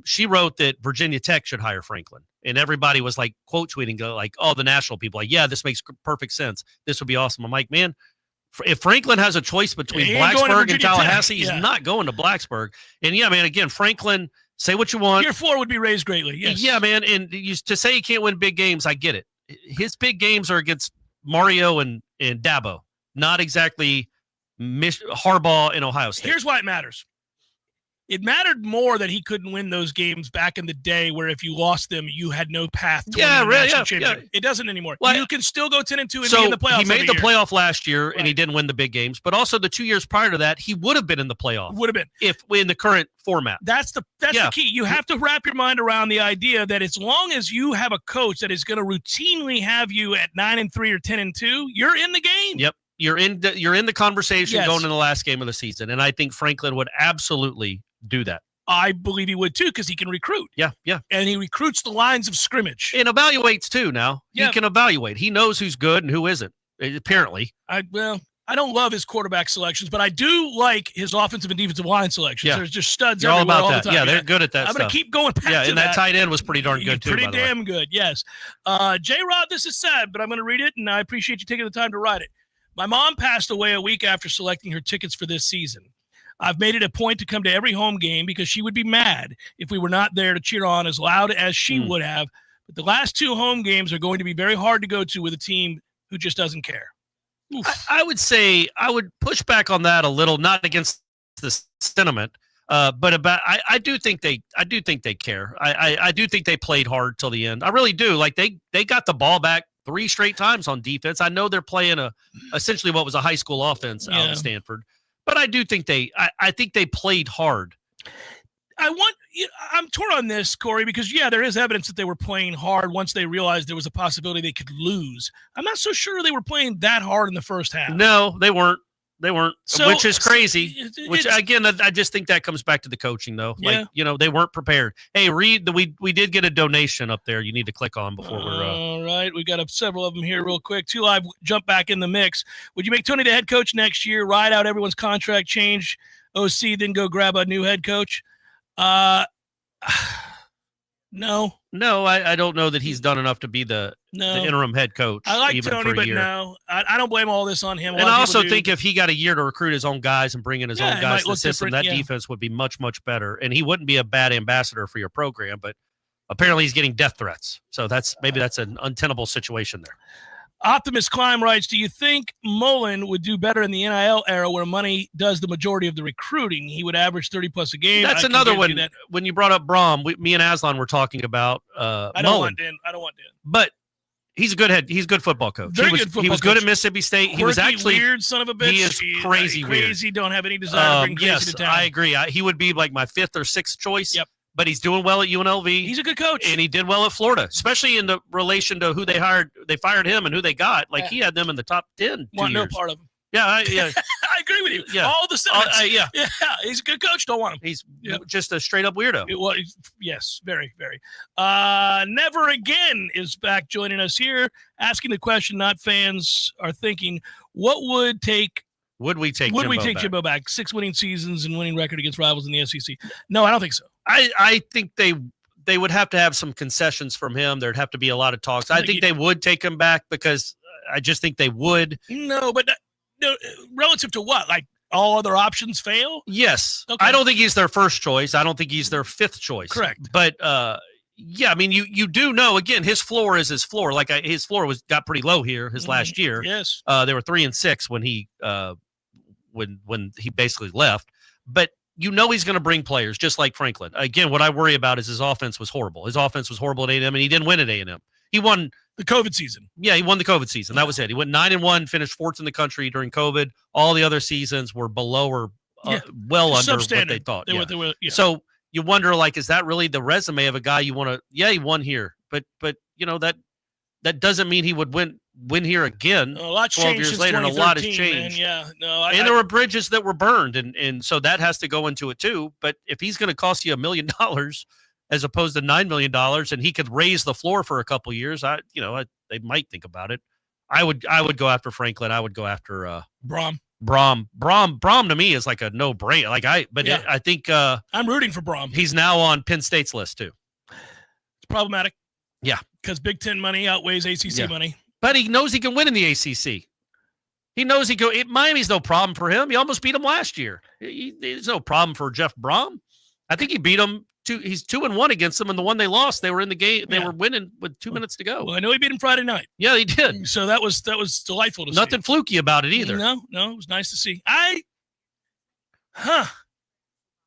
She wrote that Virginia Tech should hire Franklin, and everybody was like quote tweeting like, "Oh, the national people, like, yeah, this makes perfect sense. This would be awesome." I'm like, man, if Franklin has a choice between Blacksburg and Tallahassee, he's not going to Blacksburg. And yeah, man, again, Franklin, say what you want. Your floor would be raised greatly. Yes. Yeah, man, and to say he can't win big games, I get it. His big games are against Mario and Dabo, not exactly Harbaugh in Ohio State. Here's why it matters. It mattered more that he couldn't win those games back in the day where if you lost them, you had no path to winning the national championship. It doesn't anymore. Well, you can still go 10-2 and be in the playoffs. He made the playoff last year, and he didn't win the big games. But also the 2 years prior to that, he would have been in the playoff. Would have been. If in the current format. That's the key. You have to wrap your mind around the idea that as long as you have a coach that is going to routinely have you at 9-3 or 10-2, you're in the game. Yep. You're in the conversation going in the last game of the season. And I think Franklin would absolutely do that. I believe he would too, because he can recruit. Yeah. And he recruits the lines of scrimmage. And evaluates too now. He can evaluate. He knows who's good and who isn't, apparently. I don't love his quarterback selections, but I do like his offensive and defensive line selections. There's just studs everywhere all the time. Yeah, they're good at that I'm going to keep going back to that. Yeah, and that tight end was pretty darn good too, Pretty damn good, yes. J-Rod, this is sad, but I'm going to read it, and I appreciate you taking the time to write it. My mom passed away a week after selecting her tickets for this season. I've made it a point to come to every home game because she would be mad if we were not there to cheer on as loud as she would have. But the last 2 home games are going to be very hard to go to with a team who just doesn't care. I would say I would push back on that a little, not against the sentiment, but about I do think they care. I do think they played hard till the end. I really do. Like they got the ball back 3 straight times on defense. I know they're playing essentially what was a high school offense out of Stanford. But I do think I think they played hard. I'm torn on this, Corey, because there is evidence that they were playing hard once they realized there was a possibility they could lose. I'm not so sure they were playing that hard in the first half. No, they weren't. Which is crazy. Which again, I just think that comes back to the coaching, though. Like they weren't prepared. Hey, Reed, we did get a donation up there. You need to click on before we're. All right, we got several of them here, real quick. 2 Live, jump back in the mix. Would you make Tony the head coach next year? Ride out everyone's contract change, OC, then go grab a new head coach? No, I don't know that he's done enough to be the interim head coach. I like even Tony, for a but year. no, I don't blame all this on him. And I also think if he got a year to recruit his own guys and bring in his own guys to the system, that defense would be much, much better. And he wouldn't be a bad ambassador for your program, but apparently he's getting death threats. So maybe that's an untenable situation there. Optimus Climb writes, do you think Mullen would do better in the NIL era where money does the majority of the recruiting? He would average 30-plus a game. That's another one. When you brought up Brom, me and Aslan were talking about I don't Mullen. want Dan. But he's a good football coach. Very good football He was coach. good at Mississippi State. Quirky, he was actually weird son of a bitch. He is crazy weird. Crazy, don't have any desire to bring crazy to town. I agree. He would be like my 5th or 6th choice. Yep. But he's doing well at UNLV. He's a good coach. And he did well at Florida, especially in the relation to who they hired. They fired him and who they got. Like, he had them in the top 10. Want no part of him. Yeah. I agree with you. Yeah. All the sentiments. Yeah. He's a good coach. Don't want him. He's just a straight-up weirdo. Yes, very, very. Never Again is back joining us here, asking the question not fans are thinking, what would we take Jimbo back? 6 winning seasons and winning record against rivals in the SEC. No, I don't think so. I think they would have to have some concessions from him. There'd have to be a lot of talks. I think they would take him back because I just think they would. No, but relative to what? Like all other options fail? Yes. Okay. I don't think he's their first choice. I don't think he's their 5th choice. Correct. But I mean, you do know, again, his floor is his floor. Like his floor got pretty low here last year. Yes. They were 3-6 when he when he basically left. But he's going to bring players just like Franklin. Again, what I worry about is his offense was horrible. His offense was horrible at A&M, and he didn't win at A&M. He won the COVID season. Yeah, he won the COVID season. That was it. He went 9-1, finished 4th in the country during COVID. All the other seasons were below or well under what they thought. They were, So you wonder, like, is that really the resume of a guy you want to? Yeah, he won here, but that doesn't mean he would win here again. A lot's 12 changed years later, and a lot has changed. Man. And there were bridges that were burned, and so that has to go into it too. But if he's going to cost you $1 million as opposed to $9 million, and he could raise the floor for a couple of years, they might think about it. I would go after Franklin. I would go after Brom. Brom to me is like a no-brainer. I think I'm rooting for Brom. He's now on Penn State's list too. It's problematic. Yeah, because Big Ten money outweighs ACC money. But he knows he can win in the ACC. He knows Miami's no problem for him. He almost beat him last year. There's no problem for Jeff Brom. I think he beat him. He's 2-1 against them, and the one they lost, they were in the game. They were winning with 2 minutes to go. Well, I know he beat him Friday night. Yeah, he did. So that was delightful to see. Nothing fluky about it either. No, it was nice to see.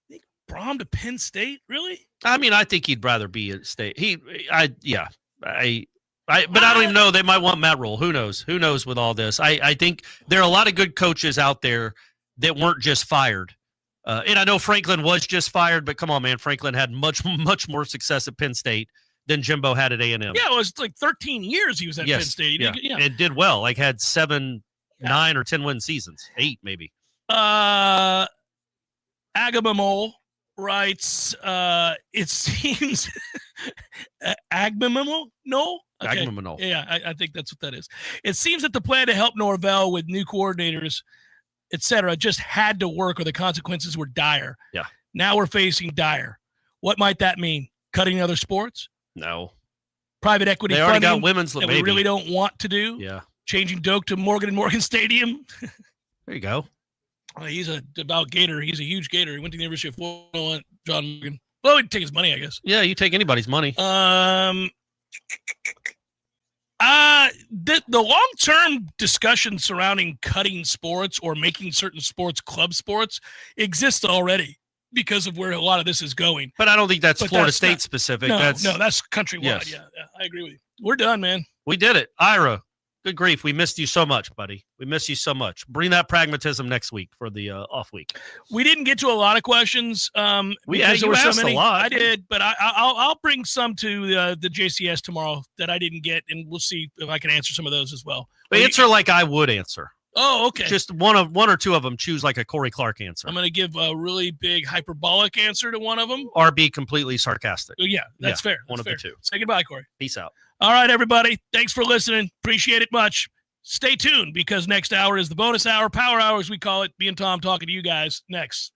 Think Brom to Penn State, really? I mean, I think he'd rather be at State. But I don't even know. They might want Matt Rule. Who knows? Who knows with all this? I think there are a lot of good coaches out there that weren't just fired. And I know Franklin was just fired, but come on, man. Franklin had much more success at Penn State than Jimbo had at A&M. Yeah, it was like 13 years he was at Penn State. It did well. Like had 7, 9, or 10 win seasons. 8 maybe. Agamemol writes, it seems Agamemol? No? Okay. Agamemol. Yeah, I think that's what that is. It seems that the plan to help Norvell with new coordinators, etc., just had to work, or the consequences were dire. Yeah. Now we're facing dire. What might that mean? Cutting other sports? No. Private equity they already funding got women's that we really don't want to do? Yeah. Changing Doak to Morgan & Morgan Stadium? There you go. He's a devout Gator. He's a huge Gator. He went to the University of Florida, John Morgan. Well, he'd take his money, I guess. Yeah, you take anybody's money. The long-term discussion surrounding cutting sports or making certain sports club sports exists already because of where a lot of this is going. But I don't think that's Florida State specific. No, that's countrywide. Yes. Yeah, I agree with you. We're done, man. We did it. Ira, good grief. We missed you so much, buddy. We miss you so much. Bring that pragmatism next week for the off week. We didn't get to a lot of questions. There were so many. A lot. I did, but I'll bring some to the JCS tomorrow that I didn't get, and we'll see if I can answer some of those as well. Answer like I would answer. Oh, okay. Just one or two of them. Choose like a Corey Clark answer. I'm going to give a really big hyperbolic answer to one of them. Or be completely sarcastic. Yeah, that's fair. One of the two. Say goodbye, Corey. Peace out. All right, everybody. Thanks for listening. Appreciate it much. Stay tuned because next hour is the bonus hour, power hour as we call it. Me and Tom talking to you guys next.